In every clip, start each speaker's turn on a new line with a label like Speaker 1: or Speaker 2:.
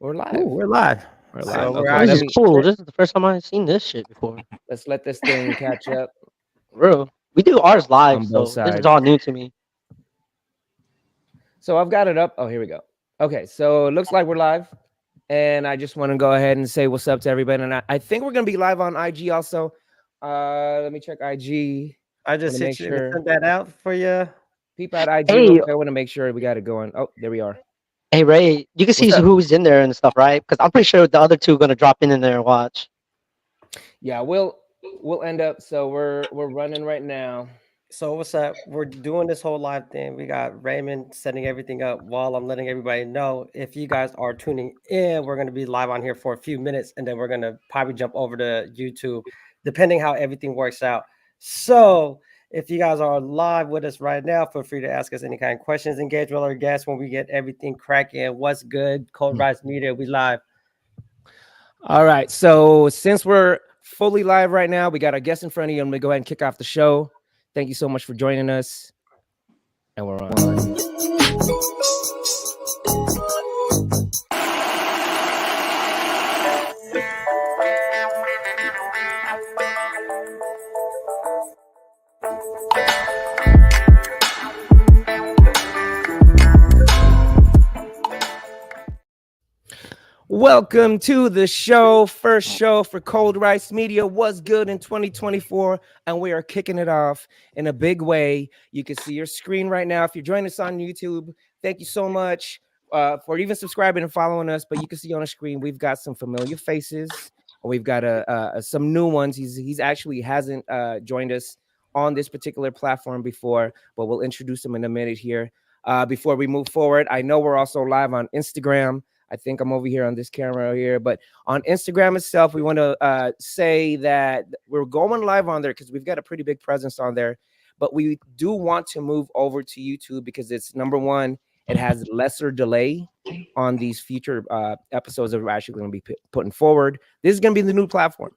Speaker 1: We're
Speaker 2: Ooh,
Speaker 1: live.
Speaker 2: we're live.
Speaker 1: We're
Speaker 2: So
Speaker 1: live.
Speaker 2: we're
Speaker 1: Okay,
Speaker 3: This
Speaker 1: let
Speaker 3: is
Speaker 2: actually
Speaker 1: me
Speaker 3: cool. This is the first time I've seen this shit before.
Speaker 1: let this thing catch up
Speaker 3: Bro, we do ours live,
Speaker 1: on both
Speaker 3: so this is
Speaker 1: sides.
Speaker 3: all new to me.
Speaker 1: So I've got it up. Oh, here we go. Okay, so it looks like we're live. And I just want to go ahead and say what's up to everybody. And I think we're gonna be live on IG also. Let me check IG.
Speaker 2: I
Speaker 1: Want
Speaker 2: just
Speaker 1: to make
Speaker 2: hit you and
Speaker 1: sure
Speaker 2: sent that out for you.
Speaker 1: peep out IG real
Speaker 3: Hey,
Speaker 1: quick. I want to make sure we got it going. Oh, there we are.
Speaker 3: hey, Ray, you can see
Speaker 1: What's up?
Speaker 3: who's in there and stuff, right? Because I'm pretty sure the other two are gonna drop in there and watch.
Speaker 1: Yeah, we'll end up. So we're running right now.
Speaker 2: So what's up? We're doing this whole live thing. We got Raymond setting everything up while I'm letting everybody know. If you guys are tuning in, we're gonna be live on here for a few minutes, and then we're gonna probably jump over to YouTube, depending how everything works out. So if you guys are live with us right now, feel free to ask us any kind of questions, engage with our guests when we get everything cracking. What's good? Cold Rise Media, we live.
Speaker 1: All right. So since we're fully live right now, we got our guest in front of you. I'm gonna go ahead and kick off the show. Thank you so much for joining us. And we're on. Welcome to the show, first show for Cold Rice Media. What's good in 2024? And we are kicking it off in a big way. You can see your screen right now. If you're joining us on YouTube, thank you so much for even subscribing and following us. But you can see on the screen, we've got some familiar faces. We've got some new ones. He's actually hasn't joined us on this particular platform before, but we'll introduce him in a minute here. Before we move forward, I know we're also live on Instagram. I think I'm over here on this camera here, but on Instagram itself, we want to say that we're going live on there because we've got a pretty big presence on there. But we do want to move over to YouTube because it's number one, it has lesser delay on these future episodes that we're actually going to be putting forward. This is going to be the new platform.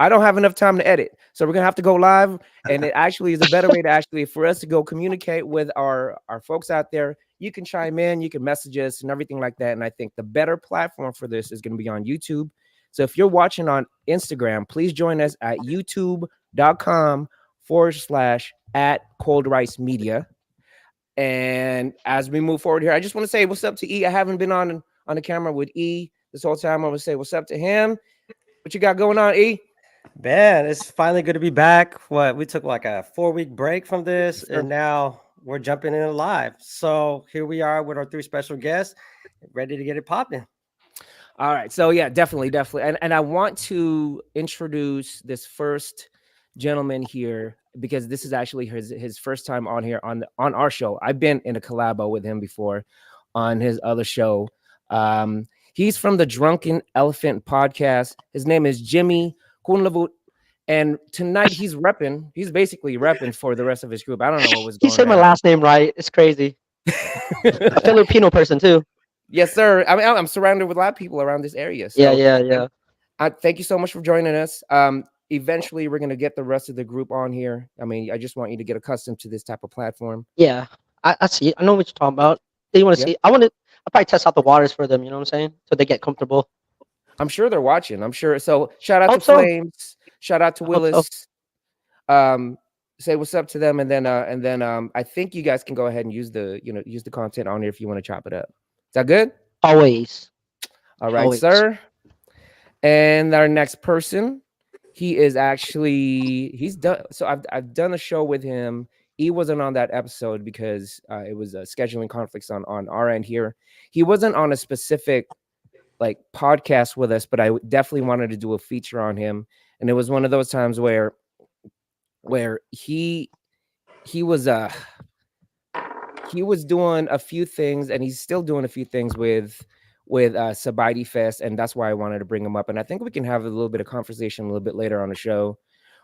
Speaker 1: I don't have enough time to edit, so we're gonna have to go live, and it actually is a better way to actually for us to go communicate with our folks out there. You can chime in, you can message us, and everything like that. And I think the better platform for this is going to be on YouTube. So if you're watching on Instagram, please join us at youtube.com/at Cold Rice Media. And as we move forward here, I just want to say what's up to E. I haven't been on the camera with E this whole time. I want to say what's up to him. What you got going on, E?
Speaker 2: Man, it's finally good to be back. What we took like a 4-week break from this,
Speaker 1: Yes, sir.
Speaker 2: and now we're jumping in live. So here we are with our 3 special guests, ready to get it popping.
Speaker 1: All right. So yeah, definitely. And I want to introduce this first gentleman here because this is actually his first time on here on our show. I've been in a collabo with him before on his other show. He's from the Drunken Elephant podcast. His name is Jimmy Kunlavut. And tonight he's repping. He's basically repping for the rest of his group. I don't know what was
Speaker 3: He
Speaker 1: going
Speaker 3: said my
Speaker 1: on.
Speaker 3: last name right. It's crazy. A Filipino person too.
Speaker 1: Yes, sir. I mean, I'm surrounded with a lot of people around this area.
Speaker 3: Yeah,
Speaker 1: So
Speaker 3: yeah.
Speaker 1: thank you so much for joining us. Eventually, we're going to get the rest of the group on here. I mean, I just want you to get accustomed to this type of platform.
Speaker 3: Yeah. I see. I know what you're talking about. They want to
Speaker 1: Yeah.
Speaker 3: see. I'll probably test out the waters for them. You know what I'm saying? So they get comfortable.
Speaker 1: I'm sure they're watching. I'm sure. So shout out to
Speaker 3: Hope so.
Speaker 1: Flames. Shout out to
Speaker 3: I hope so.
Speaker 1: Willis. Say what's up to them, and then I think you guys can go ahead and use the content on here if you want to chop it up. Is that good?
Speaker 3: Always.
Speaker 1: All right,
Speaker 3: Always.
Speaker 1: sir. And our next person, he's done. So I've done a show with him. He wasn't on that episode because it was scheduling conflicts on our end here. He wasn't on a specific like podcast with us, but I definitely wanted to do a feature on him. And it was one of those times where he was doing a few things, and he's still doing a few things with Sabaidi Fest, and that's why I wanted to bring him up. And I think we can have a little bit of conversation a little bit later on the show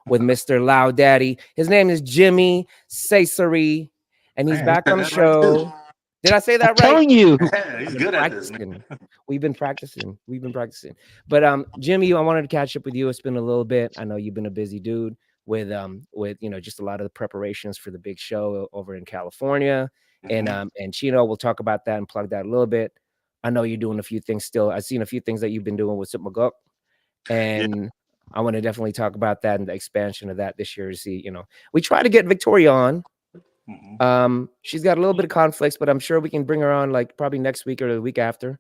Speaker 1: with Mr. Loud Daddy. His name is Jimmy Cesare, and he's back on the show. Did I say that right?
Speaker 3: Telling you.
Speaker 4: Yeah, he's good at this.
Speaker 1: We've been practicing. But Jimmy, I wanted to catch up with you. It's been a little bit. I know you've been a busy dude with just a lot of the preparations for the big show over in California. And Chino, we'll talk about that and plug that a little bit. I know you're doing a few things still. I've seen a few things that you've been doing with Sipmaguk, and I want to definitely talk about that and the expansion of that this year to see, we try to get Victoria on. She's got a little bit of conflicts, but I'm sure we can bring her on like probably next week or the week after.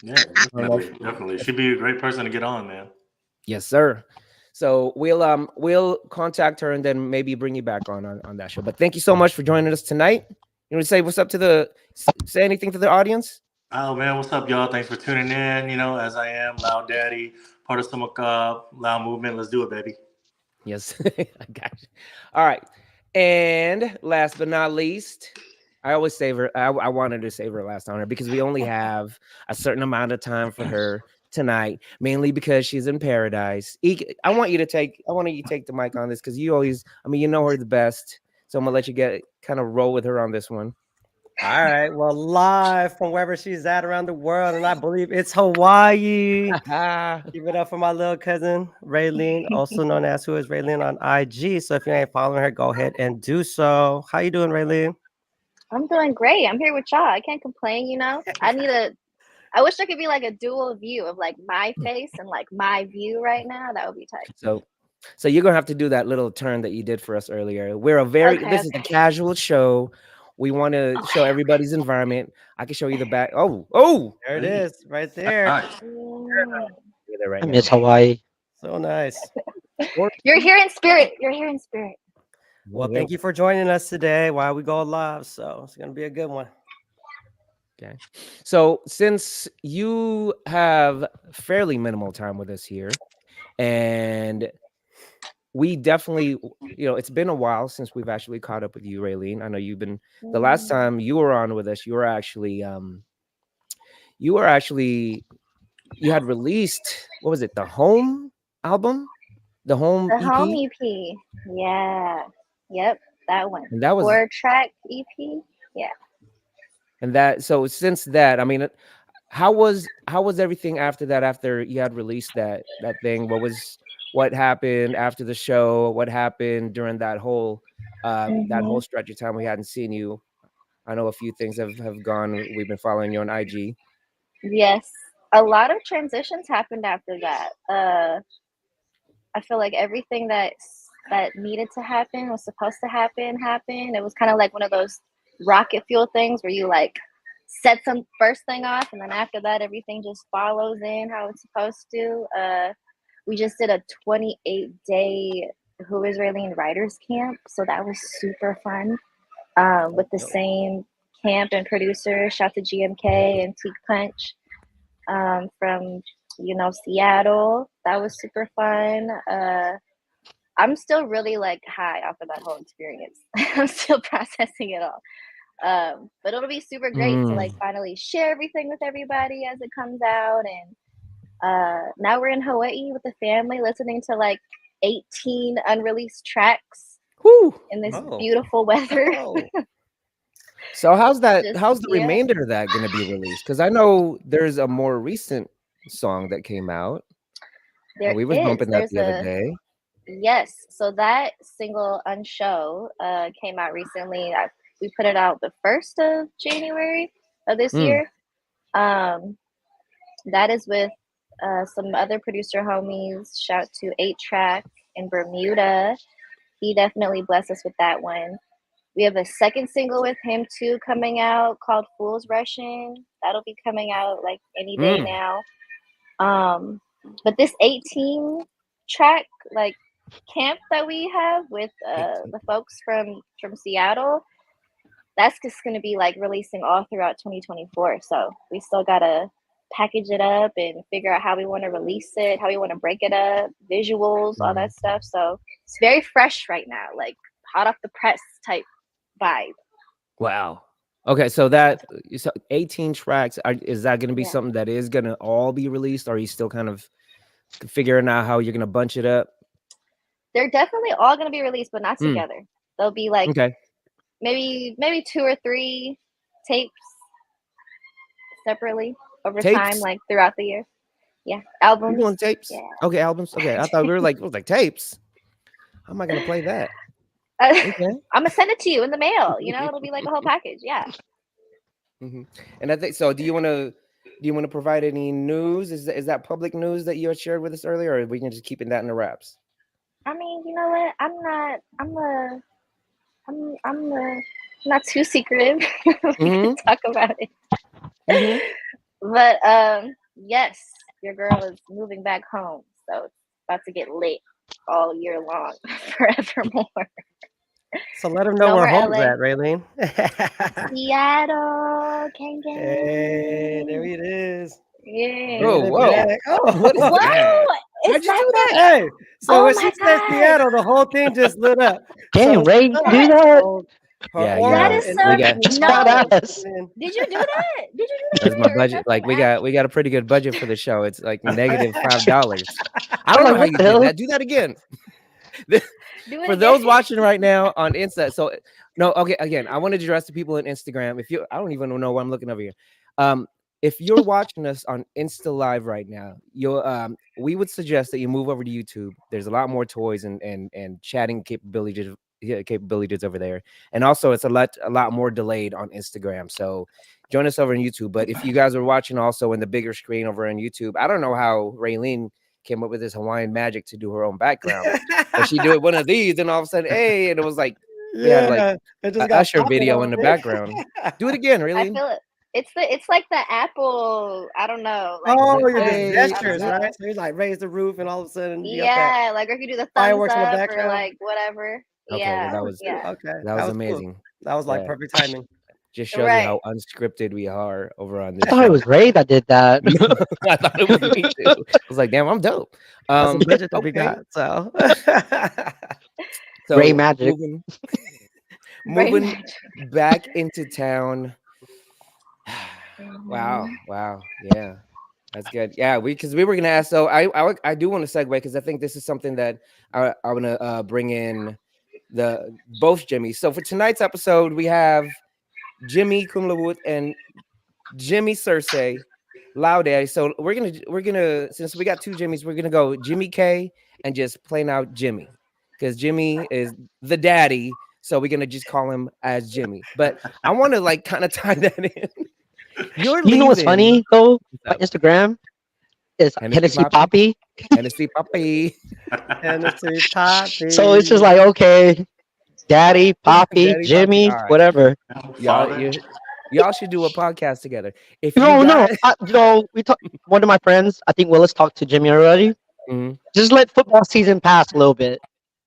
Speaker 4: Yeah, definitely. She'd be a great person to get on, man.
Speaker 1: Yes, sir. So we'll contact her and then maybe bring you back on that show. But thank you so much for joining us tonight. You want to say what's up to say anything to the audience?
Speaker 4: Oh man, what's up, y'all? Thanks for tuning in. As I am, Loud Daddy, part of some Loud Movement. Let's do it, baby.
Speaker 1: Yes, I got you. All right. And last but not least, I always save her. I wanted to save her last on her because we only have a certain amount of time for her tonight, mainly because she's in paradise. I want you to take the mic on this because you know her the best. So I'm gonna let you kind of roll with her on this one.
Speaker 2: All right. Well, live from wherever she's at around the world, and I believe it's Hawaii. Give it up for my little cousin, Raylene, also known as Who is Raylene on IG. So if you ain't following her, go ahead and do so. How you doing, Raylene?
Speaker 5: I'm doing great. I'm here with y'all. I can't complain, I wish there could be like a dual view of like my face and like my view right now. That would be tight.
Speaker 1: So you're gonna have to do that little turn that you did for us earlier. This is a casual show. We want to show everybody's environment. I can show you the back. Oh,
Speaker 2: there it is, right there.
Speaker 4: Nice.
Speaker 3: I miss Hawaii.
Speaker 2: So nice.
Speaker 5: You're here in spirit. You're here in spirit.
Speaker 2: Well, thank you for joining us today while we go live. So it's gonna be a good one.
Speaker 1: Okay. So since you have fairly minimal time with us here, and we definitely, it's been a while since we've actually caught up with you, Raylene. I know you've been the last time you were on with us, you had released, what was it, the Home album? The Home EP?
Speaker 5: Home EP. Yeah. Yep. That one.
Speaker 1: And that was
Speaker 5: 4-track EP. Yeah.
Speaker 1: And so since that, I mean, how was everything after that, after you had released that thing? What happened after the show? What happened during that whole stretch of time we hadn't seen you? I know a few things have gone. We've been following you on IG.
Speaker 5: Yes. A lot of transitions happened after that. I feel like everything that needed to happen, was supposed to happen, happened. It was kind of like one of those rocket fuel things where you like set some first thing off and then after that everything just follows in how it's supposed to. We just did a 28-day Who is Raylene Writers Camp, so that was super fun. With the same camp and producer, shout to GMK and Teak Punch from Seattle. That was super fun. I'm still really like high off of that whole experience. I'm still processing it all. But it'll be super great to like finally share everything with everybody as it comes out. And now we're in Hawaii with the family listening to like 18 unreleased tracks in this beautiful weather.
Speaker 1: So how's the remainder of that going to be released? Because I know there's a more recent song that came out. We were bumping that the other day.
Speaker 5: Yes, so that single Unshow came out recently. We put it out the 1st of January of this year. That is with some other producer homies. Shout to 8-Track in Bermuda. He definitely blessed us with that one. We have a second single with him too coming out called Fools Rushing. That'll be coming out like any day now. But this 18-track like camp that we have with the folks from Seattle, that's just going to be like releasing all throughout 2024. So we still got to package it up and figure out how we want to release it, how we want to break it up, visuals, all that stuff. So it's very fresh right now, like hot off the press type vibe.
Speaker 1: Wow. Okay, so 18 tracks, is that going to be something that is going to all be released? Or are you still kind of figuring out how you're going to bunch it up?
Speaker 5: They're definitely all going to be released, but not together. They'll be like maybe 2 or 3 tapes separately over time, like throughout the year. Yeah, albums.
Speaker 1: You're doing tapes?
Speaker 5: Yeah.
Speaker 1: Okay, albums. Okay, I thought we were like, it was like tapes. How am I going to play that?
Speaker 5: I'm gonna send it to you in the mail. It'll be like a whole package. Yeah.
Speaker 1: And I think so. Do you want to Do you want to provide any news? Is that public news that you had shared with us earlier, or are we can just keeping that in the wraps?
Speaker 5: I mean, you know what? I'm not too secretive. We
Speaker 1: Mm-hmm.
Speaker 5: can talk about it.
Speaker 1: Mm-hmm.
Speaker 5: But yes, your girl is moving back home, so it's about to get lit all year long, forevermore.
Speaker 2: So let them know
Speaker 5: No
Speaker 2: where
Speaker 5: more
Speaker 2: home's
Speaker 5: LA.
Speaker 2: at, Raylene.
Speaker 5: Seattle, gang
Speaker 2: Hey, there
Speaker 5: gang.
Speaker 2: it is.
Speaker 5: Yeah.
Speaker 1: Oh,
Speaker 2: Bringing it
Speaker 1: whoa!
Speaker 2: back. Oh,
Speaker 1: What is
Speaker 5: Whoa!
Speaker 1: that?
Speaker 5: Is
Speaker 1: How'd you
Speaker 5: that
Speaker 1: do
Speaker 5: that?
Speaker 1: that?
Speaker 2: hey. So
Speaker 5: Oh
Speaker 2: when
Speaker 5: my
Speaker 2: she said
Speaker 5: god!
Speaker 2: Seattle, the whole thing just lit up.
Speaker 3: Damn,
Speaker 2: So
Speaker 3: Ray, you do
Speaker 5: That
Speaker 3: that?
Speaker 2: her
Speaker 1: Yeah,
Speaker 5: that
Speaker 2: aura
Speaker 5: is
Speaker 2: and
Speaker 1: we
Speaker 5: some
Speaker 1: got.
Speaker 3: That's
Speaker 2: everything else
Speaker 5: no.
Speaker 3: badass.
Speaker 2: coming in.
Speaker 5: Did you do that? Did you do that
Speaker 1: That's my
Speaker 5: really, or is
Speaker 1: budget.
Speaker 5: that some
Speaker 1: Like we got a pretty good budget for the show. It's like negative $5. I
Speaker 3: I'm
Speaker 1: don't know
Speaker 3: like,
Speaker 1: how
Speaker 3: what
Speaker 1: you
Speaker 3: the
Speaker 1: did
Speaker 3: hell?
Speaker 1: that. Do that again.
Speaker 5: do
Speaker 1: For
Speaker 5: it
Speaker 1: those
Speaker 5: again?
Speaker 1: watching right now on Insta, so no, okay, again, I wanted to address the people on Instagram. If you, I don't even know what I'm looking over here. If you're watching us on Insta Live right now, you'll we would suggest that you move over to YouTube. There's a lot more toys and chatting capabilities, yeah, capabilities over there, and also it's a lot more delayed on Instagram. So join us over on YouTube. But if you guys are watching also in the bigger screen over on YouTube, I don't know how Raylene came up with this Hawaiian magic to do her own background. But she did one of these, and all of a sudden, hey, and it was like we had like
Speaker 2: Yeah, it just
Speaker 1: a
Speaker 2: got
Speaker 1: Usher
Speaker 2: popping
Speaker 1: video
Speaker 2: over
Speaker 1: in the
Speaker 2: there.
Speaker 1: background. Do it again,
Speaker 5: I
Speaker 1: Raylene.
Speaker 5: feel it. It's like the Apple. I don't know. Like
Speaker 2: Oh,
Speaker 1: The-
Speaker 2: you're just
Speaker 1: hey,
Speaker 5: I don't
Speaker 2: gestures,
Speaker 5: know.
Speaker 2: right? So you like raise the roof, and all of a sudden you got that
Speaker 5: Yeah, like if you do the thumbs
Speaker 2: fireworks in the
Speaker 5: up or
Speaker 2: background.
Speaker 5: like whatever.
Speaker 1: Okay, well
Speaker 5: Yeah,
Speaker 1: that was
Speaker 5: yeah.
Speaker 2: Okay,
Speaker 1: that was
Speaker 2: cool.
Speaker 1: amazing.
Speaker 2: That was like
Speaker 1: Yeah.
Speaker 2: perfect timing.
Speaker 1: Just shows you
Speaker 5: Right.
Speaker 1: how unscripted we are over on
Speaker 3: I
Speaker 1: this
Speaker 3: thought it
Speaker 1: show.
Speaker 3: was Ray that did that.
Speaker 1: I thought it was me too. I was like, damn, I'm dope.
Speaker 2: That's the budget that we
Speaker 1: Okay.
Speaker 2: got. So
Speaker 1: So
Speaker 3: Ray magic.
Speaker 1: moving
Speaker 5: Right.
Speaker 1: moving back into town. Wow,
Speaker 5: Mhm.
Speaker 1: wow, yeah, that's good. Yeah, because we were gonna ask. So I do want to segue because I think this is something that I want to bring in the both Jimmys. So for tonight's episode, we have Jimmy Kumlawut and Jimmy Cersei, Loud Daddy. So we're gonna since we got two Jimmys, we're gonna go Jimmy K and just plain out Jimmy because Jimmy is the daddy. So we're gonna just call him as Jimmy. But I want to like kind of tie that in. You're
Speaker 3: You know what's
Speaker 1: leaving.
Speaker 3: funny though? My
Speaker 1: up?
Speaker 3: Instagram is
Speaker 1: Hennessy
Speaker 3: Hennessy Poppy.
Speaker 1: Hennessy Poppy.
Speaker 2: Hennessy Poppy.
Speaker 3: So it's just like, okay, Daddy, Poppy,
Speaker 1: Daddy Poppy.
Speaker 3: Jimmy,
Speaker 1: All right.
Speaker 3: whatever.
Speaker 1: Y'all, y'all should do a podcast together. If you
Speaker 3: No,
Speaker 1: guys,
Speaker 3: we talked. One of my friends, I think Willis, talked to Jimmy already.
Speaker 1: Mhm.
Speaker 3: Just let football season pass a little bit.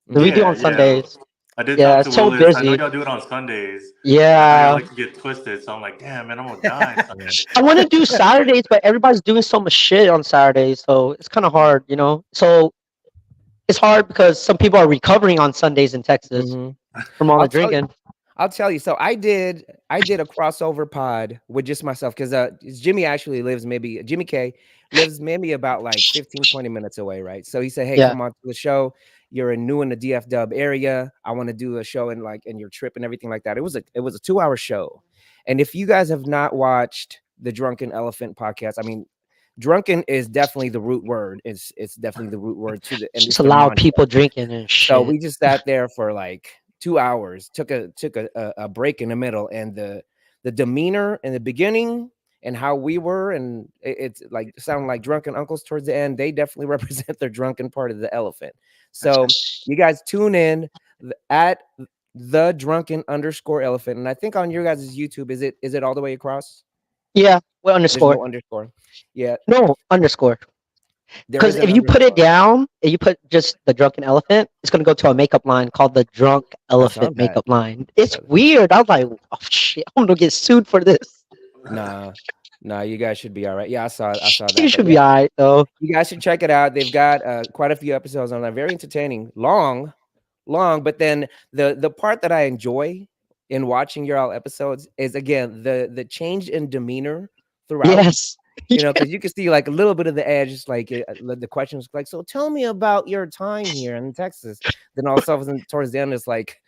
Speaker 3: We do on Sundays.
Speaker 4: I did
Speaker 3: Yeah,
Speaker 4: talk
Speaker 3: it's
Speaker 4: to
Speaker 3: so
Speaker 4: Willis. I know
Speaker 3: busy.
Speaker 4: y'all do it on Sundays. I
Speaker 3: Yeah,
Speaker 4: like to get twisted, so I'm like, damn, man, I'm gonna die. Sunday.
Speaker 3: I want to do Saturdays, but everybody's doing so much shit on Saturdays, so it's kind of hard, you know. So it's hard because some people are recovering on Sundays in Texas
Speaker 1: Mhm.
Speaker 3: from all
Speaker 1: I'll
Speaker 3: the
Speaker 1: tell you-
Speaker 3: drinking.
Speaker 1: I'll tell you. So I did a crossover pod with just myself because Jimmy actually lives Jimmy K lives maybe about like 15, 20 minutes away, right? So he said, hey,
Speaker 3: Yeah.
Speaker 1: come on to the show. You're new in the DF Dub area. I want to do a show in your trip and everything like that. It was a 2-hour show. And if you guys have not watched the Drunken Elephant podcast, I mean, drunken is definitely the root word. It's definitely the root word to the and
Speaker 3: It's
Speaker 1: it's
Speaker 3: just a
Speaker 1: the
Speaker 3: lot of
Speaker 1: mantra.
Speaker 3: people drinking and shit.
Speaker 1: So we just sat there for like 2 hours, took a break in the middle, and the demeanor in the beginning and how we were, and it's like sounding like drunken uncles towards the end. They definitely represent their drunken part of the elephant. So you guys tune in at the drunken _ elephant, and I think on your guys' YouTube, is it all the way across?
Speaker 3: Yeah, well,
Speaker 1: There's
Speaker 3: underscore.
Speaker 1: no underscore. Yeah,
Speaker 3: No, underscore.
Speaker 1: there
Speaker 3: Because
Speaker 1: is an
Speaker 3: if you put it
Speaker 1: underscore.
Speaker 3: down, if you put just the drunken elephant, it's gonna go to a makeup line called the drunk elephant
Speaker 1: that.
Speaker 3: makeup line. It's weird. I was like, oh shit, I'm gonna get sued for this.
Speaker 1: Nah, you guys should be all right. Yeah, I saw that.
Speaker 3: You
Speaker 1: but
Speaker 3: should
Speaker 1: yeah.
Speaker 3: be alright though.
Speaker 1: You guys should check it out. They've got quite a few episodes on there. Very entertaining. Long. But then the part that I enjoy in watching your all episodes is again the change in demeanor throughout.
Speaker 3: Yes.
Speaker 1: You know, because you can see like a little bit of the edge, just like the questions like, so tell me about your time here in Texas. Then all of a sudden towards the end, it's like,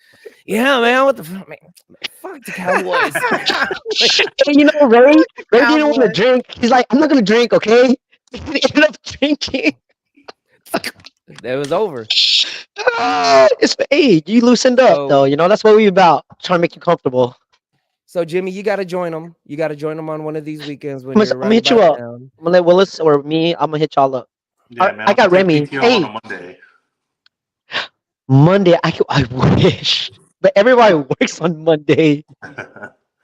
Speaker 1: yeah, man, what the fuck, man, fuck the Cowboys.
Speaker 3: And you know, Ray didn't want to drink. He's like, I'm not gonna drink, okay? He ended up drinking.
Speaker 1: It was over.
Speaker 3: It's hey, you loosened up
Speaker 1: So-
Speaker 3: though. You know, that's what we about. Trying to make you comfortable.
Speaker 1: So Jimmy, you got to join them. You got to join them on one of these weekends when
Speaker 3: I'm
Speaker 1: you're
Speaker 3: gonna
Speaker 1: right
Speaker 3: hit you
Speaker 1: about
Speaker 3: up.
Speaker 1: town.
Speaker 3: I'm gonna let Willis or me. I'm gonna hit y'all up.
Speaker 4: Yeah, man.
Speaker 3: I
Speaker 4: I'm
Speaker 3: got
Speaker 4: gonna take
Speaker 3: Remy.
Speaker 4: PTO on
Speaker 3: Hey,
Speaker 4: a Monday.
Speaker 3: Monday. I wish, but everybody works on Monday.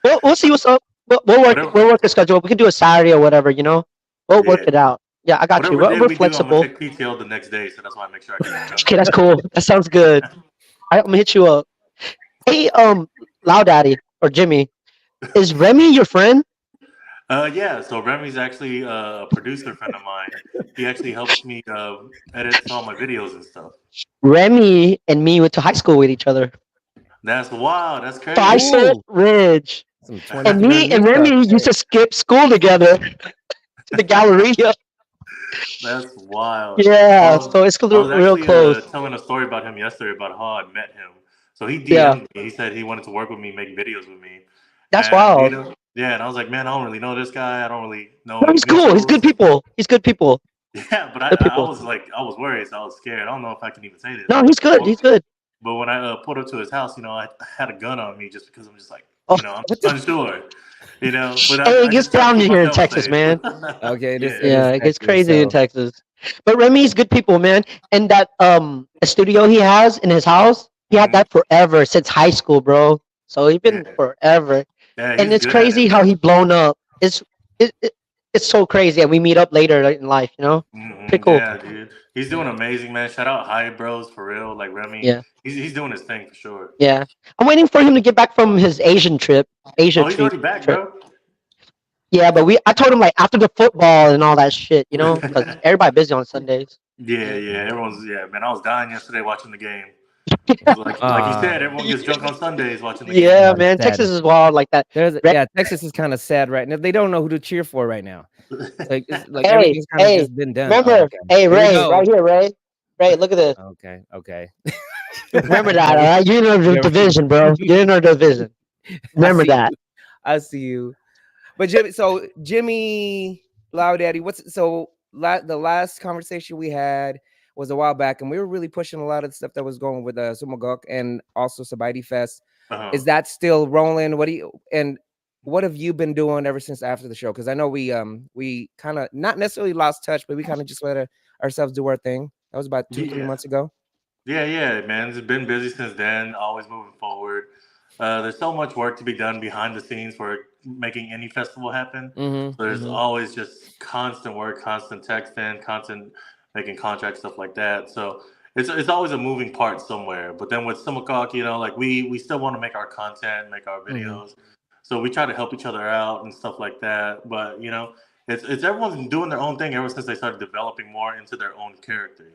Speaker 3: We'll see what's up.
Speaker 4: Whatever.
Speaker 3: We'll work a schedule. We can do a Saturday or whatever. We'll work
Speaker 4: Yeah.
Speaker 3: it out. Yeah, I got you.
Speaker 4: Whatever day
Speaker 3: We're
Speaker 4: we do, I'm gonna
Speaker 3: flexible.
Speaker 4: take PTO the next day, so that's why I make sure I get it done.
Speaker 3: Okay, that's cool. That sounds good. I'm gonna hit you up. Hey, Loud Daddy or Jimmy, is Remy your friend?
Speaker 4: Yeah. So Remy's actually a producer friend of mine. He actually helps me edit all my videos and stuff.
Speaker 3: Remy and me went to high school with each other.
Speaker 4: That's wow. That's crazy.
Speaker 3: Fiserv
Speaker 1: Ooh,
Speaker 3: Ridge.
Speaker 1: some
Speaker 3: And
Speaker 1: 23andMe
Speaker 3: and
Speaker 1: stuff.
Speaker 3: Remy used to skip school together to the Galleria.
Speaker 4: That's wild.
Speaker 3: Yeah,
Speaker 4: Well,
Speaker 3: so it's
Speaker 4: I was
Speaker 3: real
Speaker 4: actually
Speaker 3: close.
Speaker 4: telling a story about him yesterday about how I met him. So he
Speaker 3: Yeah,
Speaker 4: DM'd me. He said he wanted to work with me, make videos with me,
Speaker 3: that's
Speaker 4: and
Speaker 3: wild.
Speaker 4: yeah. And I was like, man, I don't really know this guy. I don't really know
Speaker 3: No,
Speaker 4: any
Speaker 3: he's cool. He's good
Speaker 4: mutuals.
Speaker 3: people. He's good people.
Speaker 4: Yeah, but
Speaker 3: Good
Speaker 4: I
Speaker 3: people.
Speaker 4: was like, I was worried, so I was scared. I don't know if I can even say this.
Speaker 3: No, he's good.
Speaker 4: Well,
Speaker 3: He's good.
Speaker 4: but when I pulled up to his house, I had a gun on me just because I'm just like,
Speaker 3: Oh,
Speaker 4: I'm
Speaker 1: What the?
Speaker 4: unsure, But
Speaker 3: hey, it
Speaker 4: I
Speaker 3: gets
Speaker 4: just try to
Speaker 3: down
Speaker 4: keep
Speaker 3: here in
Speaker 4: myself
Speaker 3: Texas,
Speaker 4: safe.
Speaker 3: man.
Speaker 1: Okay, it
Speaker 4: Yeah.
Speaker 1: is
Speaker 3: Yeah, it gets
Speaker 1: Texas.
Speaker 3: crazy in
Speaker 1: So
Speaker 3: Texas. But Remy's good people, man. And that a studio he has in his house, he had
Speaker 4: Mhm.
Speaker 3: that forever since high school, bro. So he's
Speaker 4: Yeah.
Speaker 3: been forever.
Speaker 4: Yeah,
Speaker 3: And
Speaker 4: he's
Speaker 3: it's
Speaker 4: good at
Speaker 3: crazy
Speaker 4: it,
Speaker 3: how
Speaker 4: man.
Speaker 3: he blown up. It's so crazy, and we meet up later in life. Pretty cool.
Speaker 4: Yeah, dude. He's doing amazing, man. Shout out High Bros for real. Like Remy,
Speaker 3: Yeah,
Speaker 4: he's doing his thing for sure.
Speaker 3: yeah. I'm waiting for him to get back from his Asian trip. Asia
Speaker 4: Oh, he's
Speaker 3: trip.
Speaker 4: already back,
Speaker 3: Trip.
Speaker 4: bro.
Speaker 3: Yeah, but I told him like after the football and all that shit, because everybody busy on Sundays.
Speaker 4: Yeah. Everyone's man. I was dying yesterday watching the game. 'Cause like you said, everyone gets drunk on Sundays watching the game.
Speaker 3: Yeah,
Speaker 1: it's
Speaker 3: man,
Speaker 1: sad.
Speaker 3: Texas is wild like that.
Speaker 1: Yeah, Texas is kind of sad right now. They don't know who to cheer for right now. It's like
Speaker 3: Hey,
Speaker 1: everything's kind of
Speaker 3: hey,
Speaker 1: just been done. Oh,
Speaker 3: remember?
Speaker 1: okay.
Speaker 3: Hey,
Speaker 1: Here we
Speaker 3: Ray,
Speaker 1: go.
Speaker 3: right here, Ray. Ray, look at this.
Speaker 1: Okay.
Speaker 3: Remember that, all right? You're in our
Speaker 1: Yeah,
Speaker 3: division, bro. You're in our division.
Speaker 1: I
Speaker 3: Remember
Speaker 1: see
Speaker 3: that.
Speaker 1: you. I see you. But Jimmy Loud Daddy, the last conversation we had was a while back, and we were really pushing a lot of the stuff that was going with Sumagok and also Sabaidi Fest.
Speaker 4: Uh-huh.
Speaker 1: Is that still rolling? What have you been doing ever since after the show? Because I know we kind of not necessarily lost touch, but we kind of just let ourselves do our thing. That was about 2-3 months ago.
Speaker 4: Yeah, man. It's been busy since then. Always moving forward. There's so much work to be done behind the scenes for making any festival happen. So there's always just constant work, constant texting, constant making contracts, stuff like that. So it's always a moving part somewhere. But then with Simulcock, like we still want to make our content, make our videos. So we try to help each other out and stuff like that. But it's everyone's doing their own thing ever since they started developing more into their own character.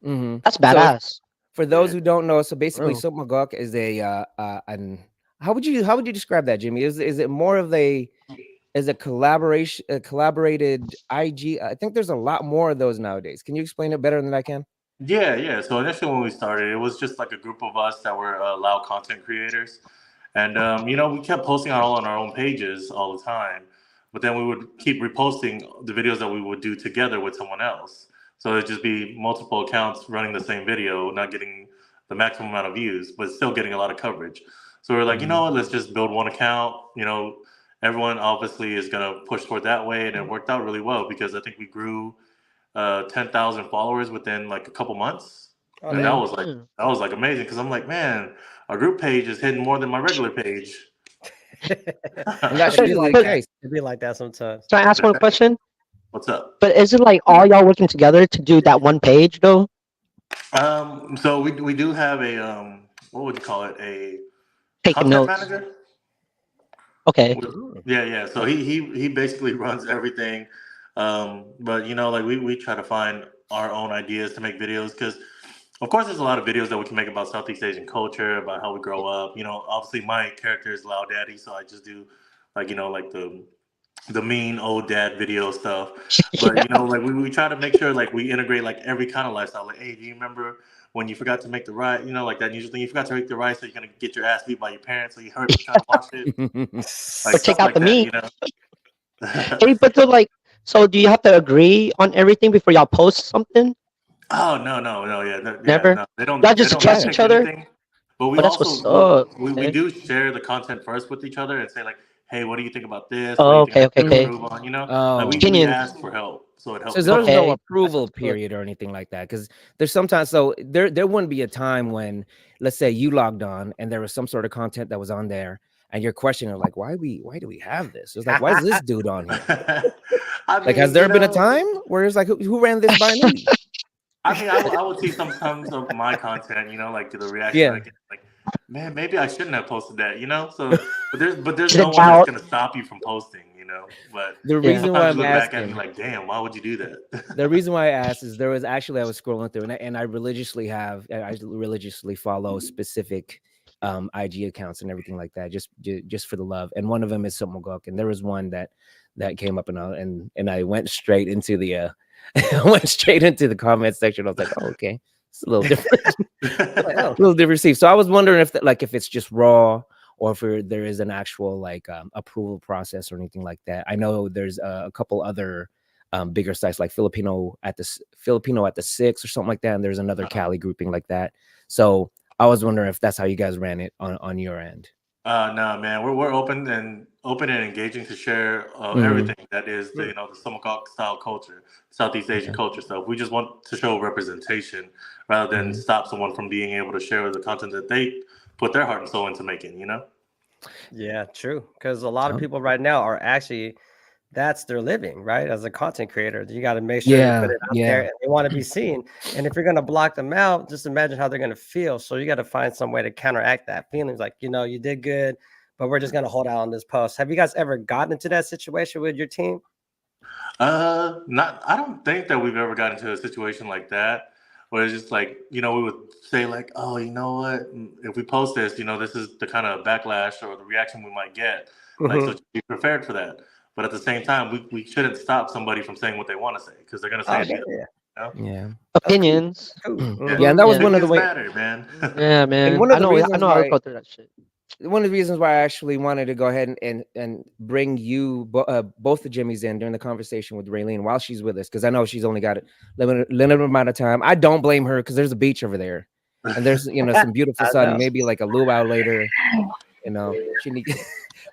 Speaker 3: That's
Speaker 1: So
Speaker 3: badass.
Speaker 1: for those who don't know, so basically,
Speaker 3: Real.
Speaker 1: Sopmagok is an how would you describe that, Jimmy? Is it more of a collaborated IG? I think there's a lot more of those nowadays. Can you explain it better than I can?
Speaker 4: Yeah. So initially when we started, it was just like a group of us that were loud content creators. And, we kept posting all on our own pages all the time. But then we would keep reposting the videos that we would do together with someone else. So it'd just be multiple accounts running the same video, not getting the maximum amount of views, but still getting a lot of coverage. So we're like, you know what, let's just build one account. Everyone obviously is going to push toward that way. And it worked out really well because I think we grew 10,000 followers within like a couple months.
Speaker 2: Oh,
Speaker 4: And
Speaker 2: damn.
Speaker 4: that was like amazing because I'm like, man, our group page is hitting more than my regular page.
Speaker 1: And that's
Speaker 2: It'd be
Speaker 1: usually
Speaker 2: like
Speaker 1: the
Speaker 2: that.
Speaker 1: case.
Speaker 2: It'd be like that sometimes.
Speaker 3: Can I ask one question?
Speaker 4: What's up?
Speaker 3: But is it like all y'all working together to do that one page though?
Speaker 4: So we do have a what would you call it? A
Speaker 3: Taking
Speaker 4: content
Speaker 3: notes.
Speaker 4: manager.
Speaker 3: Okay.
Speaker 4: Yeah. So he basically runs everything. But like we try to find our own ideas to make videos because of course there's a lot of videos that we can make about Southeast Asian culture, about how we grow up. Obviously my character is Loud Daddy, so I just do like like the mean old dad video stuff. But like we try to make sure like we integrate like every kind of lifestyle. Like, hey, do you remember when you forgot to make the rice? Like that usual thing. You forgot to make the rice, so you're gonna get your ass beat by your parents, so you hurry up trying to watch it. Like
Speaker 3: Or take
Speaker 4: stuff
Speaker 3: out
Speaker 4: like
Speaker 3: the
Speaker 4: that,
Speaker 3: meat. Hey, but so do you have to agree on everything before y'all post something?
Speaker 4: Oh no, yeah,
Speaker 3: Never?
Speaker 4: no. They don't.
Speaker 3: Y'all
Speaker 4: They
Speaker 3: just
Speaker 4: don't
Speaker 3: trust
Speaker 4: dictate
Speaker 3: each other?
Speaker 4: anything. But we
Speaker 3: But that's what's
Speaker 4: also
Speaker 3: up.
Speaker 4: we
Speaker 3: Okay.
Speaker 4: do share the content first with each other and say like, hey, what do you think about this? What do
Speaker 3: Oh,
Speaker 4: you think
Speaker 3: okay,
Speaker 4: I
Speaker 3: okay,
Speaker 4: can
Speaker 3: okay.
Speaker 4: improve on? You know, like
Speaker 1: Oh,
Speaker 4: we
Speaker 3: Opinions.
Speaker 4: ask for help, so it
Speaker 1: so
Speaker 4: helps.
Speaker 1: there's no
Speaker 3: Okay.
Speaker 1: approval
Speaker 3: That's good.
Speaker 1: period or anything like that, because there's sometimes, so there wouldn't be a time when, let's say you logged on and there was some sort of content that was on there and you're questioning like, why do we have this? It's like, why is this dude on here?
Speaker 4: I
Speaker 1: Like, has
Speaker 4: mean,
Speaker 1: there been a time where it's like, who ran this by me?
Speaker 4: I mean, I would see sometimes of my content, you know, like the reaction
Speaker 1: Yeah.
Speaker 4: I get, like, man, maybe I shouldn't have posted that, you know. So, but there's
Speaker 3: To the
Speaker 4: no one that's
Speaker 3: doubt.
Speaker 4: gonna stop you from posting, you know. But
Speaker 1: The
Speaker 3: Yeah.
Speaker 1: reason why
Speaker 4: sometimes you
Speaker 1: I'm
Speaker 4: look back at it
Speaker 1: asking,
Speaker 4: like, damn, why would you do that?
Speaker 1: the reason why I asked is there was actually, I was scrolling through and I religiously follow specific IG accounts and everything like that, just for the love. And one of them is Sumogok, and there was one that came up and I went straight into the went straight into the comment section. I was like, oh, okay, it's a little different. Like, oh, a little different received. So I was wondering if it's just raw or if there is an actual like approval process or anything like that. I know there's a couple other bigger sites like Filipino at the 6 or something like that, and there's another Cali grouping like that. So I was wondering if that's how you guys ran it on your end.
Speaker 4: No, man, we're open and engaging to share everything that is the Sumokok style culture, Southeast Asian culture stuff. We just want to show representation rather than stop someone from being able to share the content that they put their heart and soul into making. You know?
Speaker 2: Yeah, true. Because a lot of people right now are actually, that's their living, right? As a content creator, you got to make sure you put it out there and they want to be seen. And if you're going to block them out, just imagine how they're going to feel. So you got to find some way to counteract that feelings. Like, you did good, but we're just going to hold out on this post. Have you guys ever gotten into that situation with your team?
Speaker 4: Not. I don't think that we've ever gotten into a situation like that where it's just like, we would say like, oh, you know what? If we post this, this is the kind of backlash or the reaction we might get. Like, so be prepared for that. But at the same time, we shouldn't stop somebody from saying what they want to say because they're going to say it.
Speaker 1: Yeah.
Speaker 3: Opinions.
Speaker 1: Yeah, and that was one of the ways.
Speaker 4: Matter, man.
Speaker 3: Yeah, man.
Speaker 1: And one of the reasons
Speaker 3: I know
Speaker 1: why
Speaker 3: I go through that shit.
Speaker 1: One of the reasons why I actually wanted to go ahead and bring you both the Jimmys in during the conversation with Raylene while she's with us, because I know she's only got a limited amount of time. I don't blame her because there's a beach over there, and there's some beautiful sun, maybe like a luau later. She need.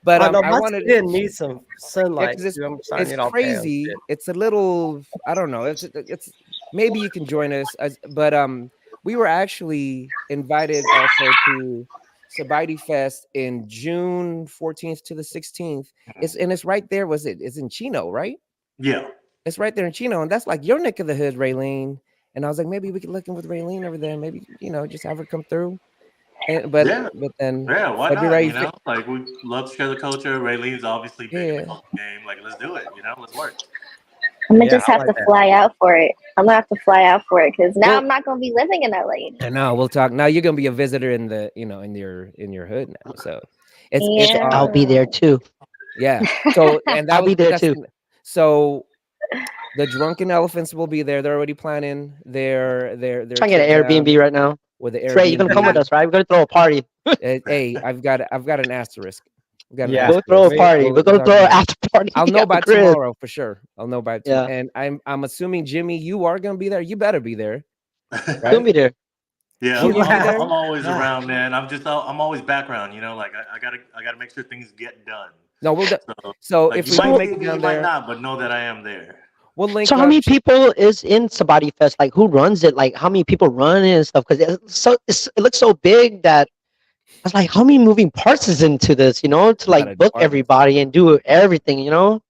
Speaker 1: But I wanted
Speaker 2: to need some sunlight.
Speaker 1: It's crazy. It's a little, I don't know. It's maybe you can join us, but we were actually invited also to Sabaidi Fest in June 14th to the 16th. It's right there. It's in Chino, right?
Speaker 4: Yeah.
Speaker 1: It's right there in Chino, and that's like your neck of the hood, Raylene. And I was like, maybe we could look in with Raylene over there. Maybe just have her come through. But then
Speaker 4: why not? Like we love to share the culture. Raylene's obviously big in the culture game. Like let's do it. Let's work.
Speaker 5: I'm gonna just have to fly out for it. I'm gonna have to fly out for it because now I'm not gonna be living in LA anymore.
Speaker 1: I know. We'll talk. Now you're gonna be a visitor in the in your hood now. So it's
Speaker 3: I'll be there too.
Speaker 1: Yeah. So and
Speaker 3: I'll be there too.
Speaker 1: So the Drunken Elephants will be there. They're already planning their
Speaker 3: trying to get an Airbnb right now.
Speaker 1: With the Airbnb.
Speaker 3: Trey, you're gonna come with us, right? We're gonna throw a party.
Speaker 1: Hey, I've got an asterisk.
Speaker 3: Go throw a party. We're gonna throw an after party.
Speaker 1: I'll know by tomorrow for sure. I'll know by tomorrow.
Speaker 3: Yeah.
Speaker 1: And I'm assuming Jimmy, you are gonna be there. You better be there.
Speaker 3: Right? You'll be there.
Speaker 4: Yeah, I'm always around, man. I'm always background. Like I gotta make sure things get done.
Speaker 1: No, we'll so
Speaker 4: like,
Speaker 1: if
Speaker 4: you
Speaker 1: we make it down there,
Speaker 4: might not, but know that I am there.
Speaker 1: We'll link.
Speaker 3: So how many people is in Sabaidi Fest? Like who runs it? Like how many people run it and stuff? Because it looks so big that I was like, how many moving parts is into this? To like book everybody and do everything.
Speaker 4: Yeah,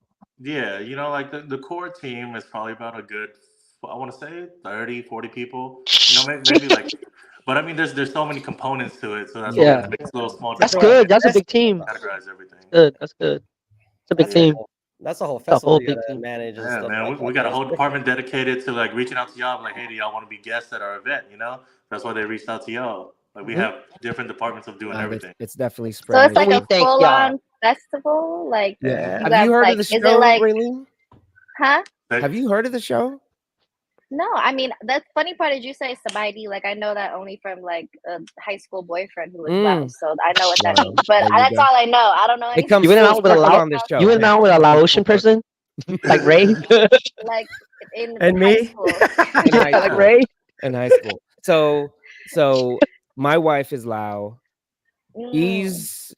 Speaker 4: like the core team is probably about a good, I want to say 30, 40 people. Maybe like. But I mean, there's so many components to it, so that's why it makes a little small.
Speaker 3: That's good. That's a big team.
Speaker 4: Categorize everything.
Speaker 3: Good. That's good. It's a big team.
Speaker 2: That's a whole festival you gotta manage.
Speaker 4: Yeah, man, we got a whole department dedicated to like reaching out to y'all. Like, hey, do y'all want to be guests at our event? That's why they reached out to y'all. Like, we have different departments of doing everything.
Speaker 1: It's definitely spread.
Speaker 5: So it's like a full-on festival. Like,
Speaker 1: have you heard of the show, Raylene?
Speaker 5: Huh?
Speaker 1: Have you heard of the show?
Speaker 5: No, I mean, the funny part is you say Sabaidi. Like, I know that only from like a high school boyfriend who lives out, so I know what that means. But that's all I know. I don't know anything.
Speaker 3: You went out with a Laotian person, like Ray,
Speaker 5: like in
Speaker 2: and
Speaker 5: high
Speaker 2: me,
Speaker 5: school.
Speaker 3: like Ray
Speaker 1: in high school. So My wife is Lao. E's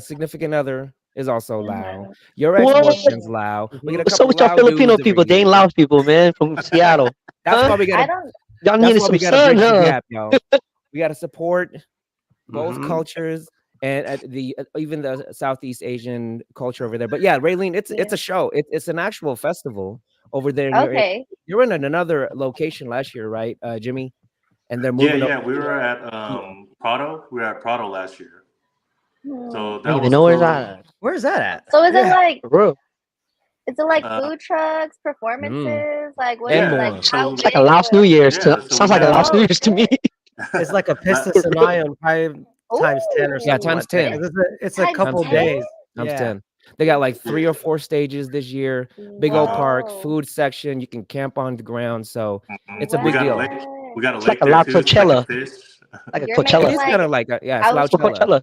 Speaker 1: significant other is also Lao. Your
Speaker 3: What?
Speaker 1: ex-boyfriend's Lao. We get a
Speaker 3: So
Speaker 1: couple
Speaker 3: with y'all
Speaker 1: Lao dudes
Speaker 3: Filipino
Speaker 1: every
Speaker 3: people, they ain't
Speaker 1: year.
Speaker 3: Laos people, man, from Seattle.
Speaker 1: That's
Speaker 3: Huh?
Speaker 1: why we
Speaker 5: I
Speaker 1: gotta.
Speaker 5: don't.
Speaker 3: Y'all
Speaker 1: That's
Speaker 3: needed
Speaker 1: why
Speaker 3: some
Speaker 1: we gotta
Speaker 3: sun,
Speaker 1: bridge the
Speaker 3: huh?
Speaker 1: gap, y'all. We gotta support both
Speaker 2: Mhm.
Speaker 1: cultures and even the Southeast Asian culture over there. But yeah, Raylene, it's a show. It's an actual festival over there. And
Speaker 5: Okay.
Speaker 1: you're in another location last year, right, Jimmy? And they're
Speaker 4: Yeah,
Speaker 1: moving up.
Speaker 4: yeah, we were at
Speaker 1: Yeah.
Speaker 4: Prado. We were at Prado last year, so
Speaker 3: I don't
Speaker 4: that
Speaker 3: even
Speaker 4: was
Speaker 3: know where's
Speaker 4: cool.
Speaker 3: that at.
Speaker 2: Where's that at?
Speaker 5: So is it
Speaker 2: Yeah.
Speaker 5: like
Speaker 3: For real.
Speaker 4: Uh,
Speaker 5: food trucks, performances? Like what?
Speaker 1: And
Speaker 4: yeah,
Speaker 5: Like
Speaker 1: more.
Speaker 5: how
Speaker 4: so
Speaker 3: It's like a
Speaker 5: big?
Speaker 3: Laos New Year's.
Speaker 4: yeah, so
Speaker 3: Sounds
Speaker 4: we
Speaker 3: like a
Speaker 4: had
Speaker 3: Laos New
Speaker 5: Oh
Speaker 3: Year's to me.
Speaker 5: shit!
Speaker 2: It's like a pista
Speaker 3: For real.
Speaker 2: Sanayan, probably times 10 or
Speaker 1: Yeah,
Speaker 2: something
Speaker 5: Ooh,
Speaker 1: times
Speaker 2: like that.
Speaker 1: 10.
Speaker 2: It's a
Speaker 5: times
Speaker 2: couple
Speaker 1: 10.
Speaker 2: days.
Speaker 1: Times
Speaker 2: Yeah.
Speaker 1: 10. They got like 3 or 4 stages this year. Big old park,
Speaker 5: Whoa!
Speaker 1: food section. You can camp on the ground. So it's a
Speaker 4: we
Speaker 1: big
Speaker 4: got a
Speaker 1: deal.
Speaker 4: lake. We got a
Speaker 3: It's like
Speaker 4: lake
Speaker 3: a
Speaker 4: there
Speaker 3: La
Speaker 4: too. It's catching
Speaker 3: Coachella.
Speaker 4: fish.
Speaker 3: Like a
Speaker 5: You're
Speaker 1: It
Speaker 5: making
Speaker 3: Coachella.
Speaker 1: is kind of like yeah, it's
Speaker 5: I was
Speaker 3: It's a
Speaker 1: Louchella.
Speaker 3: Coachella.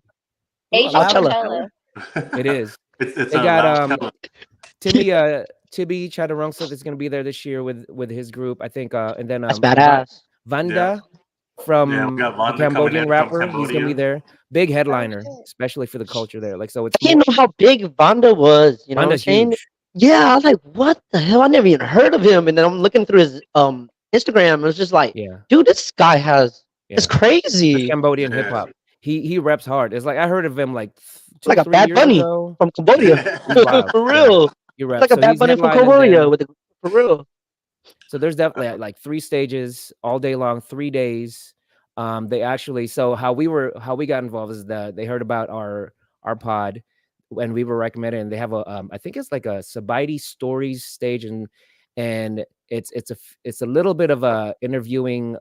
Speaker 5: Asian
Speaker 3: Louchella.
Speaker 5: Coachella.
Speaker 1: It is.
Speaker 4: It's
Speaker 1: They
Speaker 4: a
Speaker 1: got
Speaker 4: Laos.
Speaker 1: Timmy Chaturangsa that's gonna be there this year with his group. I think and then
Speaker 3: That's badass.
Speaker 1: Vanda
Speaker 4: Yeah, we
Speaker 1: from
Speaker 4: got
Speaker 1: the
Speaker 4: Vonda coming in
Speaker 1: Cambodian
Speaker 4: from
Speaker 1: rapper. He's gonna be
Speaker 4: Cambodia.
Speaker 1: there. Big
Speaker 5: Oh
Speaker 1: headliner,
Speaker 5: shit!
Speaker 1: especially for the culture there. Like so
Speaker 3: I
Speaker 1: it's more
Speaker 3: didn't know how big Vanda was. You know what I'm
Speaker 1: Vanda's
Speaker 3: saying?
Speaker 1: huge.
Speaker 3: Yeah, I was like, what the hell? I never even heard of him. And then I'm looking through his Instagram. It was just like,
Speaker 1: Yeah.
Speaker 3: dude, this guy has it's
Speaker 1: Yeah. It's
Speaker 3: crazy.
Speaker 1: Cambodian hip
Speaker 4: Yeah.
Speaker 1: hop. He reps hard. It's like I heard of him like
Speaker 3: It's like a
Speaker 1: 2-3
Speaker 3: Bad
Speaker 1: years
Speaker 3: Bunny
Speaker 1: ago.
Speaker 3: from Cambodia.
Speaker 1: He's wild.
Speaker 3: For
Speaker 1: Yeah.
Speaker 3: real.
Speaker 1: He
Speaker 3: It's
Speaker 1: reps.
Speaker 3: like a
Speaker 1: So
Speaker 3: Bad
Speaker 1: he's
Speaker 3: Bunny from
Speaker 1: headlining
Speaker 3: Cambodia
Speaker 1: them.
Speaker 3: for real.
Speaker 1: So there's definitely like 3 stages all day long, 3 days. They actually so how we got involved is that they heard about our pod and we were recommended and they have a I think it's like a Sabaidi stories stage and it's a little bit of a interviewing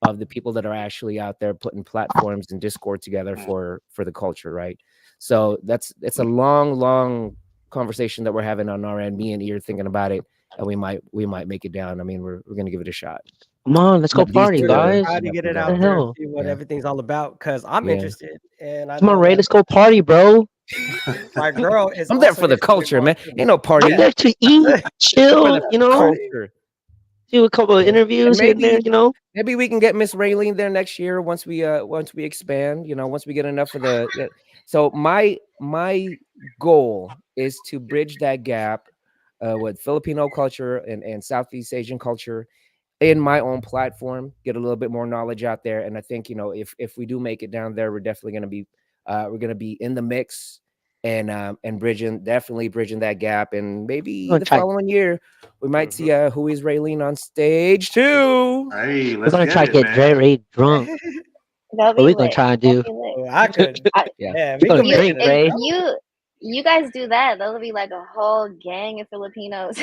Speaker 1: of the people that are actually out there putting platforms and Discord together for the culture, right? So it's a long conversation that we're having on our end. Me and Ear thinking about it, and we might make it down. I mean, we're gonna give it a shot.
Speaker 3: Come on, let's go
Speaker 1: But these
Speaker 3: party,
Speaker 1: two
Speaker 2: We're
Speaker 1: are
Speaker 3: guys.
Speaker 2: trying to get it
Speaker 1: definitely
Speaker 3: What the
Speaker 2: out
Speaker 1: going.
Speaker 2: there and
Speaker 3: hell?
Speaker 2: see what
Speaker 1: Yeah.
Speaker 2: everything's all about because I'm
Speaker 1: Yeah.
Speaker 2: interested. And I
Speaker 3: Come on,
Speaker 2: know
Speaker 3: Ray,
Speaker 2: that
Speaker 3: let's go party, bro.
Speaker 2: my girl is
Speaker 1: I'm there
Speaker 2: also
Speaker 1: for the
Speaker 2: interested in
Speaker 1: culture, man.
Speaker 2: going too.
Speaker 1: Ain't no
Speaker 3: I'm
Speaker 1: party.
Speaker 3: there to eat,
Speaker 1: For
Speaker 3: chill,
Speaker 1: the
Speaker 3: you know,
Speaker 1: culture.
Speaker 3: do a couple of
Speaker 1: Yeah. And
Speaker 3: interviews here and there, you know.
Speaker 1: maybe we can get Miss Raylene there next year once we expand. You know, once we get enough of the. So my goal is to bridge that gap with Filipino culture and Southeast Asian culture in my own platform, get a little bit more knowledge out there. And I think, if we do make it down there, we're definitely going to be we're going to be in the mix and definitely bridging that gap. And maybe
Speaker 3: We're
Speaker 1: the
Speaker 3: gonna try,
Speaker 1: following year we might see Who Is Raylene on stage too.
Speaker 4: Hey,
Speaker 3: we're
Speaker 4: let's
Speaker 3: gonna
Speaker 4: get
Speaker 3: try to
Speaker 4: it,
Speaker 3: get
Speaker 4: man.
Speaker 3: very drunk.
Speaker 5: That'll
Speaker 3: What
Speaker 5: be
Speaker 3: we're gonna
Speaker 5: lit.
Speaker 3: try to
Speaker 5: That'll
Speaker 3: do.
Speaker 5: be lit.
Speaker 2: Oh, I could.
Speaker 5: I,
Speaker 1: Yeah.
Speaker 2: Yeah,
Speaker 3: We're
Speaker 2: we
Speaker 3: gonna
Speaker 2: can make
Speaker 3: drink,
Speaker 2: it.
Speaker 3: Ray.
Speaker 5: you guys do that, that'll be like a whole gang of Filipinos.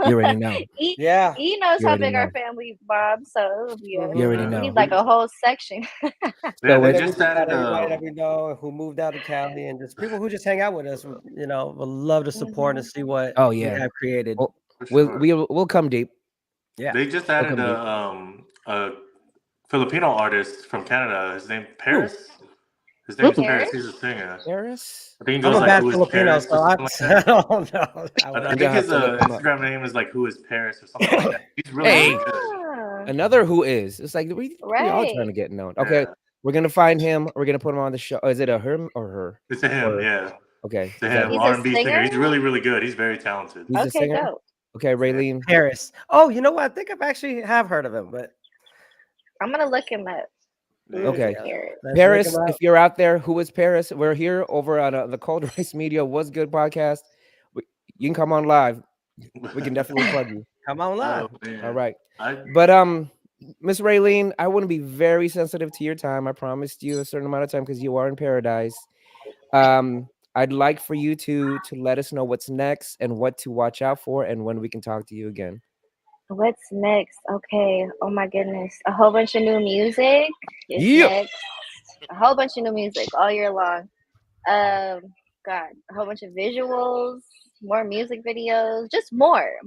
Speaker 1: You already know.
Speaker 2: Yeah.
Speaker 5: He knows
Speaker 1: You
Speaker 5: how
Speaker 1: already
Speaker 5: big our
Speaker 1: know.
Speaker 5: family, Bob. So it'll be
Speaker 1: You already
Speaker 5: we
Speaker 1: know.
Speaker 5: need like a whole section.
Speaker 4: Yeah,
Speaker 1: So
Speaker 4: they
Speaker 2: And then
Speaker 1: it's
Speaker 2: we
Speaker 4: just
Speaker 2: just got
Speaker 4: added.
Speaker 2: everybody that we know who moved out of Cali and just people who just hang out with us, would love to support and see what
Speaker 1: oh
Speaker 2: we
Speaker 1: yeah.
Speaker 2: have created.
Speaker 1: Well,
Speaker 4: For sure.
Speaker 1: we'll come deep.
Speaker 2: Yeah.
Speaker 4: They just
Speaker 1: We'll
Speaker 4: added
Speaker 1: come deep.
Speaker 4: a Filipino artist from Canada. His name Paris. His
Speaker 3: Ooh.
Speaker 4: name is
Speaker 5: Paris?
Speaker 4: Paris. He's a singer.
Speaker 1: Paris.
Speaker 4: I think he
Speaker 2: I'm
Speaker 4: goes
Speaker 2: a
Speaker 4: like
Speaker 2: bad
Speaker 4: "Who is
Speaker 2: Filipino,
Speaker 4: Paris"
Speaker 2: so
Speaker 4: or
Speaker 2: I,
Speaker 4: something like
Speaker 2: I
Speaker 4: that.
Speaker 2: don't know.
Speaker 4: I
Speaker 1: I'm
Speaker 4: think
Speaker 1: gonna have
Speaker 4: his
Speaker 1: to look him up.
Speaker 4: Instagram name is like "Who is Paris" or something like that. He's really
Speaker 1: Hey.
Speaker 4: really good.
Speaker 5: Ah,
Speaker 1: Another Who Is. It's like we all trying to
Speaker 5: right.
Speaker 1: get known. Okay,
Speaker 4: Yeah.
Speaker 1: we're gonna find him. We're gonna put him on the show. Is it a him or her?
Speaker 4: It's a him,
Speaker 1: Or
Speaker 4: yeah.
Speaker 1: okay,
Speaker 4: It's a
Speaker 1: is that
Speaker 4: him,
Speaker 5: He's
Speaker 1: him?
Speaker 5: a
Speaker 4: R&B singer.
Speaker 5: singer?
Speaker 4: He's really really good. He's very talented.
Speaker 1: He's a
Speaker 5: Okay,
Speaker 1: singer.
Speaker 5: dope.
Speaker 1: Okay, Raylene.
Speaker 2: Paris. Oh, you know what? I think I've actually have heard of him, but
Speaker 5: I'm gonna look him up. Who is
Speaker 1: Okay.
Speaker 5: Paris?
Speaker 2: let's
Speaker 1: Paris,
Speaker 2: look him
Speaker 1: if
Speaker 2: out.
Speaker 1: you're out there, Who Is Paris? We're here over on the Cold Rice Media Was Good podcast. You can come on live. We can definitely plug you.
Speaker 2: Come on live.
Speaker 4: Oh, man.
Speaker 1: All right.
Speaker 4: I,
Speaker 1: But Miss Raylene, I want to be very sensitive to your time. I promised you a certain amount of time because you are in paradise. I'd like for you to let us know what's next and what to watch out for and when we can talk to you again.
Speaker 5: What's next? Okay. Oh my goodness. A whole bunch of new music is
Speaker 1: Yeah.
Speaker 5: next. A whole bunch of new music all year long. God, a whole bunch of visuals, more music videos, just more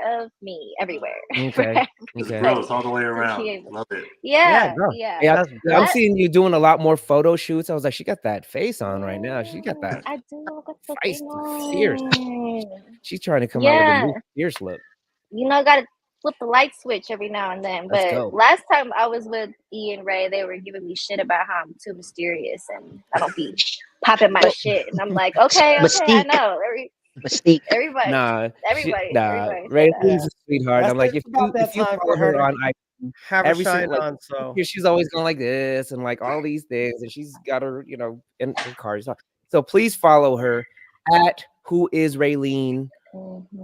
Speaker 5: of me everywhere.
Speaker 1: Okay.
Speaker 4: it's
Speaker 1: Okay.
Speaker 4: gross all the way
Speaker 5: To
Speaker 4: around.
Speaker 5: be able-
Speaker 4: Love it.
Speaker 5: Yeah,
Speaker 2: bro.
Speaker 5: yeah.
Speaker 1: Yeah,
Speaker 2: That's
Speaker 1: I'm
Speaker 2: dope.
Speaker 1: seeing you doing a lot more photo shoots. I was like, she got that face on right now. She got that
Speaker 5: I do got the
Speaker 1: feisty,
Speaker 5: thing
Speaker 1: fierce.
Speaker 5: on.
Speaker 1: She's trying to come out with a
Speaker 5: Yeah.
Speaker 1: new fierce look.
Speaker 5: Gotta flip the light switch every now and then.
Speaker 1: Let's
Speaker 5: But
Speaker 1: go.
Speaker 5: last time I was with E and Ray, they were giving me shit about how I'm too mysterious and I don't be popping my shit. And I'm like, okay, I
Speaker 3: Mystique.
Speaker 5: know.
Speaker 3: Mystique.
Speaker 5: Everybody,
Speaker 1: Nah,
Speaker 5: everybody say
Speaker 1: Raylene's
Speaker 5: that.
Speaker 1: a sweetheart.
Speaker 2: That's
Speaker 1: I'm like,
Speaker 2: it's about that
Speaker 1: if you
Speaker 2: time
Speaker 1: follow
Speaker 2: for her
Speaker 1: her
Speaker 2: to
Speaker 1: on IG,
Speaker 2: have a
Speaker 1: every
Speaker 2: shine
Speaker 1: single
Speaker 2: on. So
Speaker 1: she's always going like this and like all these things, and she's got her, in her cars. So please follow her at who is Raylene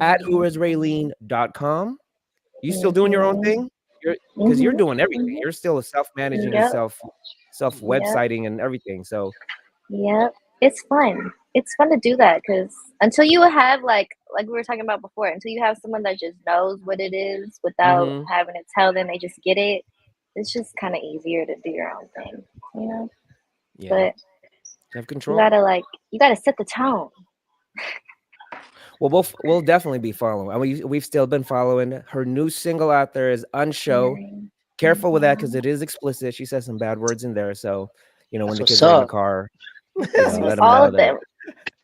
Speaker 1: at whoisraylene.com. You still doing your own thing? Because you're doing everything. You're still self-managing and
Speaker 5: Yep.
Speaker 1: self websiting and everything. So
Speaker 5: Yep. It's fun. It's fun to do that because until you have like we were talking about before, until you have someone that just knows what it is without having to tell them, they just get it. It's just kind of easier to do your own thing, you know.
Speaker 1: yeah,
Speaker 5: But
Speaker 1: have control.
Speaker 5: you gotta set the tone.
Speaker 1: Well, we'll definitely be following. I mean, we've still been following. Her new single out there is Unshow. Careful with that because it is explicit. She says some bad words in there. So, when
Speaker 3: That's
Speaker 1: the
Speaker 3: what's
Speaker 1: kids are in the
Speaker 3: up.
Speaker 1: car, let them
Speaker 5: All
Speaker 1: know
Speaker 5: of them.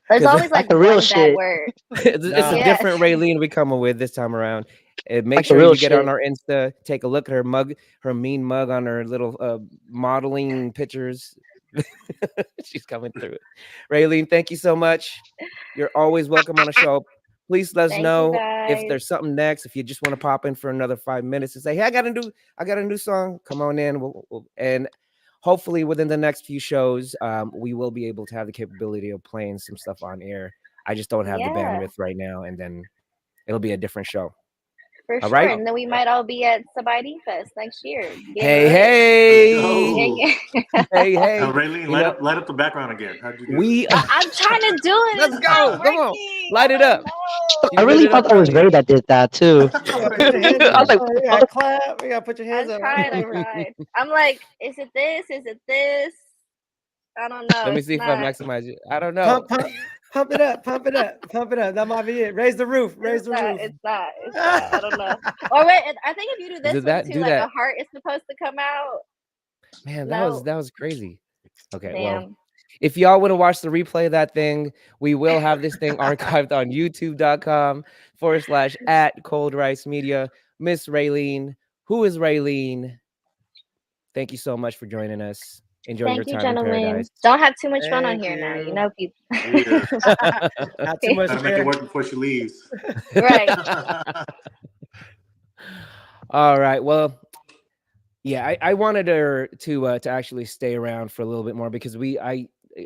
Speaker 5: There's
Speaker 1: 'Cause
Speaker 5: always like
Speaker 3: the real
Speaker 5: one bad
Speaker 3: shit.
Speaker 5: word.
Speaker 1: it's a
Speaker 2: Nah.
Speaker 1: different Raylene we coming with this time around. And make
Speaker 3: Like the
Speaker 1: sure
Speaker 3: real
Speaker 1: you get on
Speaker 3: shit.
Speaker 1: our Insta, take a look at her mug, her mean mug on her little modeling pictures. She's coming through it. Raylene, thank you so much. You're always welcome on the show. Please let us
Speaker 5: Thank you,
Speaker 1: know if
Speaker 5: guys.
Speaker 1: there's something next. If you just want to pop in for another 5 minutes and say, "Hey, I got a new song." Come on in, and hopefully within the next few shows, we will be able to have the capability of playing some stuff on air. I just don't have the
Speaker 5: Yeah.
Speaker 1: bandwidth right now, and then it'll be a different show.
Speaker 5: For
Speaker 1: All
Speaker 5: sure.
Speaker 1: right.
Speaker 5: And then we might all be at Sabadi Fest next year.
Speaker 1: Hey, hey.
Speaker 4: Raylene, light up the background again. How'd you do
Speaker 5: I'm trying to do it.
Speaker 1: Let's
Speaker 5: It's not
Speaker 1: go. Come on.
Speaker 5: working.
Speaker 1: Light it up.
Speaker 3: I really thought that was Ray that did that too.
Speaker 2: yeah, put your hands
Speaker 3: I
Speaker 2: up.
Speaker 3: was like,
Speaker 2: You gotta clap. You gotta put your
Speaker 5: I
Speaker 2: hands up.
Speaker 5: tried. I'm like, is it this? Is it this? I don't know.
Speaker 1: Let me
Speaker 5: It's
Speaker 1: see if I
Speaker 5: not.
Speaker 1: maximize it. I don't know.
Speaker 2: Pump it up. Pump it up. Pump it up. That might be it. Raise the roof. Raise the roof.
Speaker 5: It's not. I don't know. Or wait, I think if you do this
Speaker 1: it
Speaker 5: one
Speaker 1: that?
Speaker 5: too,
Speaker 1: Do
Speaker 5: like
Speaker 1: that.
Speaker 5: a heart is supposed to come out.
Speaker 1: Man,
Speaker 5: No.
Speaker 1: that was crazy. Okay,
Speaker 5: Damn.
Speaker 1: well, if y'all want to watch the replay of that thing, we will have this thing archived on youtube.com/@ Cold Rice Media. Miss Raylene, who is Raylene? Thank you so much for joining us. Enjoy your
Speaker 5: Thank you,
Speaker 1: time in
Speaker 5: gentlemen.
Speaker 1: paradise.
Speaker 5: Don't have too much fun on
Speaker 2: Thank
Speaker 5: here now.
Speaker 2: you.
Speaker 5: You know, people.
Speaker 4: Yeah.
Speaker 2: Not too much.
Speaker 4: Gotta make it work before she leaves.
Speaker 5: Right.
Speaker 1: All right. Well, yeah, I wanted her to actually stay around for a little bit more because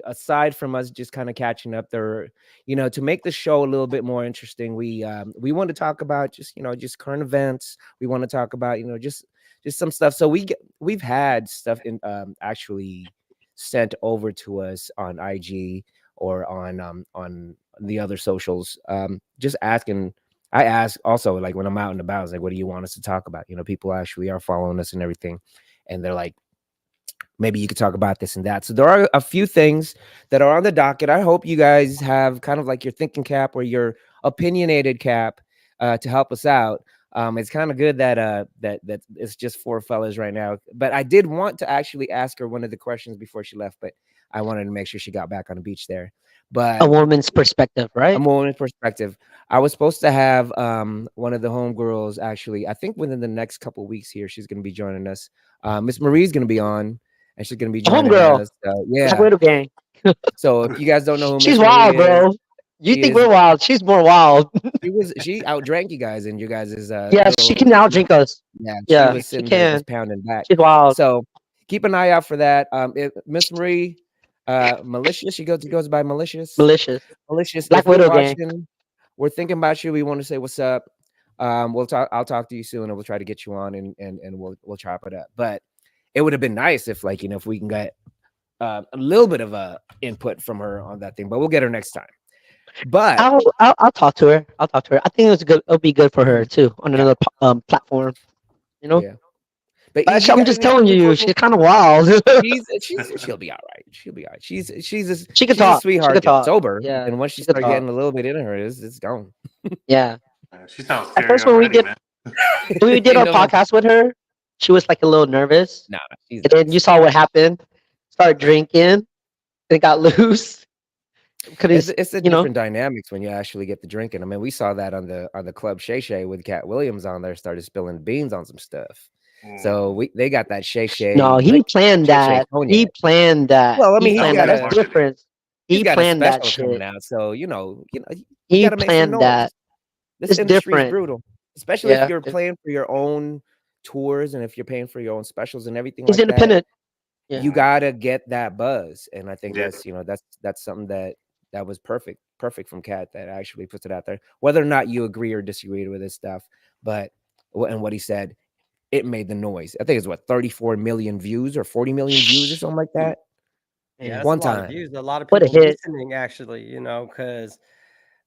Speaker 1: aside from us just kind of catching up there, to make the show a little bit more interesting, we want to talk about just current events. We want to talk about just some stuff. So we've had stuff actually sent over to us on IG or on the other socials, just asking. I ask also, like, when I'm out and about, I was like, what do you want us to talk about? People actually are following us and everything. And they're like, maybe you could talk about this and that. So there are a few things that are on the docket. I hope you guys have kind of like your thinking cap or your opinionated cap to help us out. It's kind of good that it's just four fellas right now. But I did want to actually ask her one of the questions before she left, but I wanted to make sure she got back on the beach there. But
Speaker 3: a woman's perspective, right?
Speaker 1: A woman's perspective. I was supposed to have one of the homegirls actually. I think within the next couple of weeks here, she's going to be joining us. Miss Marie's going to be on, and she's going to be joining us.
Speaker 3: Black Widow gang.
Speaker 1: So if you guys don't know who
Speaker 3: she's
Speaker 1: Miss
Speaker 3: wild,
Speaker 1: Marie
Speaker 3: bro.
Speaker 1: is,
Speaker 3: You think we're wild? She's more wild.
Speaker 1: she outdrank you guys, and you guys is
Speaker 3: yeah, she can outdrink us.
Speaker 1: Yeah, she was sitting there just pounding back.
Speaker 3: She's wild.
Speaker 1: So keep an eye out for that. Miss Marie. Malicious. She goes by Malicious.
Speaker 3: Black Widow gang.
Speaker 1: We're thinking about you. We want to say what's up. We'll talk. I'll talk to you soon, and we'll try to get you on, and we'll chop it up. But it would have been nice if if we can get a little bit of a input from her on that thing. But we'll get her next time. But
Speaker 3: I'll talk to her. I think it'll be good for her too on another platform.
Speaker 1: Yeah. But
Speaker 3: I'm just telling you, she's kind of wild.
Speaker 1: she'll be all right. She'll be all right. She's a sweetheart.
Speaker 3: She can talk.
Speaker 1: Sober.
Speaker 3: Yeah.
Speaker 1: And once she starts getting a little bit into her, it's gone.
Speaker 3: Yeah.
Speaker 4: She sounds scary.
Speaker 3: At first, when we did our podcast with her, she was like a little nervous.
Speaker 1: No,
Speaker 3: and then you saw what happened. Started drinking. Then got loose. because
Speaker 1: It's a
Speaker 3: you know
Speaker 1: different dynamics when you actually get the drinking. I mean, we saw that on the Club Shay Shay with Cat Williams on there, started spilling beans on some stuff. So they got that Shay
Speaker 3: no,
Speaker 1: Shay
Speaker 3: he planned
Speaker 1: Shay Shay
Speaker 3: that.
Speaker 1: cognac.
Speaker 3: He planned that.
Speaker 1: Well, I
Speaker 3: He
Speaker 1: mean,
Speaker 3: planned that. That's different.
Speaker 1: he's
Speaker 3: He
Speaker 1: got a
Speaker 3: planned that
Speaker 1: special coming
Speaker 3: shit.
Speaker 1: out, so you
Speaker 3: He
Speaker 1: got to make some
Speaker 3: planned
Speaker 1: noise.
Speaker 3: that.
Speaker 1: This
Speaker 3: It's
Speaker 1: industry is
Speaker 3: different.
Speaker 1: brutal, especially if
Speaker 3: Yeah,
Speaker 1: you're playing for your own tours and if you're paying for your own specials and everything
Speaker 3: he's
Speaker 1: like that.
Speaker 3: independent. Yeah.
Speaker 1: You gotta get that buzz, and I think
Speaker 4: Yeah.
Speaker 1: that's something that was perfect from Cat that actually puts it out there. Whether or not you agree or disagree with his stuff, but and what he said, it made the noise. I think it's what 34 million views or 40 million views or something like that.
Speaker 2: Yeah, that's
Speaker 1: One
Speaker 2: a lot of
Speaker 1: time.
Speaker 2: views. A lot of
Speaker 3: What a
Speaker 2: people
Speaker 3: hit.
Speaker 2: listening, actually, because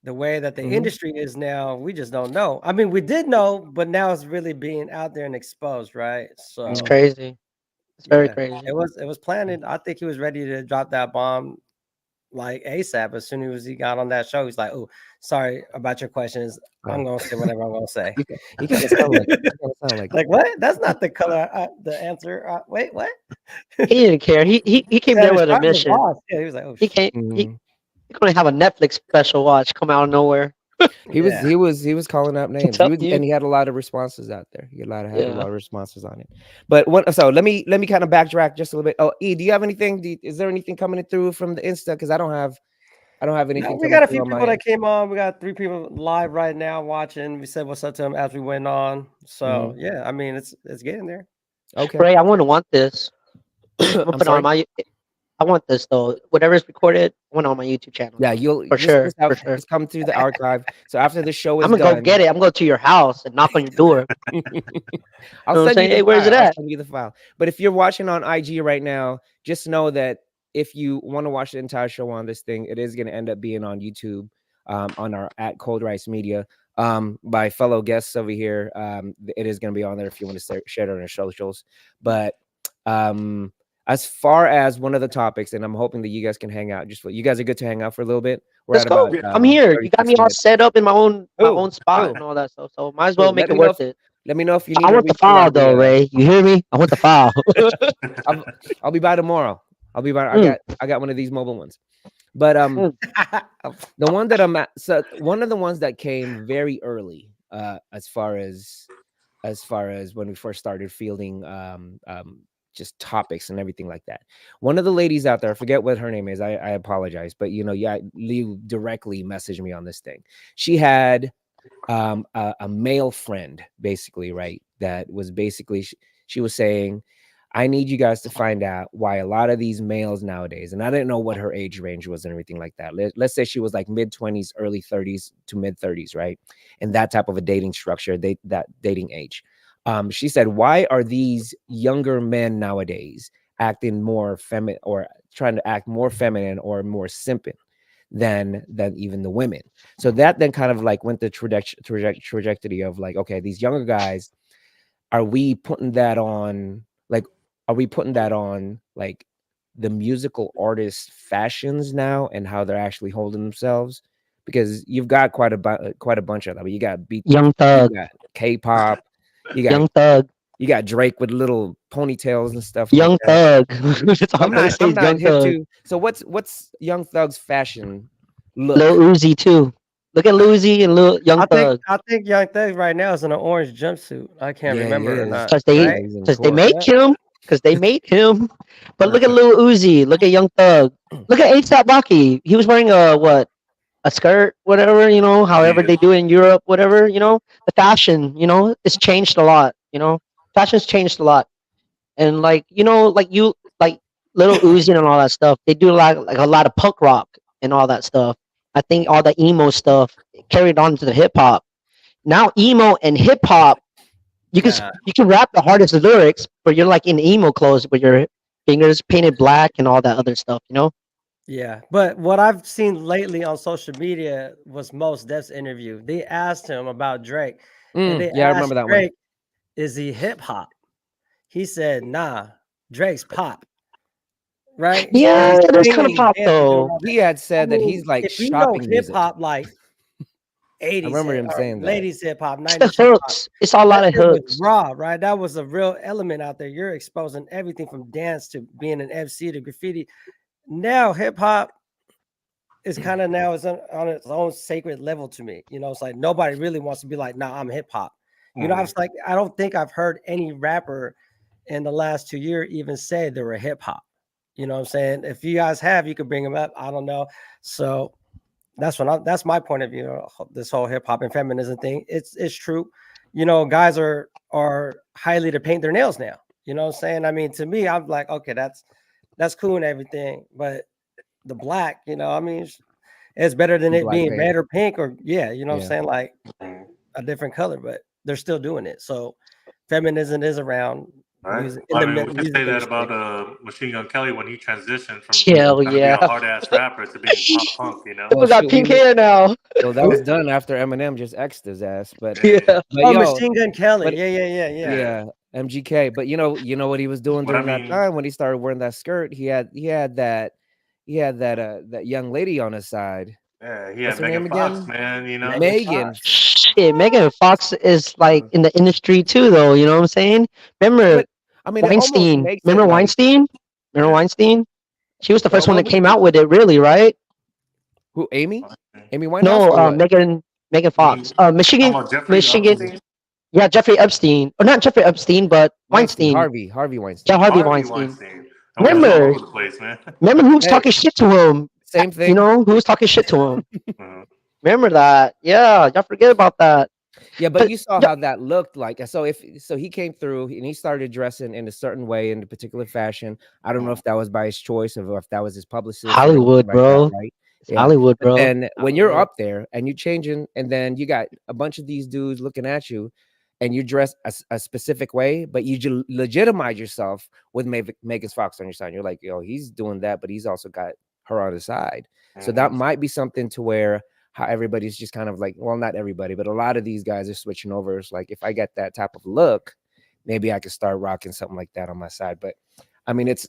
Speaker 2: the way that the
Speaker 1: Mhm.
Speaker 2: industry is now, we just don't know. I mean, we did know, but now it's really being out there and exposed, right? So
Speaker 3: It's crazy. It's very crazy.
Speaker 2: it was planted. I think he was ready to drop that bomb like ASAP. As soon as he got on that show, he's like, "Oh, sorry about your questions. I'm gonna say whatever I'm gonna say."
Speaker 1: You kind of sound like
Speaker 2: Like what? That's not the color. The answer. Wait, what?
Speaker 3: He didn't care. He came there with a mission.
Speaker 2: Yeah, he was like, "Oh,
Speaker 3: He
Speaker 2: shit."
Speaker 3: can't.
Speaker 1: Mhm.
Speaker 3: He's gonna have a Netflix special watch come out of nowhere.
Speaker 1: He was calling out names.
Speaker 3: telling you.
Speaker 1: And he had a lot of responses out there. He had a lot
Speaker 3: Yeah.
Speaker 1: of responses on it. But so let me kind of backtrack just a little bit. Oh, E, do you have anything? Is there anything coming through from the Insta? Because I don't have anything.
Speaker 2: No, we got a few people that came on. We got 3 people live right now watching. We said what's up to them as we went on. So yeah, I mean it's getting there.
Speaker 1: Okay.
Speaker 3: Ray, I want this. I'm gonna
Speaker 1: I'm
Speaker 3: put
Speaker 1: sorry?
Speaker 3: on my. I want this though. Whatever's recorded, I want it on my YouTube channel.
Speaker 1: Yeah, you'll
Speaker 3: for sure. For sure.
Speaker 1: Just come through the archive. So after the show is
Speaker 3: I'm gonna
Speaker 1: done,
Speaker 3: go get it. I'm going to your house and knock on your door.
Speaker 1: I'll send you
Speaker 3: Hey, where's it
Speaker 1: I'll
Speaker 3: at?
Speaker 1: send you the file. But if you're watching on IG right now, just know that if you want to watch the entire show on this thing, it is going to end up being on YouTube, on our at Cold Rice Media, by fellow guests over here. It is going to be on there if you want to share it on your socials. But as far as one of the topics, and I'm hoping that you guys can hang out. You guys are good to hang out for a little bit. We're
Speaker 3: Let's
Speaker 1: at
Speaker 3: go.
Speaker 1: about,
Speaker 3: I'm here. You got
Speaker 1: 36
Speaker 3: me all
Speaker 1: minutes.
Speaker 3: set up in my own spot
Speaker 1: Cool.
Speaker 3: and all that stuff. So might as well make
Speaker 1: Let
Speaker 3: it
Speaker 1: me know
Speaker 3: worth it.
Speaker 1: Let me know if you need.
Speaker 3: I want the file though, Ray. You hear me? I want the file.
Speaker 1: I'll be by tomorrow. I'll be by. I got one of these mobile ones. But the one that I'm at, so one of the ones that came very early, as far as when we first started fielding just topics and everything like that. One of the ladies out there, I forget what her name is. I apologize, but you directly messaged me on this thing. She had a male friend, basically, right? That was basically she was saying, I need you guys to find out why a lot of these males nowadays, and I didn't know what her age range was and everything like that. Let's say she was like mid-20s, early 30s to mid-30s, right? And that type of a dating structure, that dating age. She said, why are these younger men nowadays acting more feminine or trying to act more feminine or more simping than even the women? So that then kind of like went the trajectory of like, okay, these younger guys, are we putting that on like the musical artist fashions now and how they're actually holding themselves? Because you've got quite a bunch of them. You got
Speaker 3: Young Thug.
Speaker 1: You got K-pop. You got
Speaker 3: Young Thug.
Speaker 1: You got Drake with little ponytails and stuff.
Speaker 3: Young
Speaker 1: like
Speaker 3: Thug.
Speaker 1: I'm not
Speaker 3: Young
Speaker 1: hip
Speaker 3: Thug.
Speaker 1: to. So what's Young Thug's fashion look?
Speaker 3: Lil Uzi too. Look at Lil Uzi and Lil Young Thug.
Speaker 2: I think Young Thug right now is in an orange jumpsuit. I can't remember or not.
Speaker 3: Because they make him. Because they made him. But look at Lil Uzi. Look at Young Thug. Look at A$AP Rocky. He was wearing a skirt, whatever, however they do it in Europe, whatever, the fashion, it's changed a lot, fashion's changed a lot. And like Little Uzi and all that stuff, they do a lot of punk rock and all that stuff. I think all the emo stuff carried on to the hip hop. Now emo and hip hop, you can rap the hardest lyrics, but you're like in emo clothes with your fingers painted black and all that other stuff,
Speaker 2: Yeah, but what I've seen lately on social media was Mos Def's interview. They asked him about Drake, and they
Speaker 1: I remember that
Speaker 2: Drake,
Speaker 1: one.
Speaker 2: Is he hip hop? He said, "Nah, Drake's pop." Right?
Speaker 3: Yeah, there's kind of pop though.
Speaker 1: He had said that he's like
Speaker 2: if you
Speaker 1: shopping
Speaker 2: know hip
Speaker 1: music.
Speaker 2: hop, like 80s,
Speaker 1: I remember him saying that.
Speaker 2: ladies hip hop, 90s
Speaker 3: It's the hooks. It's a lot of hooks.
Speaker 2: Raw, right? That was a real element out there. You're exposing everything from dance to being an MC to graffiti. Now hip hop it's kind of now it's on its own sacred level to me. You know, it's like nobody really wants to be like, nah, I'm hip hop. You know, I was like, I don't think I've heard any rapper in the last 2 years even say they were hip hop. You know what I'm saying? If you guys have, you could bring them up. I don't know. So that's my point of view. This whole hip hop and feminism thing. It's true. You know, guys are highly to paint their nails now. You know what I'm saying? I mean, to me, I'm like, okay, that's cool and everything, but the black, you know, I mean, it's better than it
Speaker 1: Black
Speaker 2: being
Speaker 1: paint.
Speaker 2: red or pink or you know what I'm
Speaker 1: Yeah.
Speaker 2: saying, like a different color, but they're still doing it. So feminism is around
Speaker 4: Right.
Speaker 2: music
Speaker 4: I
Speaker 2: in
Speaker 4: mean,
Speaker 2: the
Speaker 4: we could
Speaker 2: music
Speaker 4: say that
Speaker 2: industry.
Speaker 4: about Machine Gun Kelly when he transitioned from
Speaker 3: Hell
Speaker 4: trying to be
Speaker 3: yeah.
Speaker 4: a hard ass rapper to being pop punk. You know.
Speaker 3: People got
Speaker 1: shoot,
Speaker 3: pink hair now.
Speaker 1: well, that was done after Eminem just X'd his ass. But
Speaker 3: Yeah.
Speaker 1: but
Speaker 2: Oh,
Speaker 1: yo,
Speaker 2: Machine Gun Kelly.
Speaker 1: but
Speaker 2: Yeah.
Speaker 1: yeah, MGK. But you know what he was doing
Speaker 4: But I
Speaker 1: during that
Speaker 4: mean,
Speaker 1: time when he started wearing that skirt. He had that young lady on his side.
Speaker 4: yeah, he
Speaker 1: What's
Speaker 4: had
Speaker 1: her name
Speaker 4: Megan Fox,
Speaker 1: again?
Speaker 4: man. You know.
Speaker 1: Megan.
Speaker 3: Shit, Megan Fox is like in the industry too, though. You know what I'm saying? Remember
Speaker 1: But I mean, it almost
Speaker 3: Weinstein?
Speaker 1: makes it
Speaker 3: Remember
Speaker 1: like
Speaker 3: Weinstein? Remember
Speaker 4: Yeah.
Speaker 3: Weinstein? She was the first one
Speaker 1: what
Speaker 3: that
Speaker 1: was
Speaker 3: came
Speaker 1: it?
Speaker 3: out with it, really, right?
Speaker 1: Who? Amy Winehouse
Speaker 3: No,
Speaker 1: or what?
Speaker 3: Megan Fox.
Speaker 4: Talking
Speaker 3: Michigan,
Speaker 4: about Jeffrey
Speaker 3: Michigan.
Speaker 4: Epstein?
Speaker 3: Yeah, Jeffrey Epstein, or not Jeffrey Epstein, but
Speaker 1: Weinstein,
Speaker 3: Weinstein.
Speaker 1: Harvey
Speaker 3: Yeah,
Speaker 1: Weinstein.
Speaker 3: Harvey
Speaker 4: Harvey
Speaker 3: Weinstein.
Speaker 4: Weinstein. And we was all
Speaker 3: Remember,
Speaker 4: over the place, man.
Speaker 3: remember who was
Speaker 1: Hey,
Speaker 3: talking shit to him?
Speaker 1: same
Speaker 3: You
Speaker 1: thing.
Speaker 3: know who was talking shit to him?
Speaker 4: Mhm.
Speaker 3: Remember that? Yeah, y'all forget about that.
Speaker 1: Yeah, but
Speaker 3: But
Speaker 1: you saw
Speaker 3: yeah,
Speaker 1: how that looked like. So he came through and he started dressing in a certain way in a particular fashion. I don't know if that was by his choice or if that was his publicist or anything
Speaker 3: Hollywood,
Speaker 1: like that,
Speaker 3: bro.
Speaker 1: right?
Speaker 3: It's
Speaker 1: Yeah.
Speaker 3: Hollywood,
Speaker 1: But
Speaker 3: bro.
Speaker 1: then when you're
Speaker 2: Hollywood.
Speaker 1: up there and you changing, and then you got a bunch of these dudes looking at you, and you dress a specific way, but you legitimize yourself with Megan Fox on your side. You're like, yo, he's doing that, but he's also got her on the side. So that might be something to where how everybody's just kind of like, well, not everybody, but a lot of these guys are switching over. It's like, if I get that type of look, maybe I could start rocking something like that on my side. But I mean, it's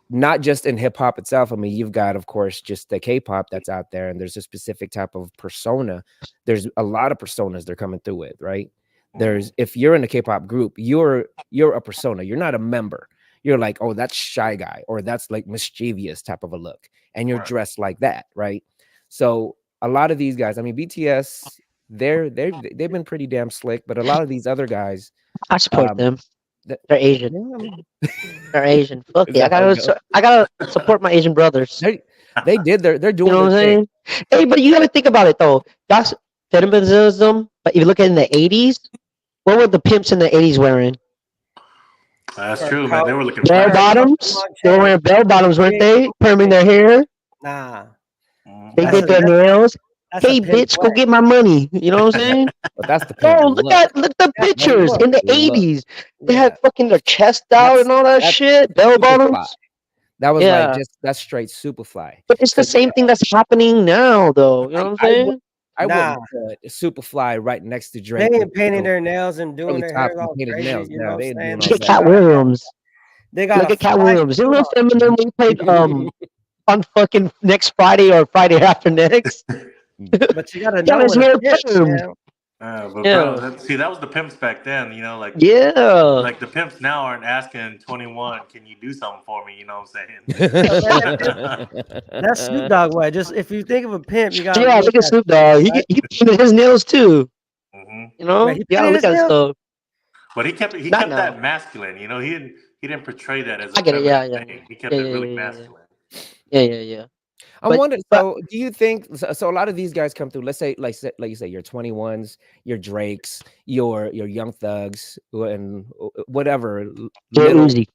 Speaker 1: not just in hip hop itself. I mean, you've got, of course, just the K-pop that's out there, and there's a specific type of persona. There's a lot of personas they're coming through with, right? There's, if you're in a K-pop group, you're a persona. You're not a member. You're like, oh, that's Shy Guy, or that's like mischievous type of a look, and you're dressed like that, right? So a lot of these guys, I mean, BTS, they've been pretty damn slick, but a lot of these other guys,
Speaker 3: I support them.
Speaker 1: that,
Speaker 3: They're Asian.
Speaker 1: yeah, I mean,
Speaker 3: They're Asian. Fuck
Speaker 1: is
Speaker 3: it.
Speaker 1: that how it goes?
Speaker 3: I gotta support my Asian brothers.
Speaker 1: They did they're
Speaker 3: You
Speaker 1: doing
Speaker 3: know what I'm
Speaker 1: their thing.
Speaker 3: saying? Hey, but you gotta think about it though. That's feminism. But if you look at it in the '80s, what were the pimps in the '80s wearing?
Speaker 4: That's true, man. They were looking
Speaker 3: Bell
Speaker 4: fire.
Speaker 3: bottoms. They were wearing bell bottoms, weren't they? Perming their hair.
Speaker 2: Nah,
Speaker 3: They
Speaker 2: That's
Speaker 3: did
Speaker 2: a-
Speaker 3: their nails.
Speaker 2: that's a
Speaker 3: Hey,
Speaker 2: pimp
Speaker 3: bitch, go
Speaker 2: way.
Speaker 3: get my money. You know what I'm saying?
Speaker 1: But that's the
Speaker 3: Bro,
Speaker 1: pimp
Speaker 3: look
Speaker 1: look.
Speaker 3: at the pictures
Speaker 2: look.
Speaker 3: in the
Speaker 1: Look.
Speaker 3: '80s. They
Speaker 2: Yeah.
Speaker 3: had fucking their chest out and all that
Speaker 1: That's
Speaker 3: shit. Bell
Speaker 1: super fly.
Speaker 3: bottoms.
Speaker 1: That was
Speaker 3: Yeah.
Speaker 1: like that's straight super fly.
Speaker 3: But it's the
Speaker 1: So
Speaker 3: same thing that's happening now, though. You know what I'm saying?
Speaker 1: I
Speaker 2: Nah.
Speaker 1: wouldn't put super fly right next to
Speaker 2: They
Speaker 1: Drake.
Speaker 2: ain't painting their nails and doing
Speaker 1: curly
Speaker 2: their
Speaker 1: tops
Speaker 2: hair
Speaker 1: and
Speaker 2: all
Speaker 1: painted
Speaker 2: crazy.
Speaker 1: nails.
Speaker 2: You
Speaker 1: No,
Speaker 2: know what
Speaker 1: they
Speaker 2: I'm
Speaker 1: doing
Speaker 2: saying?
Speaker 1: all
Speaker 3: Look at
Speaker 1: that.
Speaker 3: Cat Williams.
Speaker 2: They got
Speaker 3: Look
Speaker 2: a
Speaker 3: at Cat
Speaker 2: fly
Speaker 3: Williams. You
Speaker 2: suit
Speaker 3: know
Speaker 2: on.
Speaker 3: Eminem we played on fucking next Friday or Friday after next.
Speaker 2: But you gotta
Speaker 3: Got
Speaker 2: know
Speaker 3: his
Speaker 2: what
Speaker 3: hair
Speaker 2: it is,
Speaker 3: permed.
Speaker 2: man.
Speaker 4: But
Speaker 3: Yeah.
Speaker 4: bro, that was the pimps back then. You know,
Speaker 3: Yeah.
Speaker 4: like the pimps now aren't asking 21, can you do something for me? You know what I'm saying?
Speaker 2: That's Snoop Dogg way. Just if you think of a pimp, you gotta
Speaker 3: Yeah,
Speaker 2: look
Speaker 3: look at
Speaker 2: at
Speaker 3: Snoop Dogg.
Speaker 2: right?
Speaker 3: He painted his nails too.
Speaker 4: hmm
Speaker 3: You know?
Speaker 2: Wait, he
Speaker 3: You gotta
Speaker 2: painted
Speaker 3: look
Speaker 2: his
Speaker 3: at
Speaker 2: nails?
Speaker 3: stuff.
Speaker 4: But he kept
Speaker 3: Not
Speaker 4: that
Speaker 3: now.
Speaker 4: masculine. You know, he didn't portray that as a
Speaker 3: I get it. Yeah,
Speaker 4: feminine
Speaker 3: yeah.
Speaker 4: thing. He kept
Speaker 3: Yeah,
Speaker 4: it
Speaker 3: yeah,
Speaker 4: really
Speaker 3: yeah, yeah.
Speaker 4: masculine.
Speaker 3: Yeah.
Speaker 1: I'm
Speaker 3: But
Speaker 1: wondering. So, do you think so? A lot of these guys come through. Let's say, like you say, your 21s, your Drakes, your Young Thugs, and whatever
Speaker 3: Lil Uzi.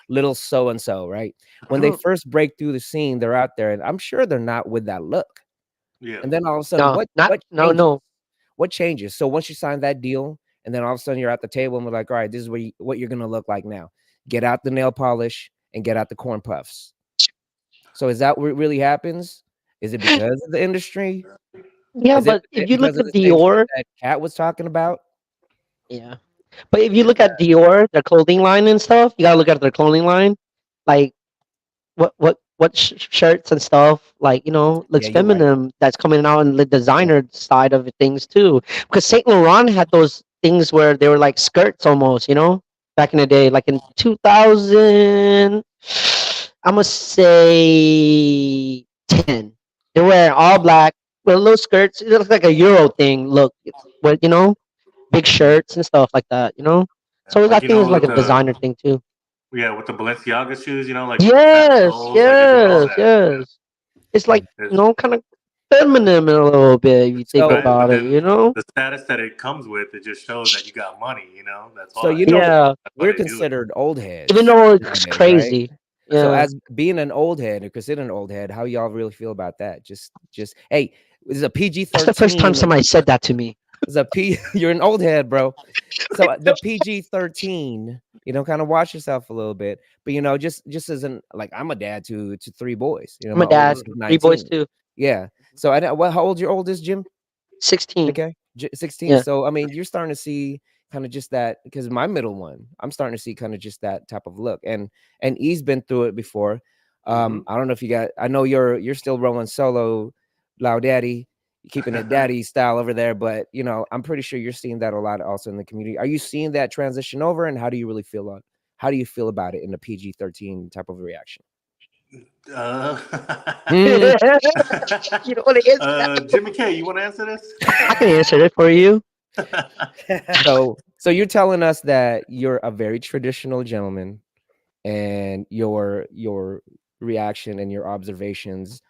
Speaker 1: little so and so, right? When they first break through the scene, they're out there, and I'm sure they're not with that look.
Speaker 4: Yeah.
Speaker 1: And then all of a sudden,
Speaker 3: No,
Speaker 1: what changes?
Speaker 3: no.
Speaker 1: What changes? So once you sign that deal, and then all of a sudden you're at the table, and we're like, all right, this is what you're gonna look like now. Get out the nail polish and get out the corn puffs. So is that what really happens? Is it because of the industry?
Speaker 3: Yeah,
Speaker 1: Is
Speaker 3: but
Speaker 1: it
Speaker 3: if you look
Speaker 1: because of
Speaker 3: at
Speaker 1: the same
Speaker 3: Dior,
Speaker 1: shit that Kat was talking about?
Speaker 3: yeah. But if you look at Dior, their clothing line and stuff, you gotta look at their clothing line. Like what shirts and stuff, like, you know, looks
Speaker 1: Yeah, you're right.
Speaker 3: feminine, that's coming out on the designer side of things too. Because Saint Laurent had those things where they were like skirts almost, you know, back in the day, like in 2000, I'm gonna say 10. They're wearing all black with little skirts. It looks like a Euro thing. Look, with big shirts and stuff like that. So I
Speaker 4: Like
Speaker 3: think it's like
Speaker 4: with
Speaker 3: a designer thing too.
Speaker 4: with the Balenciaga shoes, like with the fat
Speaker 3: Yes,
Speaker 4: soles, like they're doing all
Speaker 3: yes,
Speaker 4: that.
Speaker 3: yes. It's like
Speaker 4: It's-
Speaker 3: kind of feminine a little bit if you think
Speaker 1: So,
Speaker 4: right, but
Speaker 3: about it.
Speaker 4: then the status that it comes with, it just shows that you got money. That's
Speaker 1: so
Speaker 4: why.
Speaker 3: Yeah,
Speaker 4: That's why
Speaker 1: we're
Speaker 4: they do it.
Speaker 1: considered old
Speaker 3: even
Speaker 1: heads
Speaker 3: though it's
Speaker 1: nowadays, right?
Speaker 3: crazy.
Speaker 1: So
Speaker 3: Yeah,
Speaker 1: as being an old head or considered an old head, how y'all really feel about that? Just hey, this is a PG
Speaker 3: that's the first time
Speaker 1: 13.
Speaker 3: somebody said that to me.
Speaker 1: You're an old head, bro. So the PG-13, kind of watch yourself a little bit. But just as an like I'm a dad to 3 boys.
Speaker 3: I'm
Speaker 1: My
Speaker 3: a dad,
Speaker 1: oldest is
Speaker 3: 3 boys
Speaker 1: 19.
Speaker 3: too.
Speaker 1: Yeah. So I don't how old your oldest, Jim?
Speaker 3: 16.
Speaker 1: Okay. 16.
Speaker 3: Yeah.
Speaker 1: So I mean, you're starting to see kind of just that because my middle one, I'm starting to see kind of just that type of look. And he's been through it before. I don't know if you got I know you're still rolling solo, Loud Daddy, keeping it daddy style over there, but I'm pretty sure you're seeing that a lot also in the community. Are you seeing that transition over and how do you really feel how do you feel about it in the PG-13 type of reaction?
Speaker 3: You don't want to answer that.
Speaker 4: Jimmy K, you want to answer this?
Speaker 3: I can answer it for you.
Speaker 1: So you're telling us that you're a very traditional gentleman and your reaction and your observations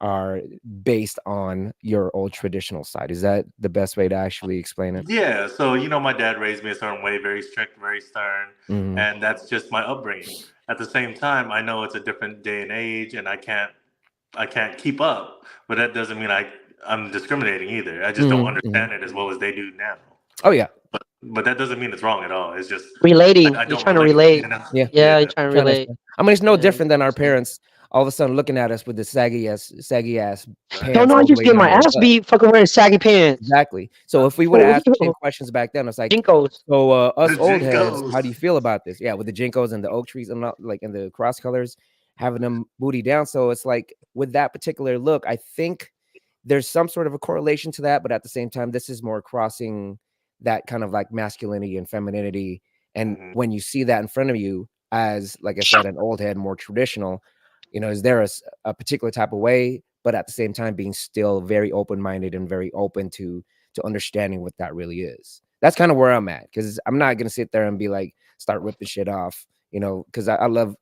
Speaker 1: are based on your old traditional side. Is that the best way to actually explain it?
Speaker 4: Yeah, so my dad raised me a certain way, very strict, very stern, and that's just my upbringing. At the same time, I know it's a different day and age, and I can't keep up, but that doesn't mean I'm discriminating either. I just don't understand it as well as they do now.
Speaker 1: Oh yeah.
Speaker 4: But that doesn't mean it's wrong at all. It's just
Speaker 3: Relating.
Speaker 4: I
Speaker 3: You're
Speaker 4: don't
Speaker 3: trying to
Speaker 4: relate.
Speaker 3: relate.
Speaker 1: Yeah.
Speaker 3: Yeah, you're trying to relate.
Speaker 1: I mean, it's no
Speaker 3: Yeah.
Speaker 1: different than our parents all of a sudden looking at us with the saggy ass
Speaker 4: Right.
Speaker 3: Hell
Speaker 1: pants
Speaker 3: no, I
Speaker 1: all the
Speaker 3: used
Speaker 1: way
Speaker 3: to get
Speaker 1: down
Speaker 3: my
Speaker 1: to the
Speaker 3: ass
Speaker 1: butt.
Speaker 3: beat fucking wearing saggy pants.
Speaker 1: Exactly. So if we would
Speaker 3: For
Speaker 1: have asked the same
Speaker 3: real.
Speaker 1: questions back then, it's like,
Speaker 3: Jinkos.
Speaker 1: so us
Speaker 4: The
Speaker 1: old heads, how do
Speaker 4: Jinkos.
Speaker 1: you feel about this? Yeah, with the jinkos and the oak trees and like and the cross colors, having them booty down. So it's like with that particular look, I think there's some sort of a correlation to that, but at the same time, this is more crossing that kind of like masculinity and femininity. And when you see that in front of you, as like I said, an old head, more traditional, is there a particular type of way, but at the same time being still very open-minded and very open to understanding what that really is. That's kind of where I'm at because I'm not gonna sit there and be like start ripping shit off, because I love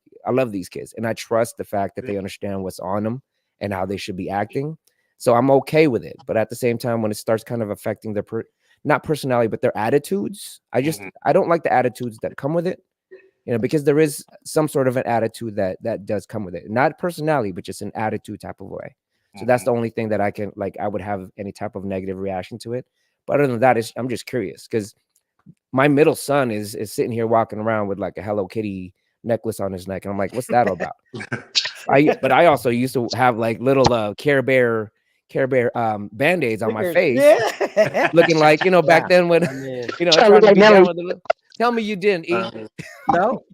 Speaker 1: these kids and I trust the fact that they understand what's on them and how they should be acting. So I'm okay with it. But at the same time, when it starts kind of affecting their not personality, but their attitudes, I don't like the attitudes that come with it. Because there is some sort of an attitude that does come with it, not personality, but just an attitude type of way. So that's the only thing that I would have any type of negative reaction to it. But other than that, I'm just curious because my middle son is sitting here walking around with like a Hello Kitty necklace on his neck, and I'm like, what's that all about? But I also used to have like little Care Bear band-aids on my face, looking like back then when trying to
Speaker 3: like
Speaker 1: be down
Speaker 3: Nelly.
Speaker 1: with the. Tell me you didn't eat.
Speaker 2: No,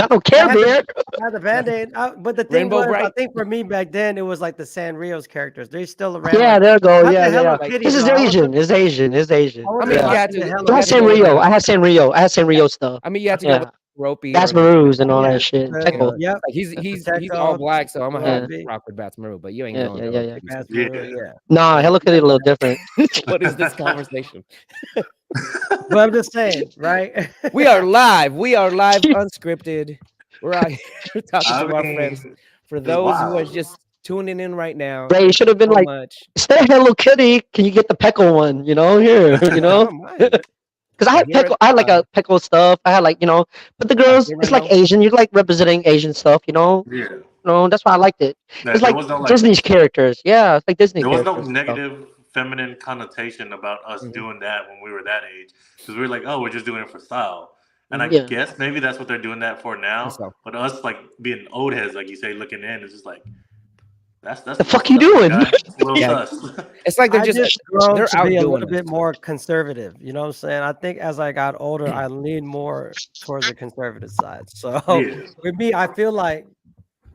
Speaker 3: I don't care, man.
Speaker 2: I had the Band-Aid. But the thing
Speaker 1: Rainbow
Speaker 2: was, I
Speaker 1: Bright.
Speaker 2: think for me back then, it was like the Sanrio's characters. They're still around.
Speaker 3: Yeah,
Speaker 2: Like,
Speaker 3: there you go.
Speaker 2: not
Speaker 3: Yeah,
Speaker 2: the
Speaker 3: yeah,
Speaker 2: Hello
Speaker 3: yeah.
Speaker 2: Kitty,
Speaker 3: This is
Speaker 2: though.
Speaker 3: Asian. It's Asian. It's Asian.
Speaker 1: I mean, you
Speaker 3: Yeah.
Speaker 1: had to.
Speaker 2: The Hello
Speaker 3: I had
Speaker 2: Kitty.
Speaker 3: Sanrio. I had Sanrio. I had Sanrio stuff.
Speaker 1: I mean, you had to go
Speaker 3: Yeah.
Speaker 1: with ropey.
Speaker 3: That's
Speaker 1: or the-
Speaker 3: Maroos and all
Speaker 2: Yeah,
Speaker 3: that shit.
Speaker 2: the-
Speaker 3: Check out.
Speaker 2: Yep.
Speaker 1: Like he's
Speaker 2: Protecto,
Speaker 1: all black, so I'm gonna have
Speaker 2: Ropey.
Speaker 1: to rock with Bats Maru, but you ain't
Speaker 3: Yeah,
Speaker 1: going.
Speaker 3: yeah,
Speaker 1: Hello
Speaker 3: yeah, yeah.
Speaker 1: Kitty
Speaker 2: That's
Speaker 1: stuff.
Speaker 4: Yeah.
Speaker 2: Maroon, yeah.
Speaker 3: Nah, Hello Kitty a little different.
Speaker 1: What is this conversation?
Speaker 2: But I'm just saying, right?
Speaker 1: We are live. We are live, unscripted. We're out here talking to our friends. For those who are just tuning in right now,
Speaker 3: Ray, you should have been
Speaker 1: so
Speaker 3: like,
Speaker 1: much.
Speaker 3: instead of Hello Kitty, can you get the Peckle one? Here,
Speaker 1: I don't mind.
Speaker 3: Because I had
Speaker 1: Here
Speaker 3: Peckle, I had like a Peckle stuff. I had like, but the girls,
Speaker 1: here
Speaker 3: it's
Speaker 1: right
Speaker 3: like
Speaker 1: now.
Speaker 3: Asian. You like representing Asian stuff,
Speaker 4: Yeah.
Speaker 3: That's why I liked it.
Speaker 4: There
Speaker 3: It's like
Speaker 4: was no
Speaker 3: Disney's characters. Yeah, it's like Disney
Speaker 4: there was no
Speaker 3: characters. and stuff.
Speaker 4: negative feminine connotation about us doing that when we were that age because we were like, oh, we're just doing it for style. And I
Speaker 3: Yeah.
Speaker 4: guess maybe that's what they're doing that for now.
Speaker 1: So.
Speaker 4: But us like being old heads, like you say, looking in, it's just like that's
Speaker 3: The fuck you doing?
Speaker 4: It's a little
Speaker 1: Yeah.
Speaker 4: sus.
Speaker 1: It's like they're
Speaker 2: I
Speaker 1: just
Speaker 2: grown
Speaker 1: they're
Speaker 2: to be a
Speaker 1: outdoing
Speaker 2: little
Speaker 1: us.
Speaker 2: bit more conservative. You know what I'm saying? I think as I got older, I leaned more towards the conservative side. So
Speaker 4: Yeah.
Speaker 2: with me, I feel like,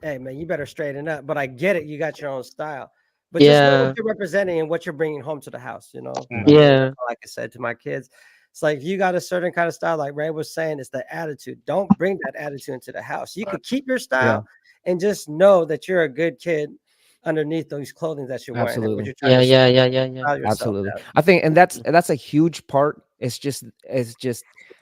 Speaker 2: hey man, you better straighten up. But I get it, you got your own style. But just know
Speaker 3: Yeah.
Speaker 2: what you're representing and what you're bringing home to the house. I mean,
Speaker 3: Yeah.
Speaker 2: that's all I can say to my kids. It's like if you got a certain kind of style, like Ray was saying, it's the attitude. Don't bring that attitude into the house. You could keep your style and just know that you're a good kid underneath those clothing that you're wearing, and what
Speaker 1: Absolutely.
Speaker 2: you're trying to
Speaker 3: Yeah.
Speaker 2: style yourself
Speaker 1: Absolutely.
Speaker 2: as.
Speaker 1: I think, and that's a huge part. It's just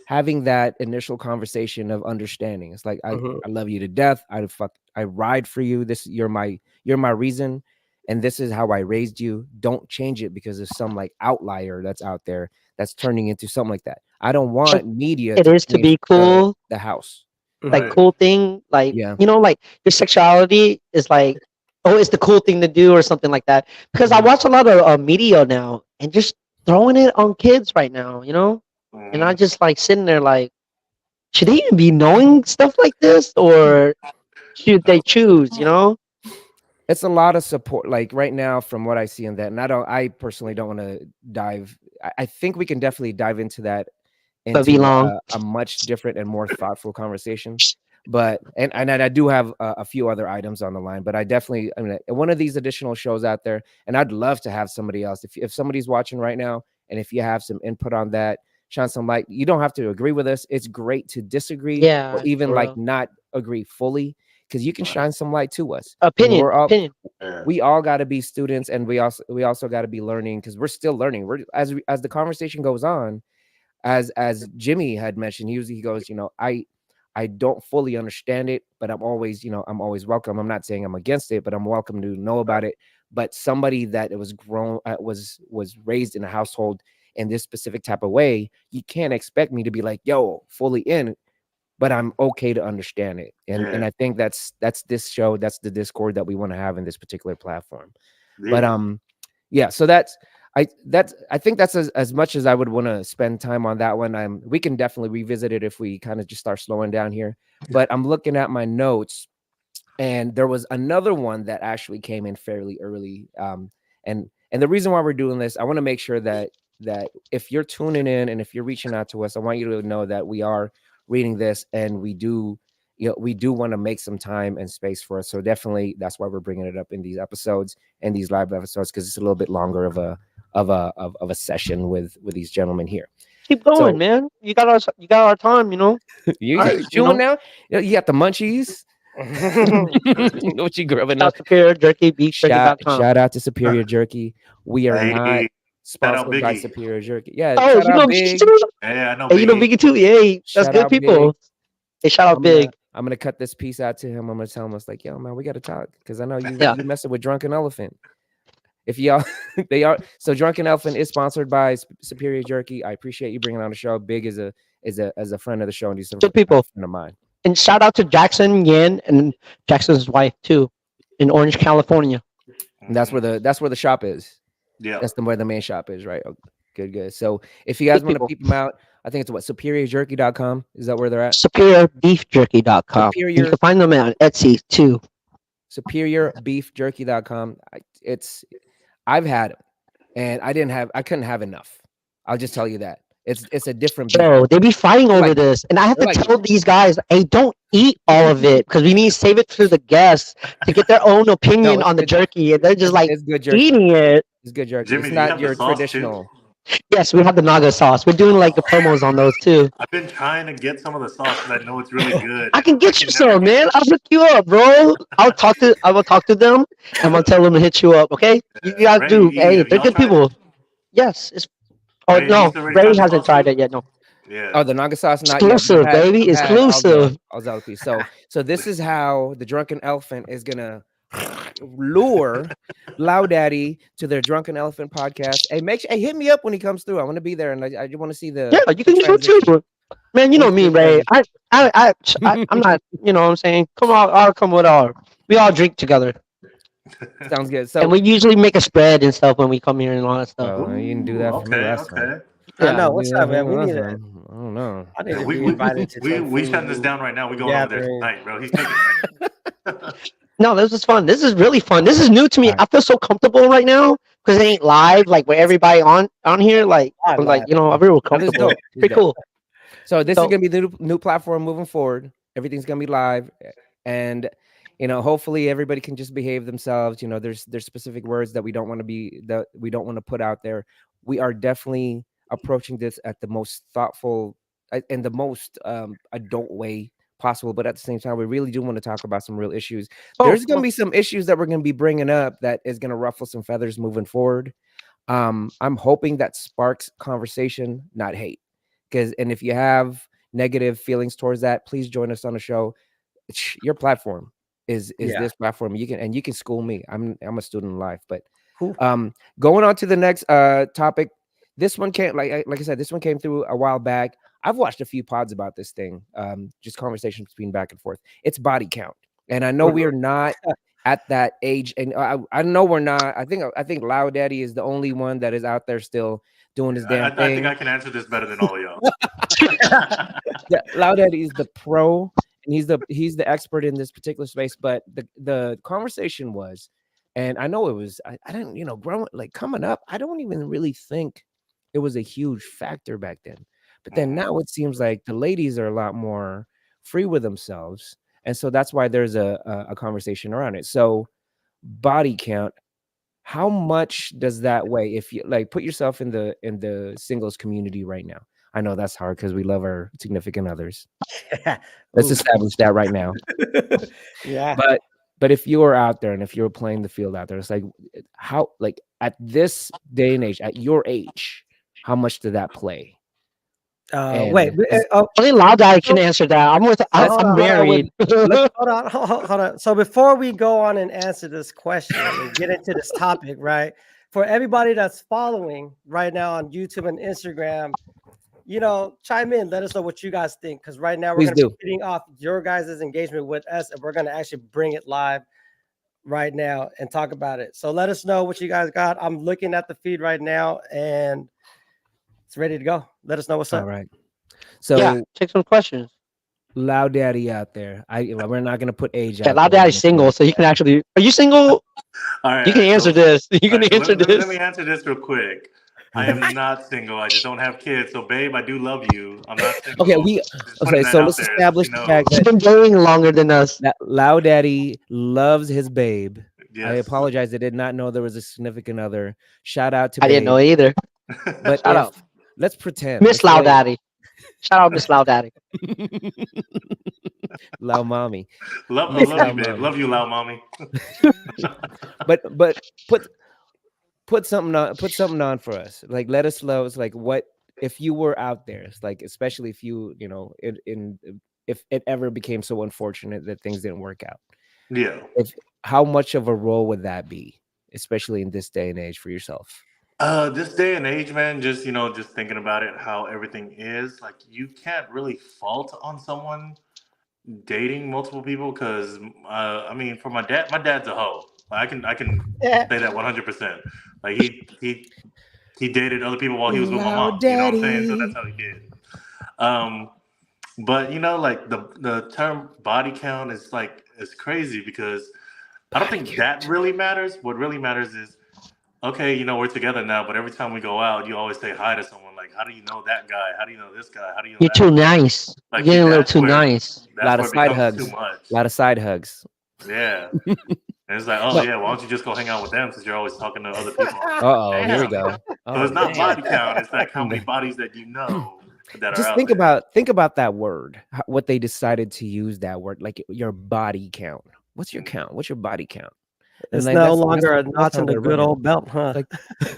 Speaker 1: having that initial conversation of understanding. It's like
Speaker 2: Mhm.
Speaker 1: I love you to death. I ride for you. You're my reason, and this is how I raised you. Don't change it because of some like outlier that's out there that's turning into something like that. I don't
Speaker 3: Like,
Speaker 1: want media
Speaker 3: it
Speaker 1: to
Speaker 3: is to
Speaker 1: change
Speaker 3: be cool,
Speaker 1: the house.
Speaker 3: like
Speaker 2: Mhm.
Speaker 4: Right.
Speaker 3: cool thing, like
Speaker 1: Yeah.
Speaker 3: like your sexuality is like, oh, it's the cool thing to do or something like that. Because I
Speaker 1: Mhm.
Speaker 3: watch a lot of media now and just throwing it on kids right now, and I
Speaker 4: Mhm.
Speaker 3: just like sitting there like, should they even be knowing stuff like this, or should they choose?
Speaker 1: It's a lot of support like right now from what I see in that, and I personally don't want to dive. I think we can definitely dive into that
Speaker 3: But be
Speaker 1: into
Speaker 3: long.
Speaker 1: a much different and more thoughtful conversation. But and I do have a few other items on the line, but I mean, one of these additional shows out there, and I'd love to have somebody else. If somebody's watching right now, and if you have some input on that, shine some light. You don't have to agree with us. It's great to disagree or
Speaker 3: Yeah,
Speaker 1: even
Speaker 3: for
Speaker 1: like
Speaker 3: real.
Speaker 1: not agree fully, because you can
Speaker 4: Right.
Speaker 1: shine some light to us. You know,
Speaker 3: Opinion.
Speaker 4: Yeah.
Speaker 1: we all got to be students, and we also got to be learning because we're still learning. We're as the conversation goes on, as Jimmy had mentioned, he goes, I don't fully understand it, but I'm always welcome. I'm not saying I'm against it, but I'm welcome to know
Speaker 4: Right.
Speaker 1: about it. But somebody that it was grown was raised in a household in this specific type of way, you can't expect me to be like, yo, fully in, but I'm okay to understand it. And
Speaker 4: Yeah.
Speaker 1: I think that's this show, that's the discord that we want to have in this particular platform. But
Speaker 4: Yeah.
Speaker 1: yeah, so I think that's as much as I would want to spend time on that one. We can definitely revisit it if we kind of just start slowing down here. But I'm looking at my notes, and there was another one that actually came in fairly early. And the reason why we're doing this, I want to make sure that if you're tuning in and if you're reaching out to us, I want you to know that we are reading this, and we do want to make some time and space for us. So definitely that's why we're bringing it up in these episodes and these live episodes, because it's a little bit longer of a session with these gentlemen here.
Speaker 3: Keep going,
Speaker 1: So
Speaker 3: man. You got our time.
Speaker 1: you
Speaker 3: All right,
Speaker 1: chewing now? You got the munchies. What you grubbing
Speaker 3: South
Speaker 1: up?
Speaker 3: Superior Jerky, beefjerky.com.
Speaker 1: Shout out to Superior Jerky. We are not
Speaker 4: Hey, shout out
Speaker 1: sponsored by
Speaker 4: Biggie.
Speaker 1: Superior Jerky. Yeah,
Speaker 3: Oh,
Speaker 1: shout
Speaker 3: you
Speaker 1: out
Speaker 3: know Biggie
Speaker 1: Big.
Speaker 3: too?
Speaker 4: Hey, I know
Speaker 3: Hey, you know
Speaker 4: Biggie.
Speaker 3: Biggie too? Yay, that's
Speaker 1: Shout
Speaker 3: good
Speaker 1: out Big.
Speaker 3: people. Hey, shout out
Speaker 1: I'm gonna
Speaker 3: Big.
Speaker 1: I'm gonna cut this piece out to him. I'm gonna tell him, it's like, yo, man, we gotta talk, because I know you
Speaker 3: Yeah.
Speaker 1: you messing with Drunken Elephant. If y'all they are so Drunken Elephant is sponsored by Superior Jerky. I appreciate you bringing on the show. Big is a friend of the show, and he's a
Speaker 3: Good
Speaker 1: friend
Speaker 3: people.
Speaker 1: of mine.
Speaker 3: And shout out to Jackson Yen and Jackson's wife too, in Orange, California.
Speaker 1: And that's where the shop is.
Speaker 4: Yeah.
Speaker 1: That's where the main shop is, right? Oh, good. So if you guys
Speaker 3: Good
Speaker 1: want to
Speaker 3: people.
Speaker 1: peep them out, I think it's superiorjerky.com. Is that where they're at?
Speaker 3: SuperiorBeefJerky.com. And you
Speaker 1: Superior
Speaker 3: can find them on Etsy too.
Speaker 1: superiorbeefjerky.com. I've had it, and I couldn't have enough. I'll just tell you that. It's a different beef.
Speaker 3: Yo, they be fighting
Speaker 1: They're
Speaker 3: over
Speaker 1: like
Speaker 3: this, and I have
Speaker 1: they're
Speaker 3: to
Speaker 1: like
Speaker 3: tell these guys, hey, don't eat all of it because we need to save it for the guests to get their own
Speaker 1: no,
Speaker 3: opinion
Speaker 1: it's
Speaker 3: on the
Speaker 1: good.
Speaker 3: jerky, and they're just like
Speaker 1: It's good jerky.
Speaker 3: eating it.
Speaker 1: It's good jerky. It's
Speaker 4: Jimmy, do you
Speaker 1: not
Speaker 4: have the
Speaker 1: your
Speaker 4: sauce too?
Speaker 1: traditional.
Speaker 3: Yes, we have the naga sauce. We're doing like the promos on those too.
Speaker 4: I've been trying to get some of the sauce because I know it's really good,
Speaker 3: I
Speaker 4: and
Speaker 3: can
Speaker 4: I
Speaker 3: get you
Speaker 4: can never
Speaker 3: some,
Speaker 4: get
Speaker 3: man.
Speaker 4: it.
Speaker 3: I'll hook you up, bro. I will talk to them. I'm gonna tell them to hit you up. Okay, you guys
Speaker 4: Ray,
Speaker 3: do. Hey,
Speaker 4: have
Speaker 3: they're
Speaker 4: y'all
Speaker 3: good
Speaker 4: tried it?
Speaker 3: people. Yes. It's oh
Speaker 4: Ray,
Speaker 3: no,
Speaker 4: he's already
Speaker 3: Ray
Speaker 4: tried the
Speaker 3: hasn't
Speaker 4: sauce
Speaker 3: tried
Speaker 4: too.
Speaker 3: it yet. No,
Speaker 4: Yeah.
Speaker 1: Oh, the naga sauce, not yet. But
Speaker 3: exclusive, baby,
Speaker 1: I've had
Speaker 3: exclusive.
Speaker 1: all the other pieces. So this is how the Drunken Elephant is gonna lure Loud Daddy to their Drunken Elephant podcast. Hey, hit me up when he comes through. I want to be there, and I just want to see
Speaker 3: Yeah,
Speaker 1: the
Speaker 3: you can go
Speaker 1: transition.
Speaker 3: too. Man,
Speaker 1: I
Speaker 3: you
Speaker 1: want
Speaker 3: know
Speaker 1: to see
Speaker 3: me,
Speaker 1: the
Speaker 3: Ray.
Speaker 1: transition.
Speaker 3: I'm not. You know what I'm saying? Come on, I'll come with all. We all drink together,
Speaker 1: Sounds good.
Speaker 3: and
Speaker 1: So,
Speaker 3: we usually make a spread and stuff when we come here and all that stuff.
Speaker 1: well, you didn't do
Speaker 4: Ooh,
Speaker 1: that for me
Speaker 4: okay,
Speaker 1: last time.
Speaker 4: okay.
Speaker 2: I
Speaker 3: Yeah.
Speaker 2: know.
Speaker 1: You didn't
Speaker 2: What's
Speaker 1: do that
Speaker 2: up,
Speaker 1: for me
Speaker 2: man? We
Speaker 1: last
Speaker 2: need a.
Speaker 1: time. I don't know.
Speaker 2: I need
Speaker 4: Yeah,
Speaker 2: to be invited to some
Speaker 4: we
Speaker 2: food
Speaker 4: shutting this down right now. We going over there
Speaker 2: gathering.
Speaker 4: tonight, bro. He's taking it.
Speaker 3: No, this is fun. This is really fun. This is new to me.
Speaker 1: All right.
Speaker 3: I feel so comfortable right now because it ain't live like where everybody on here. Like
Speaker 2: I
Speaker 3: I'm like
Speaker 2: lied.
Speaker 3: I feel real
Speaker 1: No, this is
Speaker 3: comfortable.
Speaker 1: dope. This is
Speaker 3: Pretty
Speaker 1: dope.
Speaker 3: cool.
Speaker 1: So this is
Speaker 3: So
Speaker 1: gonna be the new platform moving forward. Everything's gonna be live, and hopefully everybody can just behave themselves. There's specific words that we don't want to put out there. We are definitely approaching this at the most thoughtful and the most adult way possible. But at the same time, we really do want to talk about some real issues.
Speaker 3: Oh,
Speaker 1: There's going to be some issues that we're going to be bringing up that is going to ruffle some feathers moving forward. I'm hoping that sparks conversation, not hate. And if you have negative feelings towards that, please join us on the show. Your platform is this platform. You can school me. I'm a student in life. But going on to the next topic. This one came like I said, this one came through a while back. I've watched a few pods about this thing. Just conversations between back and forth. It's body count. And I know we are not at that age, and I know we're not. I think Loud Daddy is the only one that is out there still doing his damn thing.
Speaker 4: I think I can answer this better than all of y'all.
Speaker 1: Yeah, Loud Daddy is the pro, and he's the expert in this particular space. But the conversation was, and I know it was. I didn't, coming up, I don't even really think it was a huge factor back then. But then now it seems like the ladies are a lot more free with themselves. And so that's why there's a conversation around it. So body count, how much does that weigh? If you put yourself in the singles community right now. I know that's hard because we love our significant others. Let's establish that right now.
Speaker 2: Yeah.
Speaker 1: But if you are out there and if you're playing the field out there, it's how at this day and age, at your age, how much did that play?
Speaker 3: Only Loud Daddy can answer that. I'm married.
Speaker 2: Hold on. So before we go on and answer this question and get into this topic, right? For everybody that's following right now on YouTube and Instagram, chime in. Let us know what you guys think. Because right now we're going to be feeding off your guys' engagement with us, and we're going to actually bring it live right now and talk about it. So let us know what you guys got. I'm looking at the feed right now, and it's ready to go. Let us know what's up.
Speaker 1: All right. So
Speaker 3: take some questions.
Speaker 1: Loud Daddy out there. We're not gonna put age out.
Speaker 3: Yeah, Loud Daddy's single, so you can actually. Are you single?
Speaker 4: All right.
Speaker 3: You can answer this. You can answer this.
Speaker 4: Let me answer this real quick. I am not single. I just don't have kids. So, babe, I do love you. I'm not single.
Speaker 1: Okay. So let's establish the fact that
Speaker 3: he's been dating longer than us.
Speaker 1: That Loud Daddy loves his babe.
Speaker 4: Yes.
Speaker 1: I apologize. I did not know there was a significant other. Shout out to.
Speaker 3: I didn't know either.
Speaker 1: But
Speaker 3: shout out.
Speaker 1: Let's pretend.
Speaker 3: Miss Loud Daddy. Shout out, Miss Loud Daddy.
Speaker 1: Loud Mommy.
Speaker 4: Love you, babe. Love you, Loud Mommy.
Speaker 1: but put something on for us. Let us know. It's what if you were out there. It's especially if you if it ever became so unfortunate that things didn't work out.
Speaker 4: Yeah.
Speaker 1: How much of a role would that be, especially in this day and age for yourself?
Speaker 4: This day and age, man, just thinking about it, how everything is, you can't really fault on someone dating multiple people because for my dad's a hoe. I can say that 100%. He dated other people while he was with my mom.
Speaker 1: Daddy.
Speaker 4: You know what I'm saying? So that's how he did. But the term body count is it's crazy because I don't think that really matters. What really matters is, okay, we're together now, but every time we go out, you always say hi to someone. How do you know that guy? How do you know this guy? How do you know
Speaker 3: You're too nice. You're getting a little too nice.
Speaker 1: A lot of side hugs. A lot of side hugs.
Speaker 4: Yeah. And it's why don't you just go hang out with them since you're always talking to other people?
Speaker 1: Here we go.
Speaker 4: So it's not body count. It's how many bodies that you know that
Speaker 1: just
Speaker 4: are
Speaker 1: think
Speaker 4: out
Speaker 1: think about that word, what they decided to use that word, your body count. What's your count? What's your body count?
Speaker 2: It's no longer a notch in the good old belt, huh?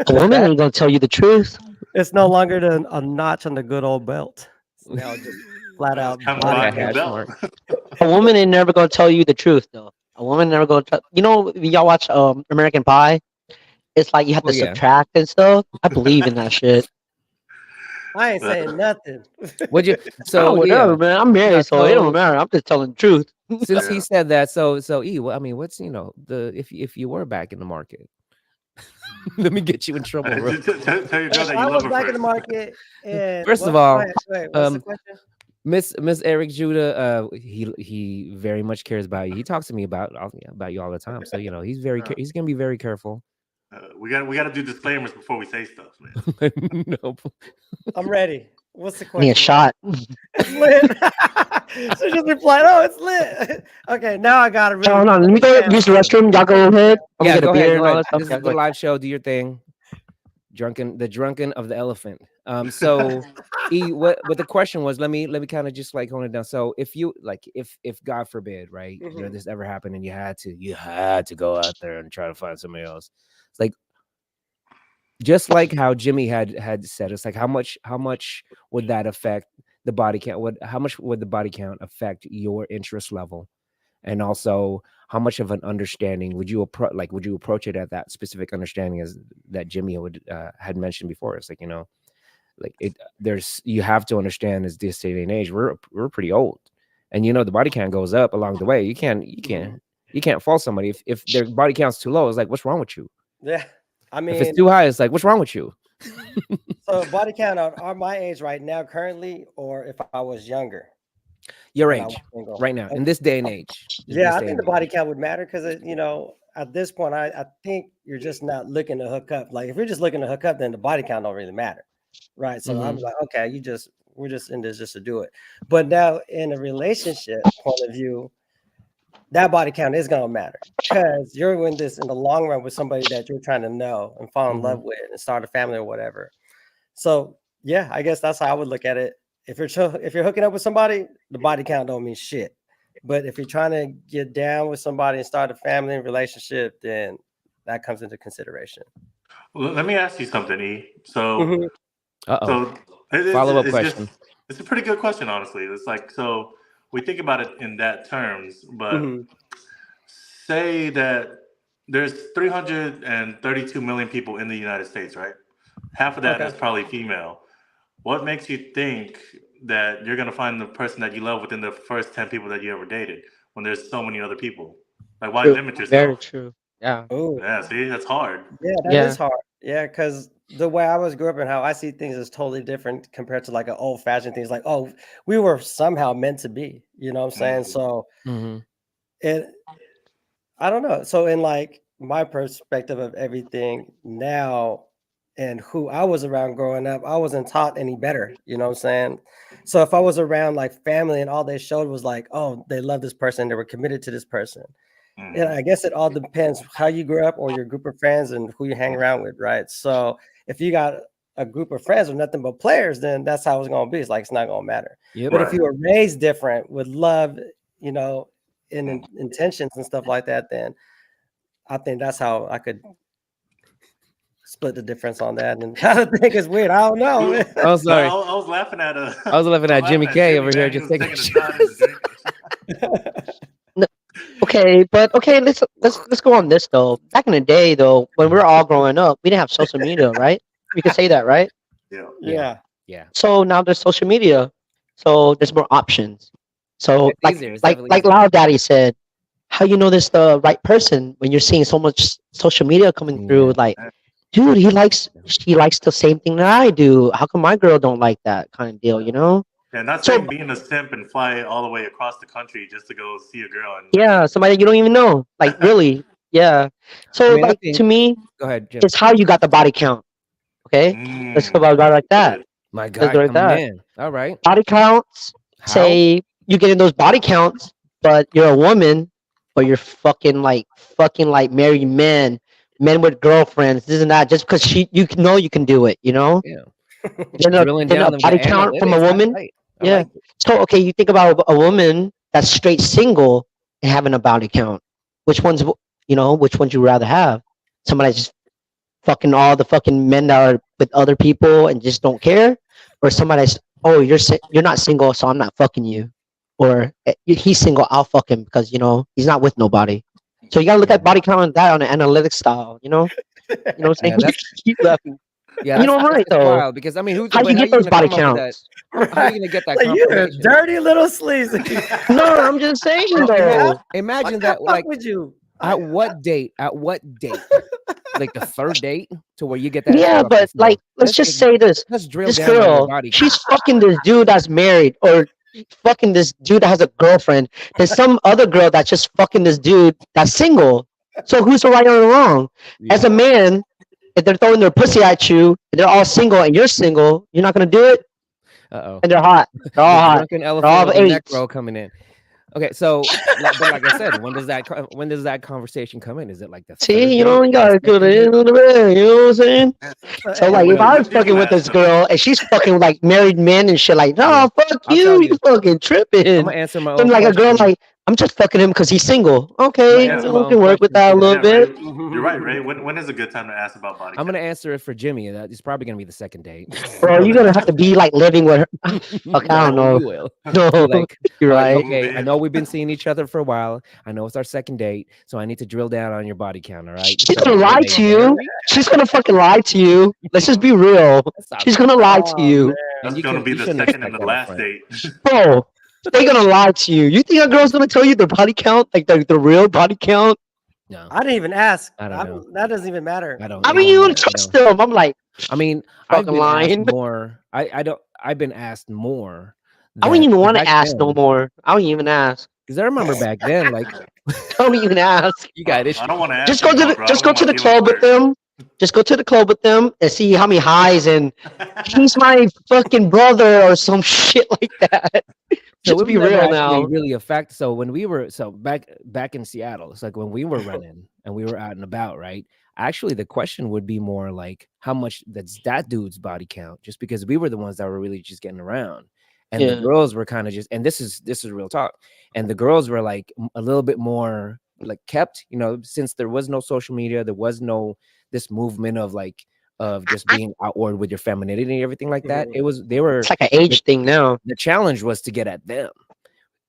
Speaker 3: A woman ain't gonna tell you the truth.
Speaker 2: It's no longer a notch on the good old belt. It's now just flat out.
Speaker 3: A woman ain't never gonna tell you the truth, though. A woman never gonna tell. Y'all watch American Pie? It's you have to subtract and stuff. I believe in that shit.
Speaker 2: I ain't saying nothing.
Speaker 1: Would you? So
Speaker 3: whatever, man. I'm married, so it don't matter. I'm just telling the truth.
Speaker 1: Since he said that, so what's if you were back in the market? Let me get you in trouble.
Speaker 4: Tell your girl that you
Speaker 2: I
Speaker 4: love
Speaker 2: was
Speaker 4: her
Speaker 2: back
Speaker 4: first.
Speaker 2: in the market. And
Speaker 1: First of all,
Speaker 2: what's the question?
Speaker 1: Miss Eric Judah, he very much cares about you. He talks to me about you all the time. So he's he's gonna be very careful.
Speaker 4: We got to do disclaimers before we say stuff, man.
Speaker 1: No.
Speaker 2: I'm ready. What's the question?
Speaker 3: Need a shot.
Speaker 2: It's lit. So just replied, "Oh, it's lit." Okay, now I got it. Really
Speaker 3: Hold on, let me go use the restroom. Y'all go ahead.
Speaker 1: Yeah,
Speaker 3: get a
Speaker 1: go
Speaker 3: beer
Speaker 1: ahead.
Speaker 3: and all that
Speaker 1: This
Speaker 3: stuff.
Speaker 1: is the live show. Do your thing. The drunken of the elephant. So what the question was, let me kind of just like hone it down. So if you like if God forbid, right, this ever happened and you had to go out there and try to find somebody else. It's like just like how Jimmy had said, it's like how much would that affect the body count? How much would the body count affect your interest level? And also, how much of an understanding would you approach it at that specific understanding as that Jimmy had mentioned before? It's like, like you have to understand as this day and age, we're pretty old, and the body count goes up along the way. You can't fault somebody if their body count's too low. It's like, what's wrong with you?
Speaker 2: Yeah, I mean,
Speaker 1: if it's too high, it's like, what's wrong with you?
Speaker 2: so body count on my age right now, currently, or if I was younger.
Speaker 1: Your age right now in this day and age.
Speaker 2: Yeah, I think the body count would matter because at this point, I think you're just not looking to hook up. Like if you're just looking to hook up, then the body count don't really matter, right? So I'm like, okay, we're just in this just to do it. But now in a relationship point of view, that body count is gonna matter because you're in this in the long run with somebody that you're trying to know and fall in love with and start a family or whatever. So yeah, I guess that's how I would look at it. If you're hooking up with somebody, the body count don't mean shit. But if you're trying to get down with somebody and start a family and relationship, then that comes into consideration.
Speaker 4: Well, let me ask you something, E. So,
Speaker 1: follow up question.
Speaker 4: It's a pretty good question, honestly. It's like, so we think about it in that terms, but say that there's 332 million people in the United States, right? Half of that is probably female. What makes you think that you're going to find the person that you love within the first 10 people that you ever dated when there's so many other people? Like, why limit yourself?
Speaker 3: Very true. Yeah.
Speaker 2: Ooh.
Speaker 4: Yeah, see, that's hard.
Speaker 2: Yeah, that is hard. Yeah, because the way I was grew up and how I see things is totally different compared to like an old fashioned thing. It's like, oh, we were somehow meant to be, you know what I'm saying? So I don't know. So in like my perspective of everything now and who I was around growing up, I wasn't taught any better, you know what I'm saying? So if I was around like family and all they showed was like, oh, they love this person, they were committed to this person. And I guess it all depends how you grew up or your group of friends and who you hang around with, right? So if you got a group of friends with nothing but players, then that's how it's gonna be. It's like it's not gonna matter. But if you were raised different with love, and intentions and stuff like that, then I think that's how I could split the difference on that. And kind of think it's weird. I don't know.
Speaker 1: Oh, sorry.
Speaker 4: No, I was laughing at
Speaker 1: Jimmy K over here just taking a shot.
Speaker 3: Let's go on this though. Back in the day though, when we were all growing up, we didn't have social media, right? We could say that, right?
Speaker 2: Yeah.
Speaker 3: So now there's social media, so there's more options. So
Speaker 1: it's
Speaker 3: like Loud Daddy said, how you know this the right person when you're seeing so much social media coming through? Like, dude, she likes the same thing that I do. How come my girl don't like that kind of deal?
Speaker 4: Yeah, not saying being a simp and fly all the way across the country just to go see a girl.
Speaker 3: Somebody you don't even know. Like, really. Yeah. So, to me,
Speaker 1: go ahead, Jim.
Speaker 3: It's how you got the body count. Okay? Let's go about it like that.
Speaker 1: My God,
Speaker 3: like that.
Speaker 1: In. All right.
Speaker 3: Body counts.
Speaker 1: How?
Speaker 3: Say you get in those body counts, but you're a woman, but you're fucking like married men with girlfriends, this and that, just because you can do it,
Speaker 1: Yeah.
Speaker 3: Then a body count from a woman. Yeah. So okay, you think about a woman that's straight single and having a body count. Which ones you rather have? Somebody that's just fucking all the fucking men that are with other people and just don't care, or somebody that's you're not single, so I'm not fucking you, or he's single, I'll fuck him because he's not with nobody. So you gotta look at body count on that on an analytic style, You know what I'm saying? Keep laughing.
Speaker 1: Yeah,
Speaker 3: I'm right though.
Speaker 1: Wild because I mean,
Speaker 3: how you get those body counts?
Speaker 1: How are you gonna get that?
Speaker 2: Like, you're a dirty little sleazy.
Speaker 3: No, I'm just saying though.
Speaker 1: Imagine that. Like,
Speaker 2: would you?
Speaker 1: At what date? Like the third date to where you get that?
Speaker 3: Yeah, but like, let's just say this.
Speaker 1: Let's drill
Speaker 3: this
Speaker 1: down
Speaker 3: girl, she's fucking this dude that's married, or fucking this dude that has a girlfriend. There's some other girl that's just fucking this dude that's single. So who's the right or the wrong? As a man, if they're throwing their pussy at you, and they're all single and you're single, you're not gonna do it.
Speaker 1: Uh-oh.
Speaker 3: And they're hot. They're all hot.
Speaker 1: They're all the neck roll coming in. Okay, so but like I said, when does that conversation come in? Is it like the third
Speaker 3: See, you
Speaker 1: date,
Speaker 3: don't
Speaker 1: the
Speaker 3: gotta go to
Speaker 1: second
Speaker 3: the
Speaker 1: date?
Speaker 3: end of the bed, you know what I'm saying? So like, if
Speaker 2: Anyway,
Speaker 3: I
Speaker 4: When
Speaker 3: was
Speaker 4: did
Speaker 3: fucking
Speaker 4: you
Speaker 3: with
Speaker 4: ask
Speaker 3: this
Speaker 4: them?
Speaker 3: girl and she's fucking with like married men and shit, like, no,
Speaker 1: Yeah.
Speaker 3: fuck
Speaker 1: I'll tell
Speaker 3: you
Speaker 1: you.
Speaker 3: fucking
Speaker 1: I'm
Speaker 3: tripping.
Speaker 1: gonna answer my
Speaker 3: And
Speaker 1: own
Speaker 3: like a girl,
Speaker 1: question.
Speaker 3: like, I'm just fucking him because he's single.
Speaker 1: I'm
Speaker 3: Okay,
Speaker 1: gonna
Speaker 3: you
Speaker 1: answer
Speaker 3: know,
Speaker 1: my
Speaker 3: we
Speaker 1: own
Speaker 3: can work with
Speaker 1: question
Speaker 3: that
Speaker 1: for
Speaker 3: a little
Speaker 4: Yeah,
Speaker 1: that.
Speaker 3: bit.
Speaker 4: Ray. You're right, Ray. When is a good time to ask about body
Speaker 1: I'm
Speaker 4: count?
Speaker 1: gonna answer it for Jimmy. That is probably gonna be the second date.
Speaker 3: Bro, you're gonna have to be like living with her. Fuck, I don't
Speaker 1: No,
Speaker 3: know.
Speaker 1: you will.
Speaker 3: No,
Speaker 1: Be like,
Speaker 3: you're
Speaker 1: all right,
Speaker 3: right.
Speaker 1: okay. I
Speaker 4: Man.
Speaker 1: know we've been seeing each other for a while. I know it's our second date, so I need to drill down on your body count. All right.
Speaker 3: She's
Speaker 1: So
Speaker 3: gonna
Speaker 1: are
Speaker 3: lie
Speaker 1: they
Speaker 3: to you.
Speaker 1: married?
Speaker 3: She's gonna fucking lie to you. Let's just be real.
Speaker 1: That's not
Speaker 3: She's
Speaker 1: real.
Speaker 3: gonna lie to
Speaker 2: oh
Speaker 3: you.
Speaker 2: man,
Speaker 1: And
Speaker 4: That's gonna be
Speaker 1: you
Speaker 4: the
Speaker 1: shouldn't
Speaker 4: second and
Speaker 1: expect
Speaker 4: the
Speaker 1: that up
Speaker 4: last
Speaker 1: front.
Speaker 4: date.
Speaker 3: Bro, they're gonna lie to you. You think a girl's gonna tell you their body count? Like the real body count?
Speaker 1: No,
Speaker 2: I didn't even ask.
Speaker 1: I don't know.
Speaker 2: That doesn't even matter.
Speaker 1: I don't.
Speaker 3: I
Speaker 1: It
Speaker 3: mean, you
Speaker 1: don't
Speaker 3: would
Speaker 1: matter.
Speaker 3: trust them. I'm like,
Speaker 1: I mean, I've
Speaker 3: fucking
Speaker 1: been asked
Speaker 3: lying.
Speaker 1: more. I don't. I've been asked more
Speaker 3: I wouldn't
Speaker 1: than
Speaker 3: even want to
Speaker 1: back
Speaker 3: ask no
Speaker 1: then.
Speaker 3: more. I wouldn't even ask.
Speaker 1: Because I remember back then, like
Speaker 3: Don't even ask.
Speaker 1: you got
Speaker 4: I don't
Speaker 1: issues.
Speaker 4: want to
Speaker 3: Just
Speaker 4: ask
Speaker 3: go to
Speaker 4: anymore,
Speaker 3: the
Speaker 4: bro. I
Speaker 3: just
Speaker 4: don't
Speaker 3: go
Speaker 4: want
Speaker 3: to
Speaker 4: my
Speaker 3: the
Speaker 4: feelings
Speaker 3: club with them. Just go to the club with them and see how many highs and he's my fucking brother or some shit like that.
Speaker 1: So
Speaker 3: Just
Speaker 1: it was
Speaker 3: be
Speaker 1: never
Speaker 3: real
Speaker 1: actually
Speaker 3: now.
Speaker 1: really a fact. So when we were back in Seattle, it's like when we were running and we were out and about, right? Actually, the question would be more like how much that's that dude's body count, just because we were the ones that were really just getting around. And the
Speaker 3: Yeah.
Speaker 1: girls were kind of just, and this is real talk. And the girls were like a little bit more like kept, since there was no social media, there was no this movement of like of just being outward with your femininity and everything like that. They were
Speaker 3: It's like an age thing now.
Speaker 1: the challenge was to get at them.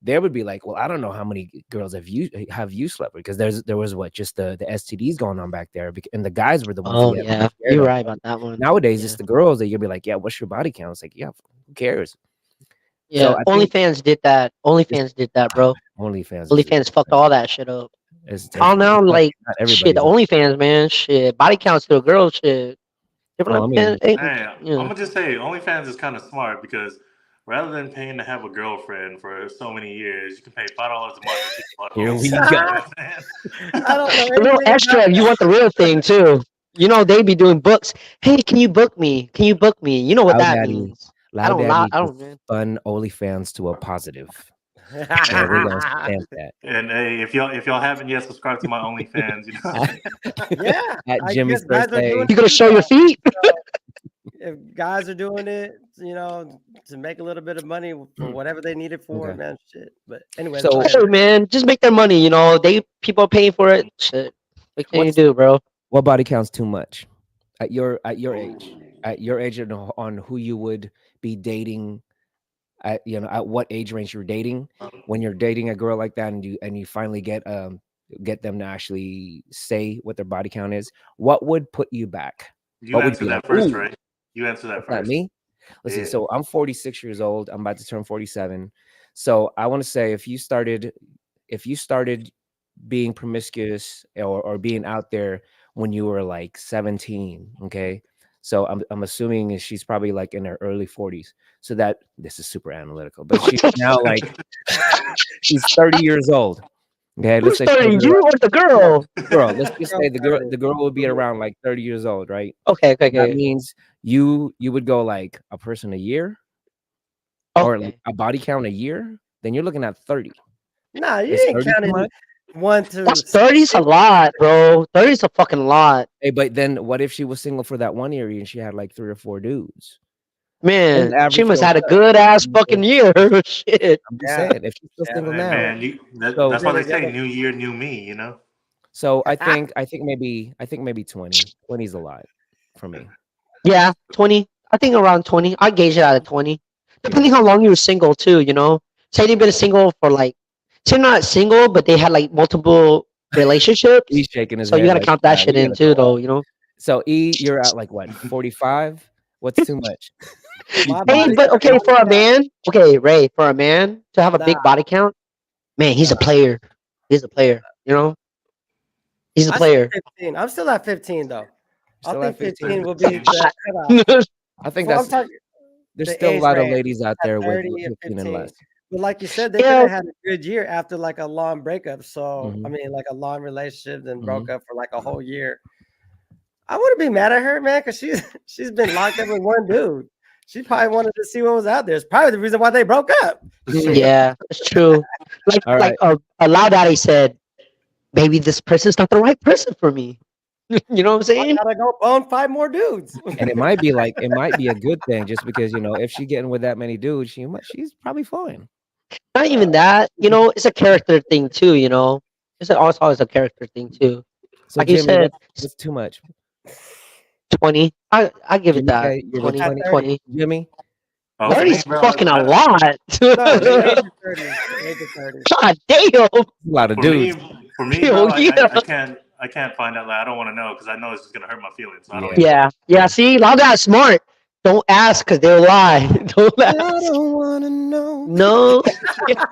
Speaker 1: They would be like, well, I don't know how many girls have you slept with, because there was what, just the STDs going on back there, and the guys were the ones
Speaker 3: Oh
Speaker 1: who
Speaker 3: yeah,
Speaker 1: scared
Speaker 3: you're
Speaker 1: of.
Speaker 3: right about that one.
Speaker 1: Nowadays
Speaker 3: Yeah.
Speaker 1: it's the girls that you'll be like, yeah, what's your body count? It's like, yeah, who cares?
Speaker 3: Yeah,
Speaker 1: So I think
Speaker 3: OnlyFans did that. OnlyFans did that, bro.
Speaker 1: OnlyFans
Speaker 3: OnlyFans fucked all that shit up.
Speaker 1: is
Speaker 3: Oh,
Speaker 1: different.
Speaker 3: now
Speaker 1: Not
Speaker 3: like shit,
Speaker 1: everybody
Speaker 3: the
Speaker 1: does.
Speaker 3: OnlyFans, man, shit, body counts to a girl, shit. Different
Speaker 1: Well, I mean,
Speaker 3: OnlyFans, hey,
Speaker 4: Hey, I'm
Speaker 3: yeah.
Speaker 4: gonna just say OnlyFans is kind of smart because rather than paying to have a girlfriend for so many years, you can pay $5 a month and keep a
Speaker 1: here
Speaker 4: butthole.
Speaker 1: we
Speaker 4: You
Speaker 1: go.
Speaker 4: know what I'm saying?
Speaker 2: I don't know
Speaker 3: A little
Speaker 2: anything
Speaker 3: extra
Speaker 2: about
Speaker 3: if you
Speaker 2: that.
Speaker 3: want the real thing too. You know they be doing books. Hey, can you book me? Can you book me? You know what
Speaker 1: Loud
Speaker 3: that
Speaker 1: Daddy,
Speaker 3: means. I
Speaker 1: Loud
Speaker 3: don't lie.
Speaker 1: Daddy
Speaker 3: I
Speaker 1: just
Speaker 3: don't, man.
Speaker 1: spun OnlyFans to a positive. And we're gonna stamp that.
Speaker 4: And hey, if y'all haven't yet subscribed to my OnlyFans,
Speaker 2: Yeah,
Speaker 1: At
Speaker 2: I
Speaker 1: Jimmy's
Speaker 2: guess guys are doing
Speaker 1: birthday.
Speaker 3: You gonna
Speaker 2: it too
Speaker 3: show your
Speaker 2: now.
Speaker 3: feet?
Speaker 2: If guys are doing it, to make a little bit of money for whatever they need it for,
Speaker 1: Okay.
Speaker 2: man, shit. But anyways,
Speaker 1: So-
Speaker 2: go ahead.
Speaker 3: Hey, man, just make their money. You know, people are paying for it. Shit, what can you
Speaker 1: What's-
Speaker 3: do, bro?
Speaker 1: What body counts too much at your age? At your age, and on who you would be dating at what age range you're dating, when you're dating a girl like that, and you finally get them to actually say what their body count is, what would put you back?
Speaker 4: you
Speaker 1: What would
Speaker 4: answer
Speaker 1: be
Speaker 4: that
Speaker 1: like,
Speaker 4: first,
Speaker 1: ooh,
Speaker 4: right? You answer that
Speaker 1: what's that,
Speaker 4: first.
Speaker 1: me? Listen,
Speaker 4: Yeah.
Speaker 1: so I'm 46 years old. I'm about to turn 47. So I want to say if you started being promiscuous or being out there when you were like 17, okay? So I'm assuming she's probably like in her early 40s. So that this is super analytical, but she's now like she's 30 years old. Okay, let's
Speaker 3: Who's
Speaker 1: say
Speaker 3: 30?
Speaker 1: she's
Speaker 3: You or the girl?
Speaker 1: girl. Let's just say
Speaker 2: Girl,
Speaker 1: the girl would be around like 30 years old, right?
Speaker 3: Okay, okay,
Speaker 1: That
Speaker 3: okay.
Speaker 1: means you would go like a person a year or
Speaker 3: Okay.
Speaker 1: a body count a year. Then you're looking at 30.
Speaker 2: Nah, you
Speaker 1: Is
Speaker 2: ain't
Speaker 1: 30 too
Speaker 2: counting
Speaker 1: much?
Speaker 2: 1 to
Speaker 3: That's 30's a
Speaker 2: 60.
Speaker 3: lot, bro. 30's a fucking lot.
Speaker 1: Hey, but then what if she was single for that one year and she had like 3 or 4 dudes?
Speaker 3: Man, she
Speaker 1: average
Speaker 3: must
Speaker 1: goes
Speaker 3: had a
Speaker 1: up.
Speaker 3: good ass fucking year. Shit.
Speaker 1: I'm just
Speaker 2: Yeah.
Speaker 1: saying, if she's still
Speaker 2: Yeah,
Speaker 1: single
Speaker 4: Hey,
Speaker 1: now.
Speaker 4: man,
Speaker 1: So-
Speaker 4: that's why they
Speaker 2: Really
Speaker 4: say
Speaker 2: gotta-
Speaker 4: new year, new me.
Speaker 1: So I think maybe 20. 20 is a lot for me.
Speaker 3: Yeah, 20. I think around 20. I gauge it out of 20. Depending how long you were single too, you know. Say they've been single for like, say not single, but they had like multiple relationships.
Speaker 1: He's shaking his
Speaker 3: So
Speaker 1: head.
Speaker 3: you gotta
Speaker 1: like,
Speaker 3: count that
Speaker 1: "Yeah,
Speaker 3: shit
Speaker 1: we
Speaker 3: in
Speaker 1: gotta
Speaker 3: too,
Speaker 1: go up."
Speaker 3: though, you know.
Speaker 1: So you're at like what, 45? What's too much?
Speaker 2: My
Speaker 3: Hey,
Speaker 2: body
Speaker 3: but
Speaker 2: count
Speaker 3: okay,
Speaker 2: right
Speaker 3: for a
Speaker 2: now-
Speaker 3: man, okay, Ray, for a man to have a
Speaker 2: Nah.
Speaker 3: big body count, man, he's a player. He's a player, you know. He's a
Speaker 2: I said
Speaker 3: player.
Speaker 2: 15. I'm still at 15 though.
Speaker 1: Still
Speaker 2: I
Speaker 1: at
Speaker 2: think
Speaker 1: 15?
Speaker 2: 15 will be the cutoff.
Speaker 1: I think
Speaker 2: Well, I'm
Speaker 1: that's
Speaker 2: talking
Speaker 1: there's
Speaker 2: the
Speaker 1: still a
Speaker 2: age
Speaker 1: lot of
Speaker 2: range,
Speaker 1: ladies out there with
Speaker 2: 30 and
Speaker 1: 15 and
Speaker 2: 15.
Speaker 1: less.
Speaker 2: But like you said, they could
Speaker 3: Yeah.
Speaker 2: have had a good year after like a long breakup. So I
Speaker 1: Mhm.
Speaker 2: mean, like a long relationship, then
Speaker 1: Mhm.
Speaker 2: broke up for like a whole year. I wouldn't be mad at her, man, because she's she's been locked up with one dude. She probably wanted to see what was out there. It's probably the reason why they broke up.
Speaker 3: Yeah, it's true.
Speaker 1: All
Speaker 3: Like a loud daddy said, maybe this person's not the right person for me. You know what I'm
Speaker 2: I
Speaker 3: saying?
Speaker 2: gotta go bone 5 more dudes.
Speaker 1: And it might be a good thing just because if she getting with that many dudes, she's probably fine.
Speaker 3: Not even that. It's a character thing too. It's also a character thing too.
Speaker 1: So
Speaker 3: Like you
Speaker 1: Jimmy,
Speaker 3: said,
Speaker 1: what's too much?
Speaker 3: 20. I give it
Speaker 1: Jimmy
Speaker 3: that.
Speaker 1: K, you're
Speaker 3: 20,
Speaker 1: the
Speaker 3: 20.
Speaker 1: Jimmy,
Speaker 4: Oh, for
Speaker 3: 30
Speaker 4: me,
Speaker 3: is
Speaker 4: bro,
Speaker 3: fucking a
Speaker 4: I-
Speaker 3: lot.
Speaker 2: No, the age of 30. The age of 30.
Speaker 3: God damn.
Speaker 1: a lot of
Speaker 4: for
Speaker 1: dudes.
Speaker 4: me,
Speaker 3: Hell
Speaker 4: bro,
Speaker 3: yeah.
Speaker 4: I can't find out. Like, I don't want to know because I know it's just gonna hurt my feelings. So I don't.
Speaker 1: Yeah.
Speaker 3: Yeah. See, loud dad's smart. Don't ask because they'll lie. Don't
Speaker 1: I
Speaker 3: ask.
Speaker 1: don't want to know.
Speaker 3: No,
Speaker 2: Yeah.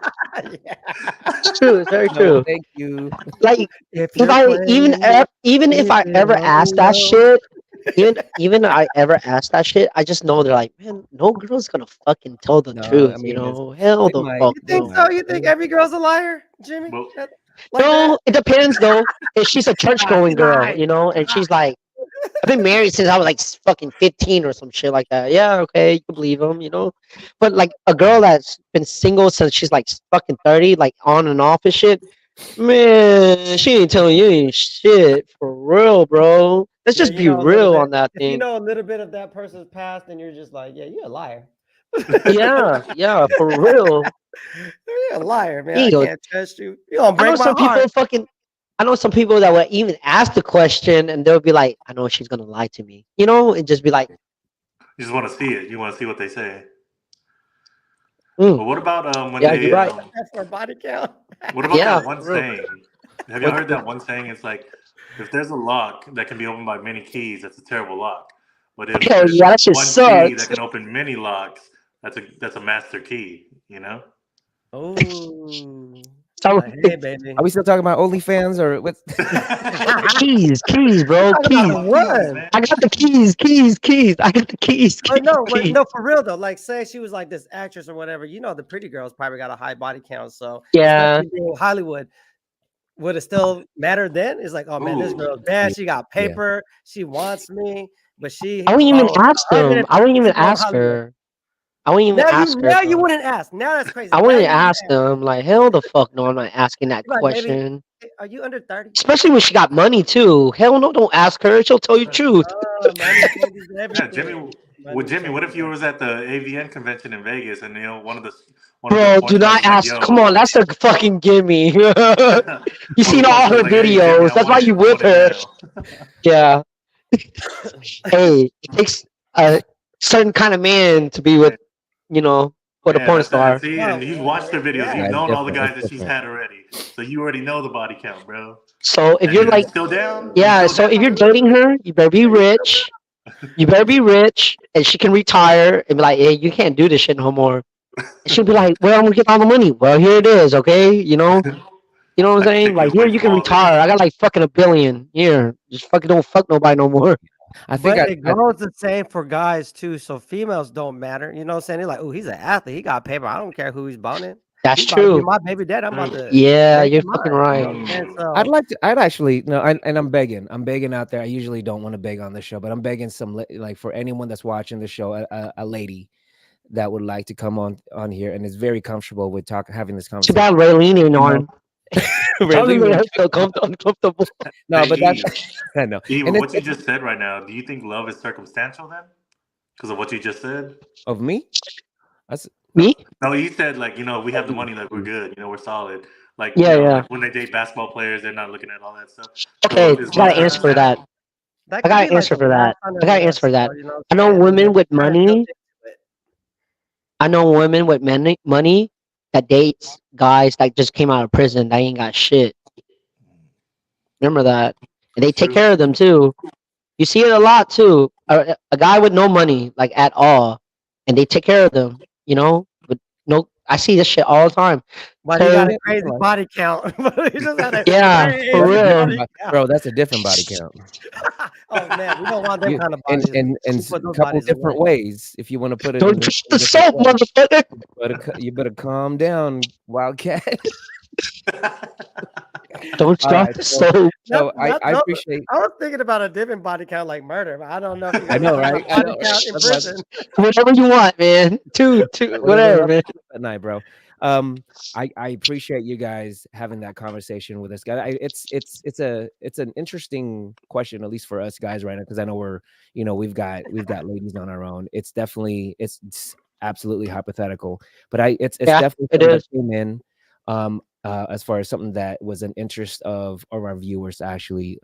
Speaker 3: it's true. It's very
Speaker 1: No,
Speaker 3: true.
Speaker 1: thank you.
Speaker 3: Like
Speaker 2: If
Speaker 3: if
Speaker 2: you're
Speaker 3: I
Speaker 2: playing
Speaker 3: even if I
Speaker 2: keep it
Speaker 3: ever
Speaker 2: on
Speaker 3: ask that
Speaker 2: low.
Speaker 3: shit, even I ever ask that shit, I just know they're like, man, no girl's gonna fucking tell the
Speaker 1: No,
Speaker 3: truth.
Speaker 1: I mean,
Speaker 3: Hell
Speaker 1: they
Speaker 3: the
Speaker 1: might.
Speaker 3: fuck
Speaker 2: You think
Speaker 3: no.
Speaker 2: so? You think every girl's a liar, Jimmy?
Speaker 4: Well,
Speaker 2: Like
Speaker 3: No,
Speaker 2: that?
Speaker 3: it depends though. If she's a church going
Speaker 2: He
Speaker 3: girl,
Speaker 2: lied.
Speaker 3: and she's like, I've been married since I was like fucking 15 or some shit like that. Yeah, okay, you can believe them, But like a girl that's been single since she's like fucking 30, like on and off and shit, man, she ain't telling you ain't shit for real, bro. Let's
Speaker 2: Yeah,
Speaker 3: just be
Speaker 2: a little
Speaker 3: real
Speaker 2: bit.
Speaker 3: on that
Speaker 2: If you
Speaker 3: thing.
Speaker 2: know a little bit of that person's past, then you're just like, yeah, you're a liar.
Speaker 3: Yeah, for real.
Speaker 2: You're a liar, man. I
Speaker 3: Yo,
Speaker 2: can't trust you. You gonna
Speaker 3: I know
Speaker 2: break my
Speaker 3: some
Speaker 2: heart.
Speaker 3: people fucking. I know some people that will even ask the question and they'll be like, I know she's gonna lie to me, and just be like,
Speaker 4: you just want to see it. You want to see what they say.
Speaker 3: mm,
Speaker 4: But what about when
Speaker 3: yeah, you're
Speaker 4: they
Speaker 3: right.
Speaker 2: That's for body count.
Speaker 4: what about
Speaker 3: Yeah,
Speaker 4: that one
Speaker 3: for real.
Speaker 4: saying? Have you
Speaker 3: What-
Speaker 4: heard that one saying? It's like if there's a lock that can be opened by many keys, that's a terrible lock. But if
Speaker 3: Hell
Speaker 4: there's
Speaker 3: yeah, that shit
Speaker 4: one key
Speaker 3: sucks.
Speaker 4: that can open many locks, that's a master key.
Speaker 2: Oh,
Speaker 3: So,
Speaker 2: like, hey, baby.
Speaker 1: Are we still talking about OnlyFans or what's?
Speaker 3: keys, bro,
Speaker 2: Talking
Speaker 3: keys.
Speaker 2: about what?
Speaker 3: I got the keys. I got the keys.
Speaker 2: But no,
Speaker 3: keys.
Speaker 2: no, for real though. Like, say she was like this actress or whatever. The pretty girls probably got a high body count. So
Speaker 3: Yeah.
Speaker 2: especially being Hollywood, would it still matter then? It's like, oh man, this
Speaker 4: Ooh.
Speaker 2: girl's bad. She got paper. She wants me, but she.
Speaker 3: I wouldn't even ask
Speaker 2: I admit
Speaker 3: them.
Speaker 2: it,
Speaker 3: I wouldn't even
Speaker 2: she's going
Speaker 3: ask
Speaker 2: Hollywood.
Speaker 3: her. I wouldn't even ask her.
Speaker 2: Now you
Speaker 3: bro.
Speaker 2: wouldn't ask. Now that's crazy.
Speaker 3: I
Speaker 2: Now
Speaker 3: wouldn't
Speaker 2: you
Speaker 3: ask them. Like, hell the fuck no, I'm not asking that
Speaker 2: You're like, baby,
Speaker 3: question.
Speaker 2: are you under 30?
Speaker 3: Especially when she got money too. Hell no, don't ask her. She'll tell you the truth.
Speaker 2: Money changes
Speaker 4: Yeah,
Speaker 2: everything.
Speaker 4: Jimmy, what if you was at the AVN convention in Vegas and one of the
Speaker 3: Bro,
Speaker 4: porn
Speaker 3: do
Speaker 4: stars
Speaker 3: not
Speaker 4: was like,
Speaker 3: ask.
Speaker 4: yo,
Speaker 3: Come on, that's a fucking gimme. You
Speaker 4: one of
Speaker 3: seen
Speaker 4: the
Speaker 3: all
Speaker 4: porn
Speaker 3: her
Speaker 4: stars like, hey, Jimmy,
Speaker 3: videos.
Speaker 4: I
Speaker 3: That's
Speaker 4: want
Speaker 3: why
Speaker 4: it-
Speaker 3: you
Speaker 4: I
Speaker 3: with
Speaker 4: want it
Speaker 3: her.
Speaker 4: now.
Speaker 3: Yeah. Hey, it takes a certain kind of man to be with, with a
Speaker 4: Yeah,
Speaker 3: porn
Speaker 4: that's
Speaker 3: star.
Speaker 4: See, and you've watched her videos.
Speaker 2: Yeah.
Speaker 4: You've
Speaker 1: That's
Speaker 4: known all the
Speaker 1: different.
Speaker 4: guys that she's had already, so you already know the body count, bro.
Speaker 3: So if
Speaker 4: And
Speaker 3: you're
Speaker 4: you
Speaker 3: like,
Speaker 4: still down,
Speaker 3: yeah,
Speaker 4: You
Speaker 3: so
Speaker 4: still
Speaker 3: if you're
Speaker 4: down?
Speaker 3: dating her, you better be rich. You better be rich, and she can retire and be like, hey, you can't do this shit no more. And she'll be like, well, I'm gonna get all the money. Well, here it is, okay? You know what I'm
Speaker 4: I can
Speaker 3: saying?
Speaker 4: take you
Speaker 3: Like, here
Speaker 4: away
Speaker 3: you
Speaker 4: from
Speaker 3: can
Speaker 4: all this.
Speaker 3: retire. I got like fucking $1 billion. Here, just fucking don't fuck nobody no more.
Speaker 1: I think
Speaker 2: But it goes the same for guys too. So females don't matter. You know what I'm saying? They're like, oh, he's an athlete. He got paper. I don't care who he's boning.
Speaker 3: That's
Speaker 2: He's about to be
Speaker 3: true.
Speaker 2: my baby dad. I'm about to
Speaker 3: Yeah,
Speaker 2: make
Speaker 3: you're
Speaker 2: him
Speaker 3: fucking
Speaker 2: mine.
Speaker 3: right.
Speaker 2: And so
Speaker 1: I'd actually no, and I'm begging out there. I usually don't want to beg on the show, but I'm begging like for anyone that's watching the show, a lady that would like to come on here and is very comfortable with having this
Speaker 3: Too
Speaker 1: conversation.
Speaker 3: bad Raylene ain't on. Probably
Speaker 1: Raylene-
Speaker 3: made her feel uncomfortable.
Speaker 1: No,
Speaker 4: Hey,
Speaker 1: but
Speaker 4: Eve,
Speaker 1: I know.
Speaker 4: Eve,
Speaker 1: And
Speaker 4: what you just said right now, do you think love is circumstantial then? Because of what you just said?
Speaker 1: of me, that's
Speaker 3: Me?
Speaker 4: No, you said like, we have the money, like we're good, we're solid. Like,
Speaker 3: Yeah, yeah.
Speaker 4: like when they date basketball players, they're not looking at all that stuff.
Speaker 3: Okay,
Speaker 4: So is
Speaker 3: I got
Speaker 4: love
Speaker 3: an answer for that.
Speaker 4: circumstantial?
Speaker 3: I got an answer for that. I got an answer for that. I know women with money. I know women with money that dates guys that just came out of prison. That ain't got shit. Remember that. And they take
Speaker 4: True.
Speaker 3: care of them too. You see it a lot too. A guy with no money, like at all, and they take care of them. But no, I see this shit all the time.
Speaker 2: But he got a
Speaker 3: So-
Speaker 2: crazy body count. He just had a
Speaker 3: Yeah,
Speaker 2: crazy
Speaker 3: for real.
Speaker 2: body count.
Speaker 1: bro. That's a different body count.
Speaker 2: Oh man, we don't want them
Speaker 1: You-
Speaker 2: kind of
Speaker 1: and
Speaker 2: bodies.
Speaker 1: and
Speaker 2: We
Speaker 1: and
Speaker 2: put those
Speaker 1: couple
Speaker 2: bodies away.
Speaker 1: different ways. If you want to put it,
Speaker 3: Don't
Speaker 1: in
Speaker 3: trust
Speaker 1: a
Speaker 3: the
Speaker 1: different
Speaker 3: soap,
Speaker 1: way.
Speaker 3: motherfucker.
Speaker 1: You better calm down, Wildcat.
Speaker 3: Don't
Speaker 1: All
Speaker 3: stop
Speaker 1: right,
Speaker 3: the soap.
Speaker 1: I appreciate.
Speaker 2: I was thinking about a different body count like murder, but I don't know if you
Speaker 1: I
Speaker 2: guys
Speaker 1: know,
Speaker 2: talking
Speaker 1: right?
Speaker 2: about
Speaker 1: I
Speaker 2: body
Speaker 1: know, right?
Speaker 2: count in
Speaker 1: That's why
Speaker 2: prison.
Speaker 3: Whatever you want, man. Two, whatever, man.
Speaker 1: at night, bro. I appreciate you guys having that conversation with us, guys. It's an interesting question, at least for us guys right now, because I know we've got ladies on our own. It's definitely it's absolutely hypothetical, but it's
Speaker 3: Yeah,
Speaker 1: definitely
Speaker 3: it
Speaker 1: something that
Speaker 3: is.
Speaker 1: came in. As far as something that was an interest of our viewers to actually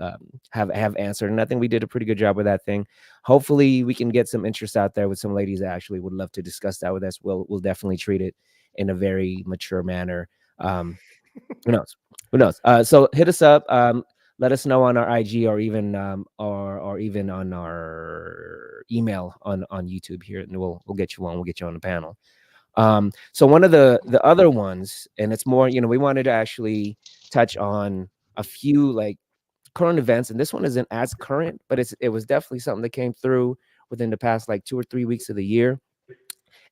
Speaker 1: have answered, and I think we did a pretty good job with that thing. Hopefully, we can get some interest out there with some ladies that actually would love to discuss that with us. We'll definitely treat it in a very mature manner. Who knows? Who knows? So hit us up. Let us know on our IG or even or even on our email on YouTube here, and we'll get you on. We'll get you on the panel. So one of the other ones, and it's more, we wanted to actually touch on a few like current events, and this one isn't as current, but it was definitely something that came through within the past like 2 or 3 weeks of the year,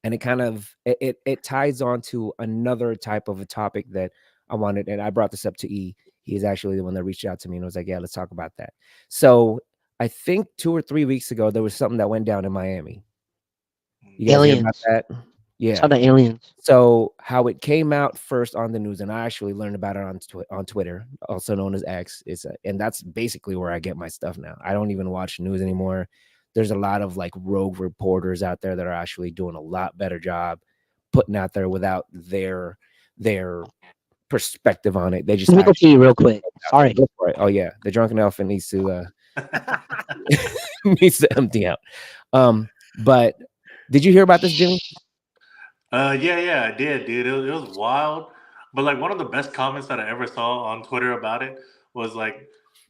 Speaker 1: and it kind of it ties on to another type of a topic that I wanted, and I brought this up to E. He's actually the one that reached out to me and was like, "Yeah, let's talk about that." So I think 2 or 3 weeks ago there was something that went down in Miami. You guys hear about
Speaker 3: Aliens.
Speaker 1: that?
Speaker 3: Saw
Speaker 1: Yeah.
Speaker 3: the aliens.
Speaker 1: So how it came out first on the news, and I actually learned about it on Twitter, also known as X. And that's basically where I get my stuff now. I don't even watch news anymore. There's a lot of like rogue reporters out there that are actually doing a lot better job putting out there without their perspective on it. They just
Speaker 3: Let me go
Speaker 1: actually
Speaker 3: pee real quick.
Speaker 1: out there.
Speaker 3: Sorry.
Speaker 1: Go for it. Oh yeah, the drunken elephant needs to needs to empty out. But did you hear about this, Jimmy?
Speaker 4: Yeah, I did, dude. It was wild. But like one of the best comments that I ever saw on Twitter about it was like,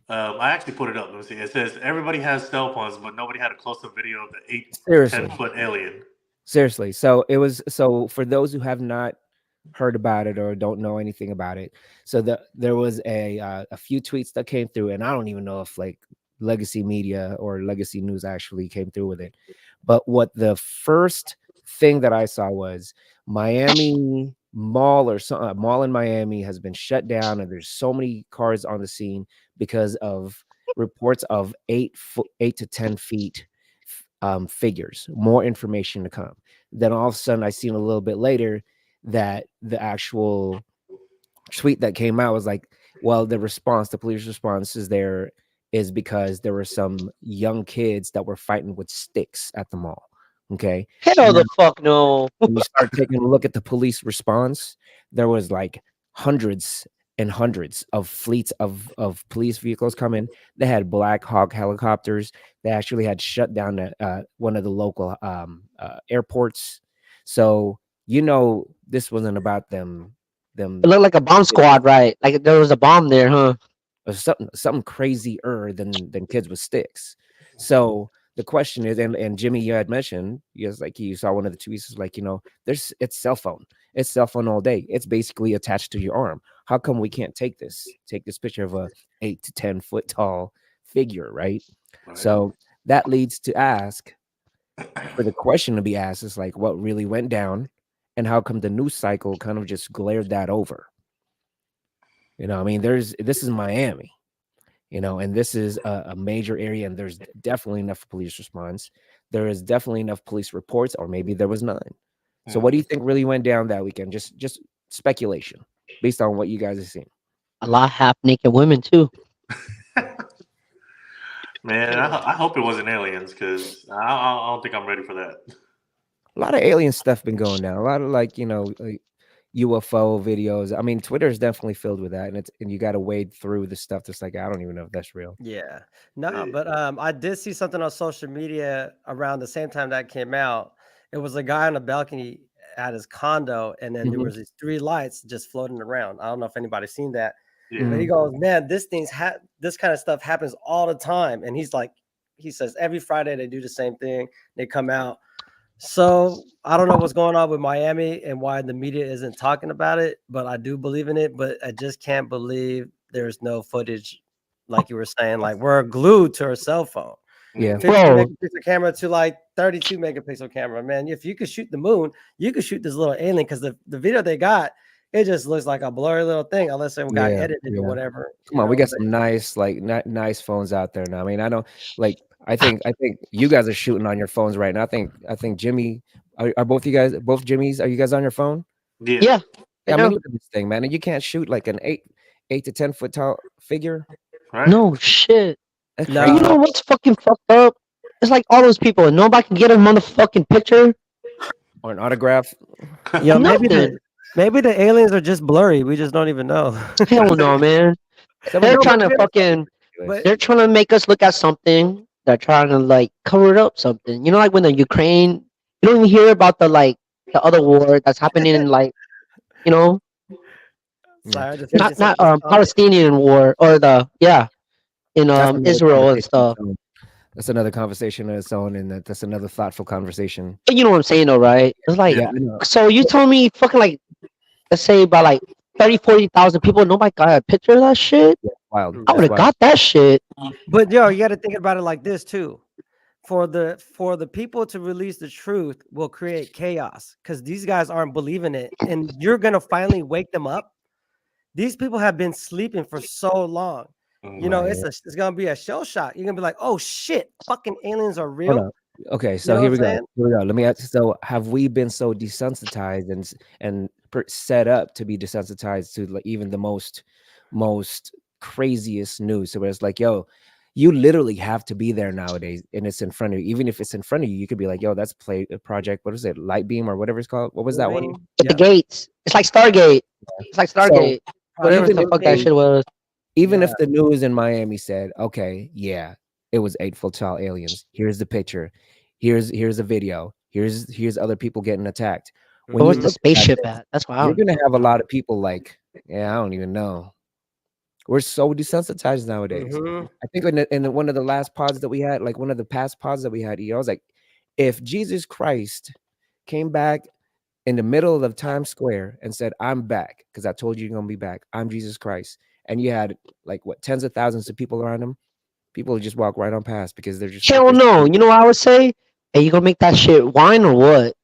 Speaker 4: I actually put it up. Let me see. It says everybody has cell phones, but nobody had a close-up video of the 8 to 10
Speaker 1: Seriously.
Speaker 4: foot alien.
Speaker 1: Seriously. So for those who have not heard about it or don't know anything about it, so there was a few tweets that came through, and I don't even know if like Legacy Media or Legacy News actually came through with it. But what the first thing that I saw was Miami Mall or some mall in Miami has been shut down, and there's so many cars on the scene because of reports of 8 to 10 feet figures. More information to come. Then all of a sudden, I seen a little bit later that the actual tweet that came out was like, well, the police response is because there were some young kids that were fighting with sticks at the mall. Okay.
Speaker 3: Hell
Speaker 1: Now,
Speaker 3: the fuck no.
Speaker 1: when you start taking a look at the police response, there was like hundreds and hundreds of fleets of police vehicles coming. They had Black Hawk helicopters. They actually had shut down one of the local airports. So this wasn't about them
Speaker 3: It looked like a bomb squad, right? Like there was a bomb there, huh?
Speaker 1: or something crazier than kids with sticks. So the question is, and Jimmy, you had mentioned, like you saw one of the tweets, like it's cell phone. It's cell phone all day. It's basically attached to your arm. How come we can't take this picture of a 8 to 10 foot tall figure, right?
Speaker 4: Right.
Speaker 1: So that leads to ask, for the question to be asked is like, what really went down, and how come the news cycle kind of just glared that over? I mean, this is Miami, and this is a major area, and there's definitely enough police response. There is definitely enough police reports, or maybe there was none. So what do you think really went down that weekend? Just speculation based on what you guys have seen.
Speaker 3: A lot of half naked women too.
Speaker 4: Man, I hope it wasn't aliens because I don't think I'm ready for that.
Speaker 1: A lot of alien stuff been going down. A lot of like UFO videos. I mean, Twitter is definitely filled with that, and you got to wade through the stuff that's like, I don't even know if that's real.
Speaker 2: Yeah. No, but I did see something on social media around the same time that came out. It was a guy on a balcony at his condo, and then there was these 3 lights just floating around. I don't know if anybody's seen that.
Speaker 4: Yeah.
Speaker 2: But he goes, man, this kind of stuff happens all the time. And he says every Friday they do the same thing. They come out. So I don't know what's going on with Miami and why the media isn't talking about it, but I do believe in it. But I just can't believe there's no footage, like you were saying. Like we're glued to our cell phone.
Speaker 1: Yeah.
Speaker 2: 50 megapixel camera to like 32 megapixel camera. Man, if you could shoot the moon, you could shoot this little alien, because the video they got, it just looks like a blurry little thing unless it got edited or whatever.
Speaker 1: Come on, we got some nice, like nice phones out there now. I mean, I know, like, I think you guys are shooting on your phones right now. I think Jimmy, are both you guys, both Jimmys, are you guys on your phone?
Speaker 3: Yeah.
Speaker 1: I mean, look at this thing, man. And you can't shoot like an 8 to 10 foot tall figure.
Speaker 4: Right?
Speaker 3: No shit.
Speaker 1: That's
Speaker 2: No.
Speaker 1: crazy.
Speaker 3: You know what's fucking fucked up? It's like all those people, and nobody can get a motherfucking picture
Speaker 1: or an autograph.
Speaker 2: Yeah,
Speaker 3: Nothing.
Speaker 2: maybe the aliens are just blurry. We just don't even know.
Speaker 3: Hell no, man. They're trying to fucking. They're trying to make us look at something. They're trying to like cover it up something. You know, like when the Ukraine. You don't even hear about the other war that's happening in like, you know,
Speaker 2: Sorry, just
Speaker 3: not Palestinian war or in Israel and stuff.
Speaker 1: That's another conversation on its own, and that's another thoughtful conversation.
Speaker 3: But you know what I'm saying, though, right? It's like, so you told me fucking like, let's say about like 30,000-40,000 people, nobody got a picture of that shit.
Speaker 1: Yeah, wild.
Speaker 3: I would have got that shit.
Speaker 2: But yo, you got to think about it like this too. For the people to release the truth will create chaos because these guys aren't believing it, and you're gonna finally wake them up. These people have been sleeping for so long. You know, it's gonna be a shell shock. You're gonna be like, oh shit, fucking aliens are real.
Speaker 1: Okay, so here we go. Let me ask. So, have we been so desensitized and set up to be desensitized to like even the most craziest news? So it's like, yo, you literally have to be there nowadays, and it's in front of you. Even if it's in front of you, you could be like, yo, that's project. What is it? Light beam or whatever it's called. What was that one?
Speaker 3: The gates. It's like Stargate. It's like Stargate. Whatever the fuck that shit was.
Speaker 1: Even if the news in Miami said, okay, yeah, it was 8-foot tall aliens. Here's the picture. Here's a video. Here's other people getting attacked.
Speaker 3: When where's the spaceship at? That's why
Speaker 1: you're gonna have a lot of people like, yeah, I don't even know. We're so desensitized nowadays. I think in one of the last pods that we had, like one of the past pods that we had, I was like, if Jesus Christ came back in the middle of Times Square and said, I'm back, because I told you you're gonna be back. I'm Jesus Christ. And you had like tens of thousands of people around him, people would just walk right on past because they're just
Speaker 3: hell no. You know what I would say? Hey, you gonna make that shit wine or what?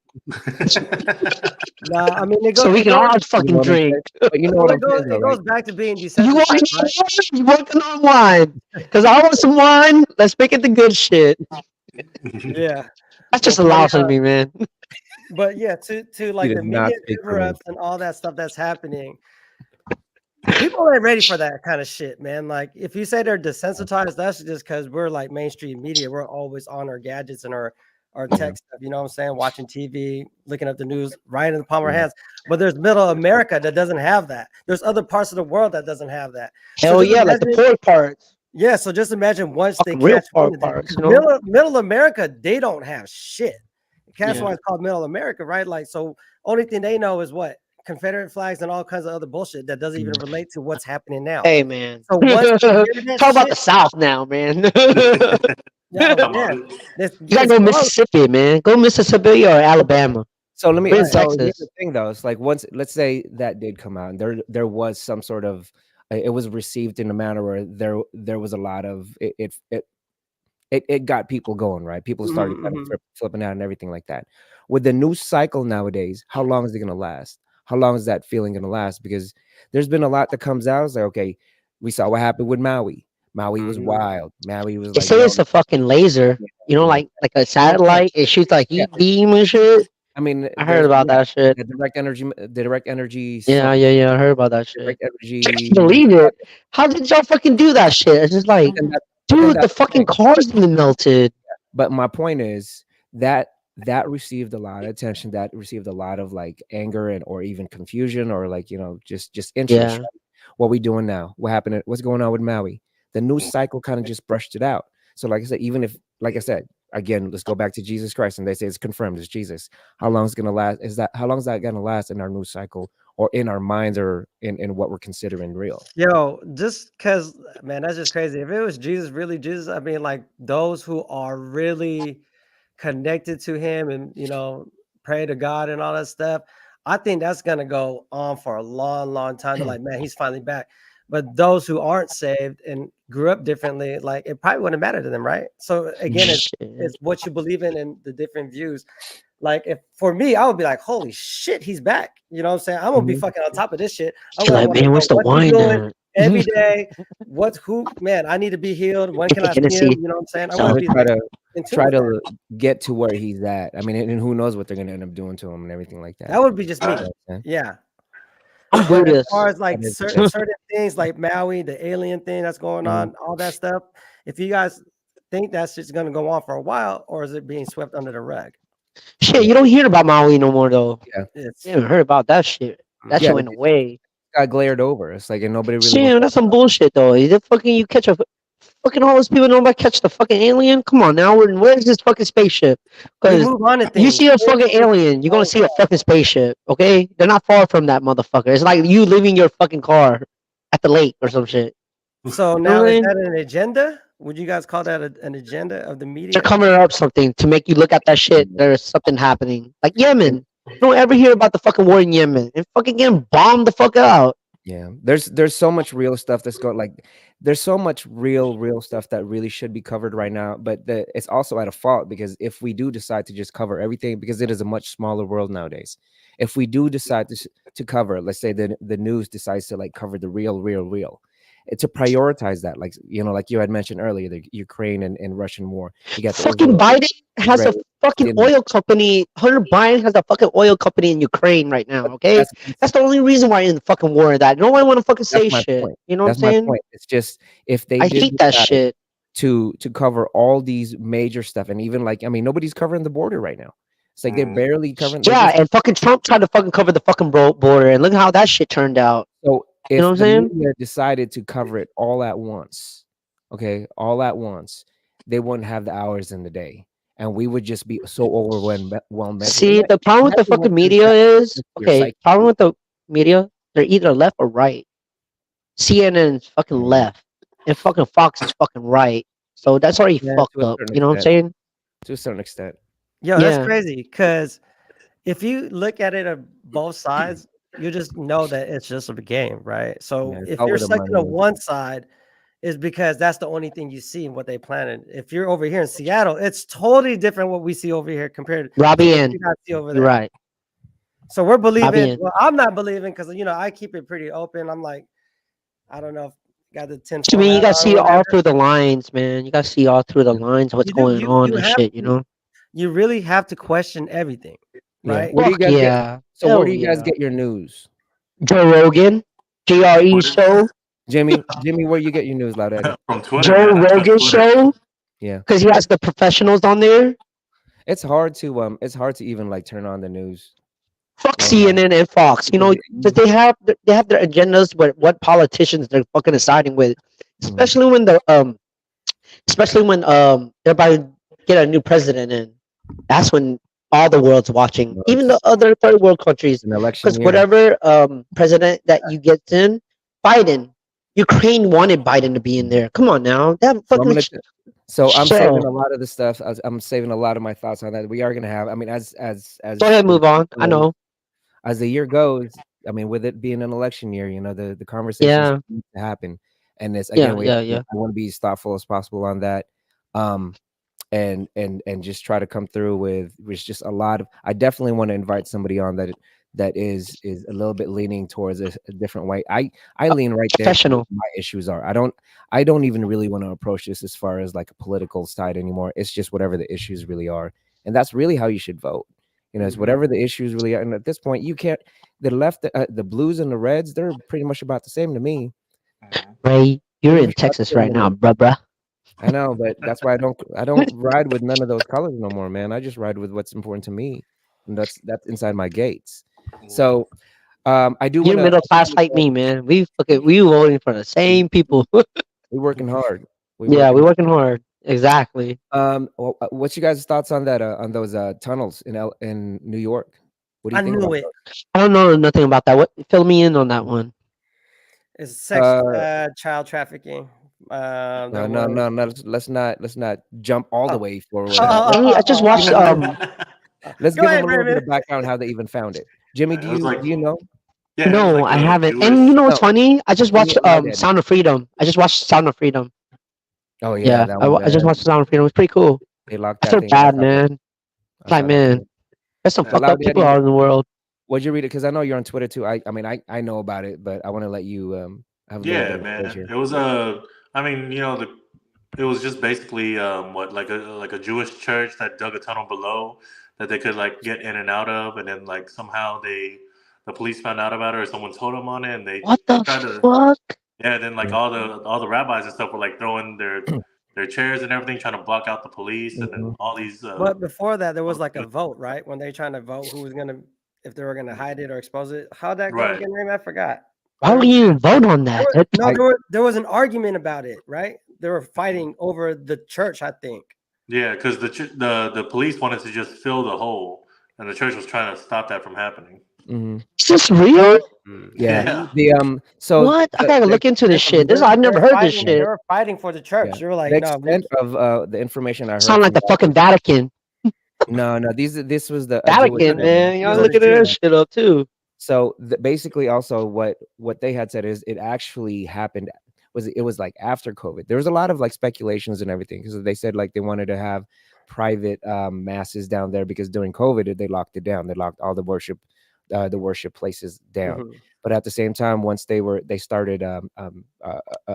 Speaker 2: Nah, I mean,
Speaker 3: so we can all fucking drink.
Speaker 1: But you know what
Speaker 2: it goes back to being desensitized.
Speaker 3: You working on wine? Because I want some wine. Let's make it the good shit.
Speaker 2: Yeah,
Speaker 3: that's just a lot for me, man.
Speaker 2: But yeah, to like the media cover-ups and all that stuff that's happening. People ain't ready for that kind of shit, man. Like, if you say they're desensitized, that's just because we're like mainstream media. We're always on our gadgets and our tech stuff. You know what I'm saying? Watching TV, looking up the news right in the palm of our hands. But there's middle America that doesn't have that. There's other parts of the world that doesn't have that.
Speaker 3: Hell yeah, like the poor parts.
Speaker 2: Yeah, so just imagine once they
Speaker 3: catch
Speaker 2: parts, middle America, they don't have shit. That's why it's called Middle America, right? Like, so only thing they know is what? Confederate flags and all kinds of other bullshit that doesn't even relate to what's happening now.
Speaker 3: Hey, man.
Speaker 2: So
Speaker 3: talk about the South now, man.
Speaker 2: You
Speaker 3: gotta go Mississippi, man. Go Mississippi or Alabama.
Speaker 1: So let me.
Speaker 3: Here's
Speaker 1: the thing, though, it's like once, let's say that did come out, and there was some sort of, it was received in a manner where there was a lot of it got people going, right? People started kind of flipping out and everything like that. With the news cycle nowadays, how long is it gonna last? How long is that feeling gonna last? Because there's been a lot that comes out. It's like, okay, we saw what happened with Maui. Maui was wild. Maui was.
Speaker 3: They say it's a fucking laser. You know, like a satellite. It shoots like heat beam and shit.
Speaker 1: I mean,
Speaker 3: I heard about that shit.
Speaker 1: The direct energy.
Speaker 3: Yeah. I heard about that shit.
Speaker 1: Direct energy.
Speaker 3: I can't believe it. How did y'all fucking do that shit? It's just like, dude, the fucking cars been melted.
Speaker 1: But my point is that received a lot of attention. That received a lot of like anger and or even confusion or like, you know, just interest. Right? What we doing now? What happened? What's going on with Maui? The news cycle kind of just brushed it out. So like I said, even if, like I said, again, let's go back to Jesus Christ, and they say it's confirmed, it's Jesus. How long is it gonna last? How long is that gonna last in our news cycle or in our minds or in what we're considering real?
Speaker 2: Yo, just because, man, that's just crazy. If it was Jesus, really Jesus, I mean, like those who are really connected to him and, you know, pray to God and all that stuff, I think that's gonna go on for a long time. They're like, man, he's finally back. But those who aren't saved and grew up differently, like it probably wouldn't matter to them, right? So again, it's what you believe in and the different views. Like if for me, I would be like, holy shit, he's back. You know what I'm saying? I'm gonna be
Speaker 1: Mhm.
Speaker 2: fucking on top of this shit. I'm
Speaker 3: You're
Speaker 2: gonna
Speaker 3: like,
Speaker 2: want to
Speaker 3: man,
Speaker 2: know
Speaker 3: where's the
Speaker 2: what he's
Speaker 3: wine
Speaker 2: doing
Speaker 3: at?
Speaker 2: every day. What's who? Man, I need to be healed. When can I see him?
Speaker 3: Hennessy.
Speaker 2: You know what I'm saying? I
Speaker 3: So-
Speaker 2: want
Speaker 1: I'm
Speaker 2: to
Speaker 1: gonna
Speaker 2: be like in tune
Speaker 1: try
Speaker 2: with that.
Speaker 1: to get to where he's at. I mean, and who knows what they're gonna end up doing to him and everything like that.
Speaker 2: That would be just me.
Speaker 1: You know what I'm saying?
Speaker 2: Yeah.
Speaker 3: I'm
Speaker 2: But as
Speaker 3: Buddhist.
Speaker 2: far as like
Speaker 1: That is
Speaker 2: certain
Speaker 1: good.
Speaker 2: certain things like Maui, the alien thing that's going
Speaker 1: Mhm.
Speaker 2: on, all that stuff. If you guys think that's just gonna go on for a while, or is it being swept under the rug?
Speaker 3: Shit, you don't hear about Maui no more though.
Speaker 2: It's
Speaker 3: You haven't heard about that shit. That
Speaker 1: Yeah,
Speaker 3: shit went away.
Speaker 1: got glared over. It's like, and nobody really
Speaker 3: Shit,
Speaker 1: wants
Speaker 3: that's some bullshit though. Is it fucking you catch a fucking all those people know about catch the fucking alien? Come on now, where's this fucking spaceship?
Speaker 2: we
Speaker 3: Because
Speaker 2: move on to
Speaker 3: you
Speaker 2: things.
Speaker 3: see a fucking alien, you're gonna see a fucking spaceship. Okay, they're not far from that motherfucker. It's like you leaving your fucking car at the lake or some shit.
Speaker 2: So
Speaker 3: know
Speaker 2: now
Speaker 3: what I
Speaker 2: is
Speaker 3: mean?
Speaker 2: that an agenda? Would you guys call that an agenda of the
Speaker 3: They're
Speaker 2: media?
Speaker 3: covering up something to make you look at that shit. There's something happening. Like Yemen. You don't ever hear about the fucking war in Yemen. And fucking getting bombed the fuck out.
Speaker 1: Yeah, there's so much real stuff that's going like there's so much real stuff that really should be covered right now, but it's also at a fault because if we do decide to just cover everything, because it is a much smaller world nowadays, if we do decide to cover, let's say the news decides to like cover the real, to prioritize that, like like you had mentioned earlier, the Ukraine and Russian war, you got the
Speaker 3: Fucking Biden has a
Speaker 1: Israel-
Speaker 3: fucking
Speaker 1: Israel-
Speaker 3: oil company. Hunter Biden has a fucking oil company in Ukraine right now. Okay, that's the only reason why you're in the fucking war. That no one want to fucking say
Speaker 1: my
Speaker 3: shit.
Speaker 1: point.
Speaker 3: You know what I'm
Speaker 1: That's my
Speaker 3: saying?
Speaker 1: point. It's just if they
Speaker 3: I
Speaker 1: did
Speaker 3: hate that
Speaker 1: decide
Speaker 3: shit.
Speaker 1: to cover all these major stuff, and even like, I mean, nobody's covering the border right now. It's like they're barely covering.
Speaker 3: Yeah, and fucking Trump tried to fucking cover the fucking border, and look how that shit turned out.
Speaker 1: So if
Speaker 3: know what I'm
Speaker 1: the
Speaker 3: saying?
Speaker 1: media decided to cover it all at once, okay, all at once, they wouldn't have the hours in the day, and we would just be so overwhelmed.
Speaker 3: See, the problem with the fucking media is okay. Problem with the media, they're either left or right. CNN is fucking left, and fucking Fox is fucking right. So that's already fucked
Speaker 1: to a
Speaker 3: up.
Speaker 1: certain
Speaker 3: You know what I'm
Speaker 1: extent.
Speaker 3: saying?
Speaker 1: To a certain extent.
Speaker 2: Yo,
Speaker 3: Yeah.
Speaker 2: that's crazy. Because if you look at it on both sides, you just know that it's just a game, right? So
Speaker 1: Yeah, it's
Speaker 2: if
Speaker 1: all
Speaker 2: you're
Speaker 1: where the
Speaker 2: stuck to
Speaker 1: money is.
Speaker 2: one side, is because that's the only thing you see and what they planted. If you're over here in Seattle, it's totally different what we see over here compared to
Speaker 3: Robbie
Speaker 2: what
Speaker 3: in.
Speaker 2: you guys see over
Speaker 3: You're
Speaker 2: there.
Speaker 3: right.
Speaker 2: So we're believing.
Speaker 3: in.
Speaker 2: Well, I'm not believing because I keep it pretty open. I'm like, I don't know if got the 10.
Speaker 3: I mean, you gotta see all through the lines, man. You gotta see all through the lines what's
Speaker 2: You do-
Speaker 3: going
Speaker 2: you-
Speaker 3: on
Speaker 2: you
Speaker 3: and
Speaker 2: have
Speaker 3: shit.
Speaker 2: to-
Speaker 3: You know?
Speaker 2: You really have to question everything,
Speaker 1: Yeah.
Speaker 2: right?
Speaker 1: Where do you
Speaker 3: Fuck
Speaker 1: guys get?
Speaker 3: yeah.
Speaker 1: So where
Speaker 3: Hell
Speaker 1: do you guys
Speaker 3: yeah.
Speaker 1: get your news,
Speaker 3: Joe Rogan, GRE
Speaker 4: What is-
Speaker 3: show,
Speaker 1: Jimmy? Jimmy, where you get your news, Loudaddy?
Speaker 4: From Twitter.
Speaker 3: Joe
Speaker 4: man. I trust
Speaker 3: Rogan
Speaker 4: Twitter.
Speaker 3: show,
Speaker 1: Yeah,
Speaker 3: because he has the professionals on there.
Speaker 1: it's hard to even like turn on the news.
Speaker 3: Fuck
Speaker 1: Well,
Speaker 3: CNN and Fox. You know, because they have their agendas with what politicians they're fucking deciding with, especially when they're about to get a new president in. That's when all the world's watching,
Speaker 1: No,
Speaker 3: even
Speaker 1: it's-
Speaker 3: the other third world countries.
Speaker 1: An election
Speaker 3: Because
Speaker 1: year.
Speaker 3: whatever president that you get in, Biden, Ukraine wanted Biden to be in there. Come on now, that
Speaker 1: So I'm
Speaker 3: fucking
Speaker 1: gonna- So I'm
Speaker 3: show.
Speaker 1: saving a lot of the stuff. I'm saving a lot of my thoughts on that. We are gonna have. I mean, as
Speaker 3: Go ahead, move on. I know.
Speaker 1: as the year goes. I mean, with it being an election year, the conversations
Speaker 3: Yeah.
Speaker 1: need to happen, and this
Speaker 3: Yeah,
Speaker 1: again,
Speaker 3: yeah.
Speaker 1: I want to be as thoughtful as possible on that, and just try to come through with just a lot of. I definitely want to invite somebody on that is a little bit leaning towards a different way. I lean right there.
Speaker 3: Professional.
Speaker 1: My issues are. I don't even really want to approach this as far as like a political side anymore. It's just whatever the issues really are, and that's really how you should vote. It's whatever the issues really are. And at this point, you can't. The left, the blues and the reds, they're pretty much about the same to me.
Speaker 3: Ray, you're
Speaker 1: Pretty
Speaker 3: in
Speaker 1: much about
Speaker 3: Texas
Speaker 1: the same
Speaker 3: right
Speaker 1: to
Speaker 3: now,
Speaker 1: me.
Speaker 3: bruh.
Speaker 1: I know, but that's why I don't ride with none of those colors no more, man. I just ride with what's important to me, and that's inside my gates. So, I do.
Speaker 3: You're middle class like me, man. We voting for the same people.
Speaker 1: We're working hard.
Speaker 3: We're working hard. Exactly.
Speaker 1: What's you guys' thoughts on that? On those tunnels in New York? What do you
Speaker 2: I
Speaker 1: think?
Speaker 2: knew
Speaker 1: about
Speaker 2: it.
Speaker 1: those?
Speaker 3: I don't know nothing about that. What? Fill me in on that one.
Speaker 2: It's sex, child trafficking.
Speaker 1: No. Let's not jump all the way forward.
Speaker 3: Hey, I just watched.
Speaker 1: Let's
Speaker 2: Go
Speaker 1: give
Speaker 2: ahead,
Speaker 1: them a little bit
Speaker 2: Raymond.
Speaker 1: of background how they even found it. Jimmy, do
Speaker 4: It was
Speaker 1: you
Speaker 4: like-
Speaker 1: do you know?
Speaker 4: Yeah, it was
Speaker 3: No,
Speaker 4: like
Speaker 3: I
Speaker 4: a
Speaker 3: haven't.
Speaker 4: Jewish-
Speaker 3: And you know what's
Speaker 1: No.
Speaker 3: funny? I just watched
Speaker 1: My dad.
Speaker 3: Sound of Freedom. I just watched Sound of Freedom.
Speaker 1: Oh
Speaker 3: Yeah,
Speaker 1: that
Speaker 3: I
Speaker 1: one,
Speaker 3: just watched Sound of Freedom. It was pretty cool.
Speaker 1: they locked
Speaker 3: I
Speaker 1: that
Speaker 3: feel
Speaker 1: thing.
Speaker 3: bad, man.
Speaker 1: I
Speaker 3: Like,
Speaker 1: saw that
Speaker 3: man,
Speaker 1: too.
Speaker 3: There's some
Speaker 4: Yeah.
Speaker 3: fucked up people out in the world.
Speaker 1: Would you read it? Because I know you're on Twitter too. I mean, I know about it, but I want to let you have a little bit
Speaker 4: Yeah,
Speaker 1: of
Speaker 4: man.
Speaker 1: exposure.
Speaker 4: It was I mean, it was just basically what like a Jewish church that dug a tunnel below that they could like get in and out of, and then like somehow the police found out about it or someone told them on it, and
Speaker 3: What
Speaker 4: they
Speaker 3: the
Speaker 4: tried to
Speaker 3: fuck?
Speaker 4: yeah. Then like
Speaker 1: Yeah.
Speaker 4: all the rabbis and stuff were like throwing their chairs and everything, trying to block out the police, and then
Speaker 1: Mhm.
Speaker 4: all these.
Speaker 2: But before that, there was like a vote, right? When they trying to vote who was gonna, if they were gonna hide it or expose it. How'd that go
Speaker 4: Right.
Speaker 2: again, Raymond? I forgot.
Speaker 3: Why would you even vote on that?
Speaker 2: There was an argument about it, right? They were fighting over the church, I think.
Speaker 4: Yeah, because the police wanted to just fill the hole, and the church was trying to stop that from happening.
Speaker 1: Mhm.
Speaker 3: Is this real?
Speaker 1: Yeah.
Speaker 4: Yeah.
Speaker 1: The so
Speaker 3: What? I gotta look into this shit. This I've never heard this
Speaker 2: They
Speaker 3: shit.
Speaker 2: were fighting for the church.
Speaker 1: Yeah.
Speaker 2: They were like,
Speaker 1: the
Speaker 2: no,
Speaker 1: extent of the information I heard.
Speaker 3: Sound like
Speaker 1: from
Speaker 3: the fucking Vatican.
Speaker 1: No, this was the
Speaker 3: Vatican, man. Y'all
Speaker 2: Those are
Speaker 3: looking at that
Speaker 2: Jews.
Speaker 3: shit up too.
Speaker 1: So basically, also what they had said is it actually happened. It was like after COVID. There was a lot of like speculations and everything because they said like they wanted to have private masses down there because during COVID they locked it down. They locked all the worship places down.
Speaker 2: Mhm.
Speaker 1: But at the same time, once they started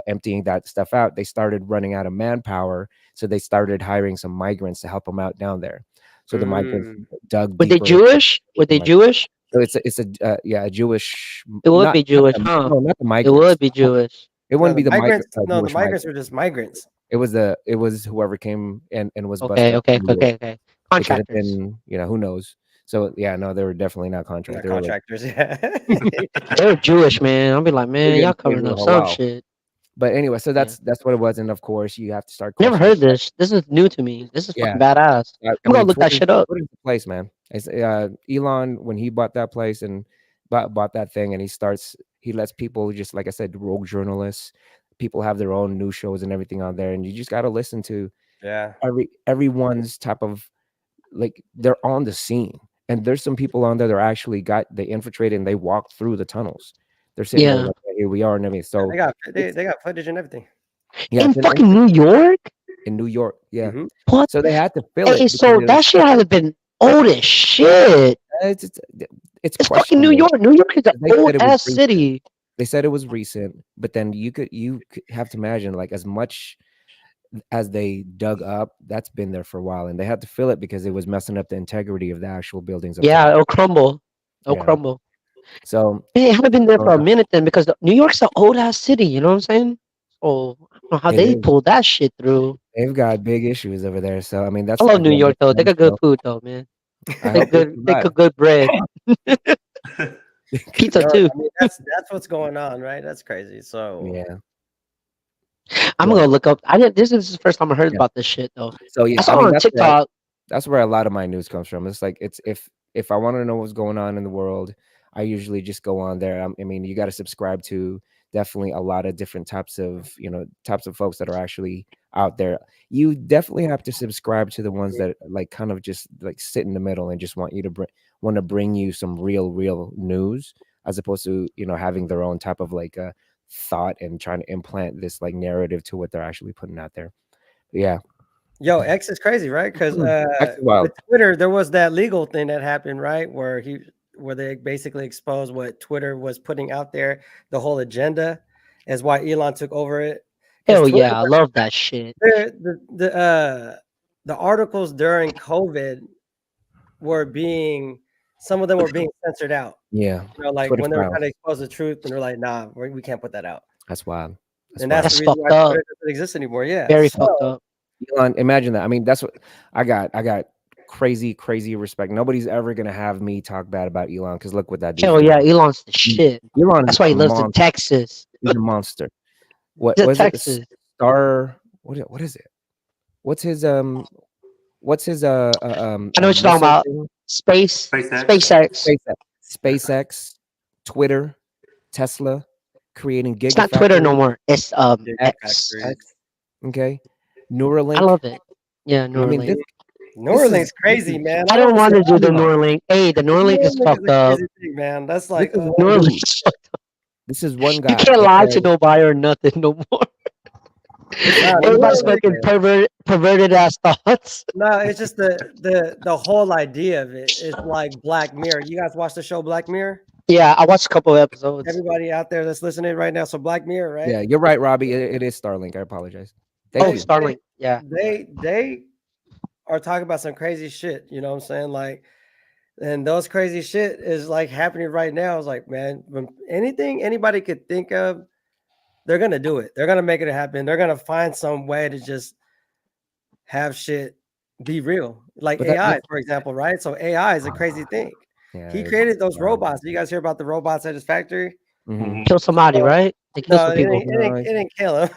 Speaker 1: emptying that stuff out, they started running out of manpower. So they started hiring some migrants to help them out down there. So the migrants dug.
Speaker 3: Were they
Speaker 1: deeper.
Speaker 3: Jewish? Were they Jewish?
Speaker 1: So it's a Jewish.
Speaker 3: It would be Jewish, huh?
Speaker 1: No, not the
Speaker 3: It
Speaker 1: migrants.
Speaker 3: would be Jewish.
Speaker 1: It wouldn't be the
Speaker 2: migrants.
Speaker 1: migrants.
Speaker 2: No, the migrants were just migrants.
Speaker 1: It was whoever came and was
Speaker 3: Okay,
Speaker 1: busted.
Speaker 3: okay.
Speaker 1: It could have
Speaker 3: Contractors.
Speaker 1: been, who knows. So yeah, no, they were definitely not contractors. They were like-
Speaker 2: Contractors, yeah.
Speaker 3: They were Jewish, man. I'll be like, man,
Speaker 1: getting
Speaker 3: y'all
Speaker 1: paid
Speaker 3: covering
Speaker 1: for
Speaker 3: up
Speaker 1: a
Speaker 3: some
Speaker 1: while.
Speaker 3: shit.
Speaker 1: But anyway, so that's what it was, and of course you have to start.
Speaker 3: Never
Speaker 1: questioning-
Speaker 3: heard this. This is new to me. This is fucking
Speaker 1: Yeah.
Speaker 3: badass. I'm gonna look that shit up.
Speaker 1: Twitter's the place, man. It's, Elon, when he bought that place and bought that thing, and he lets people, just like I said, rogue journalists, people have their own news shows and everything on there, and you just got to listen to everyone's type of, like, they're on the scene, and there's some people on there that actually they infiltrated and they walked through the tunnels. They're sitting there like, here we are and everything. So
Speaker 2: they got footage and everything.
Speaker 1: yeah,
Speaker 3: In fucking New York?
Speaker 1: in New York, yeah.
Speaker 2: Mhm.
Speaker 3: What?
Speaker 1: So they had to fill it.
Speaker 3: Hey, so that shit hasn't been old as shit.
Speaker 1: It's
Speaker 3: It's fucking New
Speaker 1: questionable.
Speaker 3: York. New York is an
Speaker 1: They said
Speaker 3: old
Speaker 1: it was
Speaker 3: ass city.
Speaker 1: They said it was recent, but then you could have to imagine, like, as much as they dug up, that's been there for a while, and they had to fill it because it was messing up the integrity of the actual buildings.
Speaker 3: Yeah, it'll crumble. It'll
Speaker 1: Yeah.
Speaker 3: crumble.
Speaker 1: So
Speaker 3: Hey, I haven't been there for a
Speaker 1: Okay.
Speaker 3: minute then because New York's an old ass city. You know what I'm saying? So I don't know how
Speaker 1: It
Speaker 3: they
Speaker 1: is.
Speaker 3: pulled that shit through.
Speaker 1: they've got big issues over there. So I mean, that's
Speaker 3: I love New
Speaker 1: again,
Speaker 3: York though. They got good
Speaker 1: so
Speaker 3: food though, man.
Speaker 1: I
Speaker 3: They
Speaker 1: hope they
Speaker 3: good. They cook good bread. Pizza
Speaker 2: No,
Speaker 3: too.
Speaker 2: I mean, that's what's going on, right? That's crazy. So
Speaker 1: yeah.
Speaker 3: I'm gonna look up. I didn't. This is the first time I heard
Speaker 1: Yeah.
Speaker 3: about this shit though.
Speaker 1: So yeah,
Speaker 3: I saw
Speaker 1: I mean,
Speaker 3: on
Speaker 1: that's where
Speaker 3: TikTok.
Speaker 1: that's where a lot of my news comes from. It's like it's if I want to know what's going on in the world, I usually just go on there. I mean, you got to subscribe to definitely a lot of different types of folks that are actually out there. You definitely have to subscribe to the ones that like kind of just like sit in the middle and just want you to bring you some real news, as opposed to having their own type of like thought and trying to implant this like narrative to what they're actually putting out there. But yeah.
Speaker 2: Yo, X is crazy, right? Because
Speaker 1: X is wild.
Speaker 2: with Twitter, there was that legal thing that happened, right? Where they basically exposed what Twitter was putting out there. The whole agenda is why Elon took over it. 'Cause
Speaker 3: Hell
Speaker 2: Twitter-
Speaker 3: yeah, I love that shit.
Speaker 2: The articles during COVID were some of them were being censored out.
Speaker 1: Yeah.
Speaker 2: Like
Speaker 1: Twitter
Speaker 2: when they were
Speaker 1: files.
Speaker 2: trying to expose the truth, and they're like, "Nah, we can't put that out."
Speaker 1: That's wild.
Speaker 2: And
Speaker 1: wild.
Speaker 2: that's the
Speaker 3: That's
Speaker 2: reason why
Speaker 3: fucked up.
Speaker 2: Twitter doesn't exist anymore. Yeah,
Speaker 3: Very
Speaker 2: So,
Speaker 3: fucked up.
Speaker 1: Elon, imagine that. I mean, that's what I got crazy respect. Nobody's ever gonna have me talk bad about Elon because look what that dude's
Speaker 3: Hell
Speaker 1: doing.
Speaker 3: yeah, Elon's the shit.
Speaker 1: Elon
Speaker 3: That's
Speaker 1: is
Speaker 3: why he
Speaker 1: a
Speaker 3: lives in
Speaker 1: monster.
Speaker 3: Texas.
Speaker 1: He's a monster. What
Speaker 3: He's in
Speaker 1: was it?
Speaker 3: Texas.
Speaker 1: Star? What is it? What's his
Speaker 3: I know what you're talking
Speaker 1: missile
Speaker 3: about.
Speaker 1: thing?
Speaker 3: SpaceX.
Speaker 1: SpaceX, Twitter, Tesla, creating
Speaker 3: It's not Twitter no
Speaker 1: gigafactories.
Speaker 3: more. It's X.
Speaker 2: X.
Speaker 1: Okay, Neuralink.
Speaker 3: I love it. Yeah,
Speaker 1: I mean,
Speaker 3: Neuralink.
Speaker 2: Neuralink's crazy, man.
Speaker 3: I don't want to do the
Speaker 1: Neuralink.
Speaker 3: Neuralink. Hey, the Neuralink is fucked
Speaker 2: a
Speaker 3: up.
Speaker 2: crazy thing, man. That's like
Speaker 1: This is
Speaker 3: Neuralink is fucked up.
Speaker 1: This is one guy.
Speaker 3: You can't lie to nobody or nothing no more.
Speaker 2: No,
Speaker 3: Everybody's
Speaker 2: literally,
Speaker 3: fucking perverted ass thoughts.
Speaker 2: no. It's just the whole idea of it. It's like Black Mirror. You guys watch the show Black Mirror?
Speaker 3: Yeah, I watched a couple of episodes.
Speaker 2: Everybody out there that's listening right now. So Black Mirror, right?
Speaker 1: Yeah, you're right, Robbie. It is Starlink. I apologize. Thank
Speaker 3: Oh,
Speaker 1: you.
Speaker 3: Starlink. Yeah.
Speaker 2: They are talking about some crazy shit. You know what I'm saying? Like, and those crazy shit is like happening right now. It's like, man, when anything anybody could think of, they're gonna do it. They're gonna make it happen. They're gonna find some way to just have shit be real. Like
Speaker 1: But that-
Speaker 2: AI, for example, right? So AI is a crazy thing.
Speaker 1: Yeah,
Speaker 2: He
Speaker 1: it's
Speaker 2: created those
Speaker 1: wild.
Speaker 2: robots. You guys hear about the robots at his factory?
Speaker 1: Mhm.
Speaker 3: Kill somebody, right? They kill
Speaker 2: No,
Speaker 3: some
Speaker 2: it
Speaker 3: people.
Speaker 2: didn't kill him.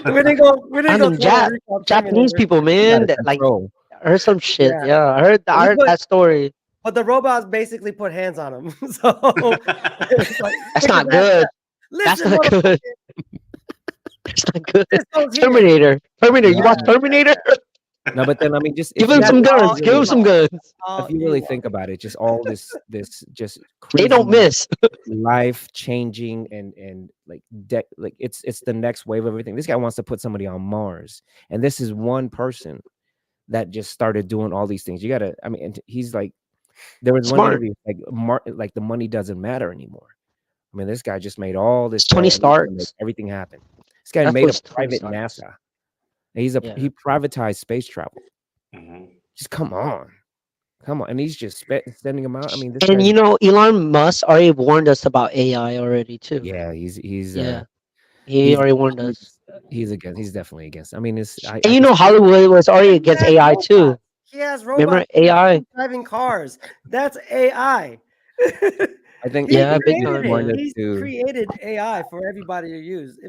Speaker 2: we didn't go. We didn't
Speaker 3: And
Speaker 2: go.
Speaker 3: them
Speaker 2: Total recall
Speaker 3: Japanese
Speaker 2: Terminator.
Speaker 3: people,
Speaker 1: Out
Speaker 3: man.
Speaker 1: of
Speaker 3: That, like,
Speaker 1: control.
Speaker 3: I heard some shit.
Speaker 2: Yeah.
Speaker 3: Yeah, I heard
Speaker 2: He put-
Speaker 3: that story.
Speaker 2: But the robots basically put hands on him. So it's like,
Speaker 3: That's
Speaker 2: pick
Speaker 3: not
Speaker 2: his ass
Speaker 3: good.
Speaker 2: up.
Speaker 3: That's
Speaker 2: Listen,
Speaker 3: not good.
Speaker 2: motherfucker,
Speaker 3: That's not good.
Speaker 2: this goes here.
Speaker 3: Terminator. Terminator. You watch
Speaker 2: Yeah.
Speaker 3: Terminator?
Speaker 1: No, but then I mean, just
Speaker 3: Give
Speaker 1: if
Speaker 3: him
Speaker 1: you
Speaker 3: some
Speaker 1: really-
Speaker 3: guns. Give him some guns.
Speaker 2: All
Speaker 1: if you really
Speaker 2: evil.
Speaker 1: think about it, just all this just
Speaker 3: They don't
Speaker 1: crazy
Speaker 3: miss.
Speaker 1: life changing and like like it's the next wave of everything. This guy wants to put somebody on Mars, and this is one person that just started doing all these things. You gotta, I mean, and he's like, there was one
Speaker 3: Smart.
Speaker 1: interview like the money doesn't matter anymore. I mean, this guy just made all this.
Speaker 3: It's Tony
Speaker 1: dough, and he's gonna make
Speaker 3: Starks.
Speaker 1: everything happen. This guy
Speaker 3: That's
Speaker 1: made a
Speaker 3: what's Tony
Speaker 1: private
Speaker 3: Starks.
Speaker 1: NASA.
Speaker 3: Yeah.
Speaker 1: He privatized space travel.
Speaker 4: Mhm.
Speaker 1: Just come on, and he's just sending them out. I mean, this
Speaker 3: And
Speaker 1: guy's-
Speaker 3: you know, Elon Musk already warned us about AI already too.
Speaker 1: yeah, he's
Speaker 3: Yeah. He
Speaker 1: he's-
Speaker 3: already warned us.
Speaker 1: he's against. He's definitely against. I mean, it's
Speaker 3: And you know, Hollywood was already against
Speaker 2: He has
Speaker 3: AI too.
Speaker 2: robots. He has robots.
Speaker 3: Remember AI?
Speaker 2: driving cars. That's AI.
Speaker 1: I think
Speaker 2: He
Speaker 3: Yeah, big
Speaker 2: created
Speaker 3: time,
Speaker 2: it.
Speaker 3: yeah.
Speaker 2: He's
Speaker 1: to
Speaker 2: created AI for everybody to use.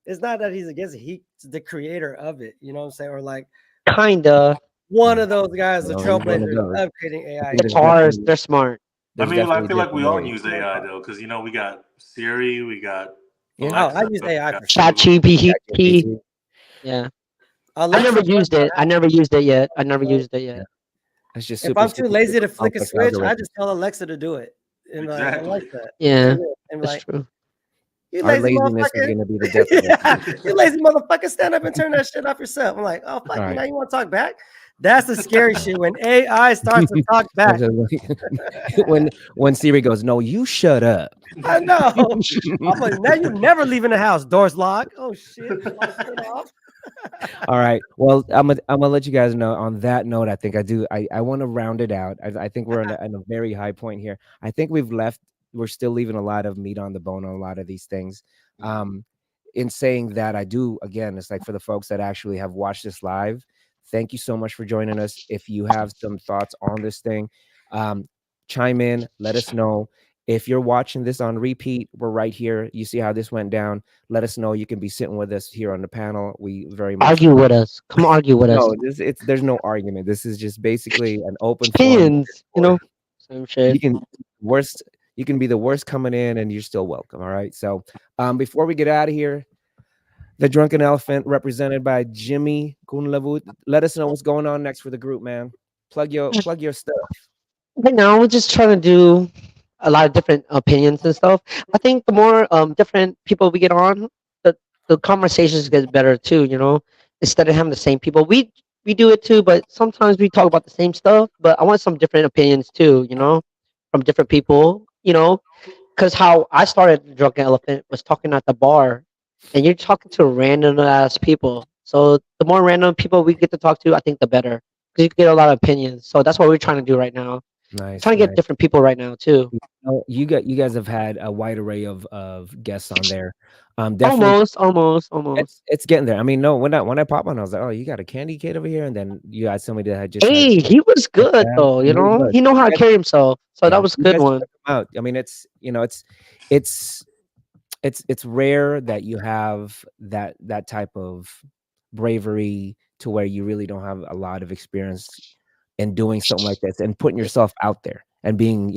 Speaker 2: It's not that he's against it. He's the creator of it. You know what I'm saying? Or like
Speaker 3: Kinda.
Speaker 2: one of those guys, the
Speaker 1: Well, he's one of
Speaker 2: trailblazers
Speaker 1: those.
Speaker 2: of creating AI.
Speaker 1: think
Speaker 3: The
Speaker 1: there's
Speaker 3: cars,
Speaker 1: definitely-
Speaker 3: they're smart.
Speaker 4: I
Speaker 1: there's
Speaker 4: mean, I
Speaker 1: definitely
Speaker 4: feel like we all
Speaker 1: different
Speaker 4: use
Speaker 1: ways.
Speaker 4: AI though, because we got Siri, we got
Speaker 1: Yeah.
Speaker 2: Oh, I
Speaker 4: Alexa,
Speaker 2: use
Speaker 4: we
Speaker 2: AI
Speaker 4: got
Speaker 2: for sure.
Speaker 3: Chat
Speaker 4: Google.
Speaker 3: GPT. Yeah. I
Speaker 2: Alexa
Speaker 3: never
Speaker 2: works
Speaker 3: used
Speaker 2: on
Speaker 3: it. I never used it yet. I never used it
Speaker 1: Yeah.
Speaker 3: yet.
Speaker 1: It's just
Speaker 2: If
Speaker 1: super,
Speaker 2: I'm too
Speaker 1: super,
Speaker 2: lazy
Speaker 1: super
Speaker 2: to flick a
Speaker 1: complex
Speaker 2: switch, I
Speaker 1: algorithm.
Speaker 2: just tell Alexa to do it. And like,
Speaker 4: Exactly.
Speaker 2: Alexa,
Speaker 3: Yeah,
Speaker 2: do it. And
Speaker 3: that's
Speaker 2: like,
Speaker 3: true.
Speaker 2: you
Speaker 1: Our
Speaker 2: lazy
Speaker 1: laziness is
Speaker 2: motherfucker.
Speaker 1: going to be the death of us.
Speaker 2: You lazy motherfucker, stand up and turn that shit off yourself. I'm like, oh fuck,
Speaker 1: All right.
Speaker 2: now you want to talk back? That's the scary shit when AI starts to talk back.
Speaker 1: when Siri goes, no, you shut up.
Speaker 2: I know. I'm like, now you're never leaving the house. Doors locked. Oh shit. Lights turned off.
Speaker 1: All right. Well, I'm gonna let you guys know. On that note, I think I want to round it out. I think we're in a very high point here. I think we're still leaving a lot of meat on the bone on a lot of these things. In saying that, I do, again, it's like for the folks that actually have watched this live, thank you so much for joining us. If you have some thoughts on this thing, chime in, let us know. If you're watching this on repeat, we're right here. You see how this went down. Let us know. You can be sitting with us here on the panel. We very much
Speaker 3: Argue with us. Come argue with us.
Speaker 1: no, there's no argument. This is just basically an open forum.
Speaker 3: Opinions, you know. Same
Speaker 1: You
Speaker 3: shit.
Speaker 1: can be the worst coming in and you're still welcome. All right. So before we get out of here, the Drunken Elephant represented by Jimmy Gunlavut. Let us know what's going on next for the group, man. Plug your stuff.
Speaker 3: Right now, we're just trying to do a lot of different opinions and stuff. I think the more different people we get on, the conversations get better too. You know, instead of having the same people, we do it too, but sometimes we talk about the same stuff. But I want some different opinions too. You know, from different people. You know, because how I started the Drunken Elephant was talking at the bar, and you're talking to random ass people. So the more random people we get to talk to, I think the better, because you get a lot of opinions. So that's what we're trying to do right now.
Speaker 1: Nice.
Speaker 3: Trying to get different people right now too.
Speaker 1: You guys have had a wide array of guests on there. Definitely
Speaker 3: Almost.
Speaker 1: it's getting there. I mean, no, when I pop on, I was like, oh, you got a candy kid over here, and then you got somebody that had just had-
Speaker 3: Hey, he was good
Speaker 1: Yeah,
Speaker 3: though. You
Speaker 1: he was
Speaker 3: know,
Speaker 1: good.
Speaker 3: he know how to
Speaker 1: Guys-
Speaker 3: carry himself. So
Speaker 1: yeah,
Speaker 3: that was a
Speaker 1: you
Speaker 3: good
Speaker 1: guys
Speaker 3: one.
Speaker 1: check them out. I mean, it's rare that you have that type of bravery to where you really don't have a lot of experience in doing something like this and putting yourself out there and being,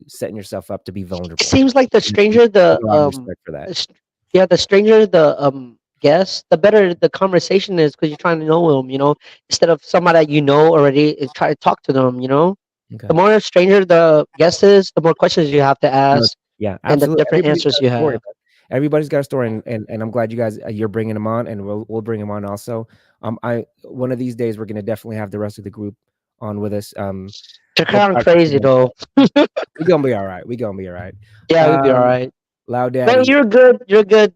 Speaker 1: setting yourself up to be vulnerable.
Speaker 3: It seems like the stranger the
Speaker 1: A lot of respect for that.
Speaker 3: the stranger the guest, the better the conversation is, because you're trying to know them. You know, instead of somebody that you know already, and try to talk to them. You know,
Speaker 1: Okay.
Speaker 3: the more stranger the guest is, the more questions you have to ask.
Speaker 1: Yeah,
Speaker 3: and the
Speaker 1: absolutely.
Speaker 3: different
Speaker 1: Everybody's
Speaker 3: answers
Speaker 1: got a
Speaker 3: you
Speaker 1: story,
Speaker 3: have.
Speaker 1: but everybody's got a story, and I'm glad you guys you're bringing them on, and we'll bring them on also. I one of these days we're gonna definitely have the rest of the group on with us.
Speaker 3: They're kind of crazy though.
Speaker 1: We're gonna be all right. We're gonna be all right.
Speaker 3: Yeah, we'll be all right.
Speaker 1: Loud
Speaker 3: Man,
Speaker 1: Daddy.
Speaker 3: you're good. You're good.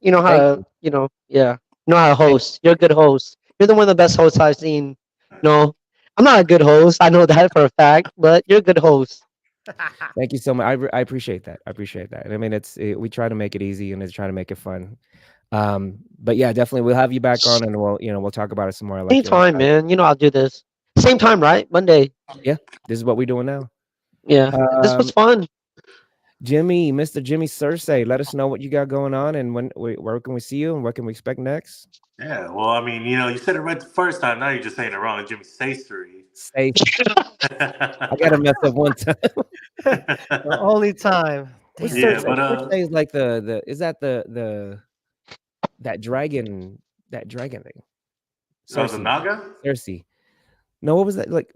Speaker 3: You know how
Speaker 1: Thank
Speaker 3: to, yeah. You know how to host. You're a good host. You're the one of the best hosts I've seen. No, I'm not a good host. I know that for a fact, but you're a good host.
Speaker 1: Thank you so much. I appreciate that. I appreciate that. I mean, we try to make it easy and try to make it fun. But yeah, definitely we'll have you back on, and we'll talk about it some more. Like
Speaker 3: Anytime, man. You know I'll do this. Same time, right? Monday.
Speaker 1: Yeah, this is what we're doing now.
Speaker 3: Yeah, this was fun.
Speaker 1: Jimmy, Mr. Jimmy Cersei, let us know what you got going on, and where can we see you, and what can we expect next?
Speaker 4: Yeah, well, I mean, you said it right the first time. Now you're just saying it wrong. Jimmy Sastery.
Speaker 1: Safe. I gotta mess up one time.
Speaker 2: The only time.
Speaker 1: What's
Speaker 4: Yeah,
Speaker 1: Cersei?
Speaker 4: but
Speaker 1: Cersei is like the is that the that dragon thing?
Speaker 4: oh, the Naga?
Speaker 1: Cersei. No, what was that like?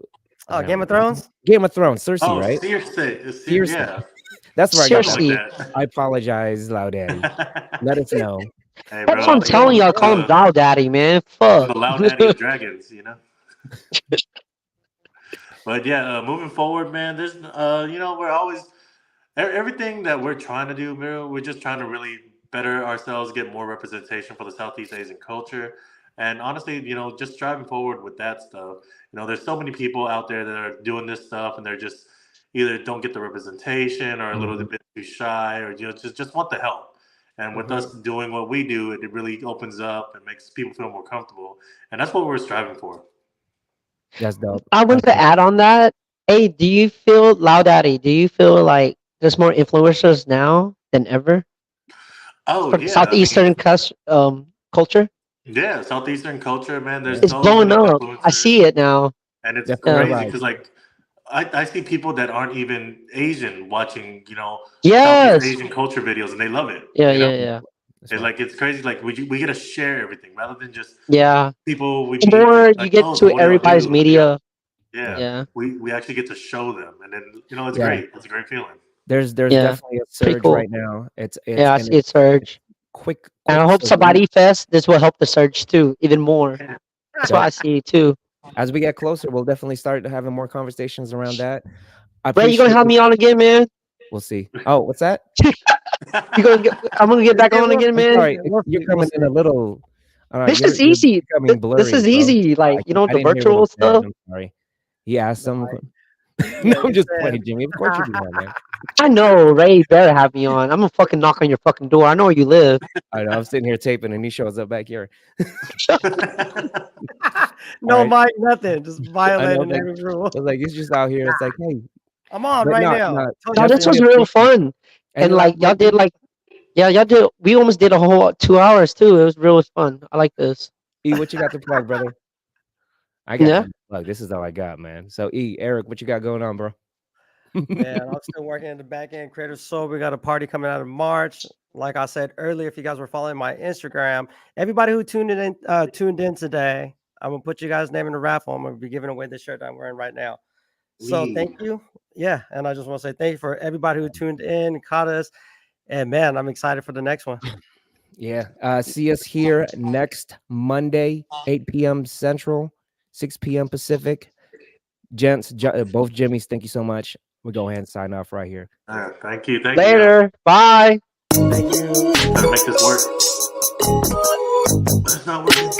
Speaker 2: Oh, Game of Thrones?
Speaker 1: Game of Thrones, Cersei,
Speaker 4: Oh,
Speaker 1: right?
Speaker 4: Cersei. Yeah.
Speaker 1: That's where I got
Speaker 3: Cersei.
Speaker 1: that. I apologize, Loud Daddy. Let us know.
Speaker 4: Hey,
Speaker 3: That's what I'm telling y'all. Call him Loud Daddy, man. Fuck.
Speaker 4: The Loud Daddy of Dragons, But yeah, moving forward, man, there's, we're always, everything that we're trying to do, Miro, we're just trying to really better ourselves, get more representation for the Southeast Asian culture. And honestly, just driving forward with that stuff, there's so many people out there that are doing this stuff and they're just either don't get the representation or a little bit too shy or, just want the help. And with us doing what we do, it really opens up and makes people feel more comfortable. And that's what we're striving for.
Speaker 1: That's dope.
Speaker 3: I want to add on that. Hey, do you feel, Loud Daddy, do you feel like there's more influencers now than ever?
Speaker 4: Oh,
Speaker 3: For
Speaker 4: yeah.
Speaker 3: Southeastern culture?
Speaker 4: Yeah, Southeastern culture, man. There's
Speaker 3: It's blowing up. I see it now.
Speaker 4: And it's
Speaker 1: Definitely
Speaker 4: crazy
Speaker 1: right.
Speaker 4: because, like, I see people that aren't even Asian watching,
Speaker 3: Yes.
Speaker 4: Southeast Asian culture videos, and they love it.
Speaker 3: Yeah.
Speaker 4: It's like, it's crazy. Like, we get to share everything rather than just people we
Speaker 3: The
Speaker 4: meet.
Speaker 3: more
Speaker 4: Like,
Speaker 3: you get
Speaker 4: oh,
Speaker 3: to
Speaker 4: so what do y'all
Speaker 3: everybody's
Speaker 4: do?
Speaker 3: media.
Speaker 4: Yeah. We actually get to show them, and then it's
Speaker 1: Yeah.
Speaker 4: great. It's a great feeling.
Speaker 1: There's definitely a surge
Speaker 3: cool.
Speaker 1: right now. It's
Speaker 3: I see it surge.
Speaker 1: Quick.
Speaker 3: And I hope
Speaker 1: surge.
Speaker 3: Sabadi Fest, this will help the surge too, even more. That's what I see too.
Speaker 1: As we get closer, we'll definitely start having more conversations around that.
Speaker 3: Ray, you gonna have me on again, man?
Speaker 1: We'll see. Oh, what's that?
Speaker 3: I'm gonna get back on again, man.
Speaker 1: Sorry, you're coming in a little. All right,
Speaker 3: This is easy.
Speaker 1: becoming blurry,
Speaker 3: This is
Speaker 1: bro.
Speaker 3: easy. Like,
Speaker 1: I
Speaker 3: the
Speaker 1: didn't hear what
Speaker 3: virtual
Speaker 1: he said.
Speaker 3: stuff.
Speaker 1: I'm sorry. He asked some. No, I'm just playing, Jimmy. Of course you do that, man.
Speaker 3: I know, Ray better have me on. I'm gonna fucking knock on your fucking door. I know where you live.
Speaker 1: I know. I'm sitting here taping, and he shows up back here.
Speaker 2: No
Speaker 1: All
Speaker 2: mic, nothing. Just violating every rule.
Speaker 1: It's like he's just out here. It's like, hey,
Speaker 2: I'm on
Speaker 1: but
Speaker 2: right
Speaker 1: no,
Speaker 2: now.
Speaker 1: no,
Speaker 3: No, this was real fun. And like y'all did y'all did. We almost did a whole 2 hours too. It was real fun. I like this.
Speaker 1: E, what you got to plug, brother? I got to plug. This is all I got, man. So E, Eric, what you got going on, bro?
Speaker 2: Man, I'm still working in the back end creator. So we got a party coming out in March. Like I said earlier, if you guys were following my Instagram, everybody who tuned in today, I'm gonna put you guys' name in the raffle. I'm gonna be giving away the shirt I'm wearing right now. So thank you. Yeah, and I just want to say thank you for everybody who tuned in, caught us, and man, I'm excited for the next one.
Speaker 1: Yeah. See us here next Monday, 8 p.m. Central, 6 p.m. Pacific. Gents, both Jimmys, thank you so much. We'll go ahead and sign off right here.
Speaker 4: Thank you. Thank
Speaker 3: Later. Bye.
Speaker 2: Thank you.
Speaker 4: Try to make this work. It's not working.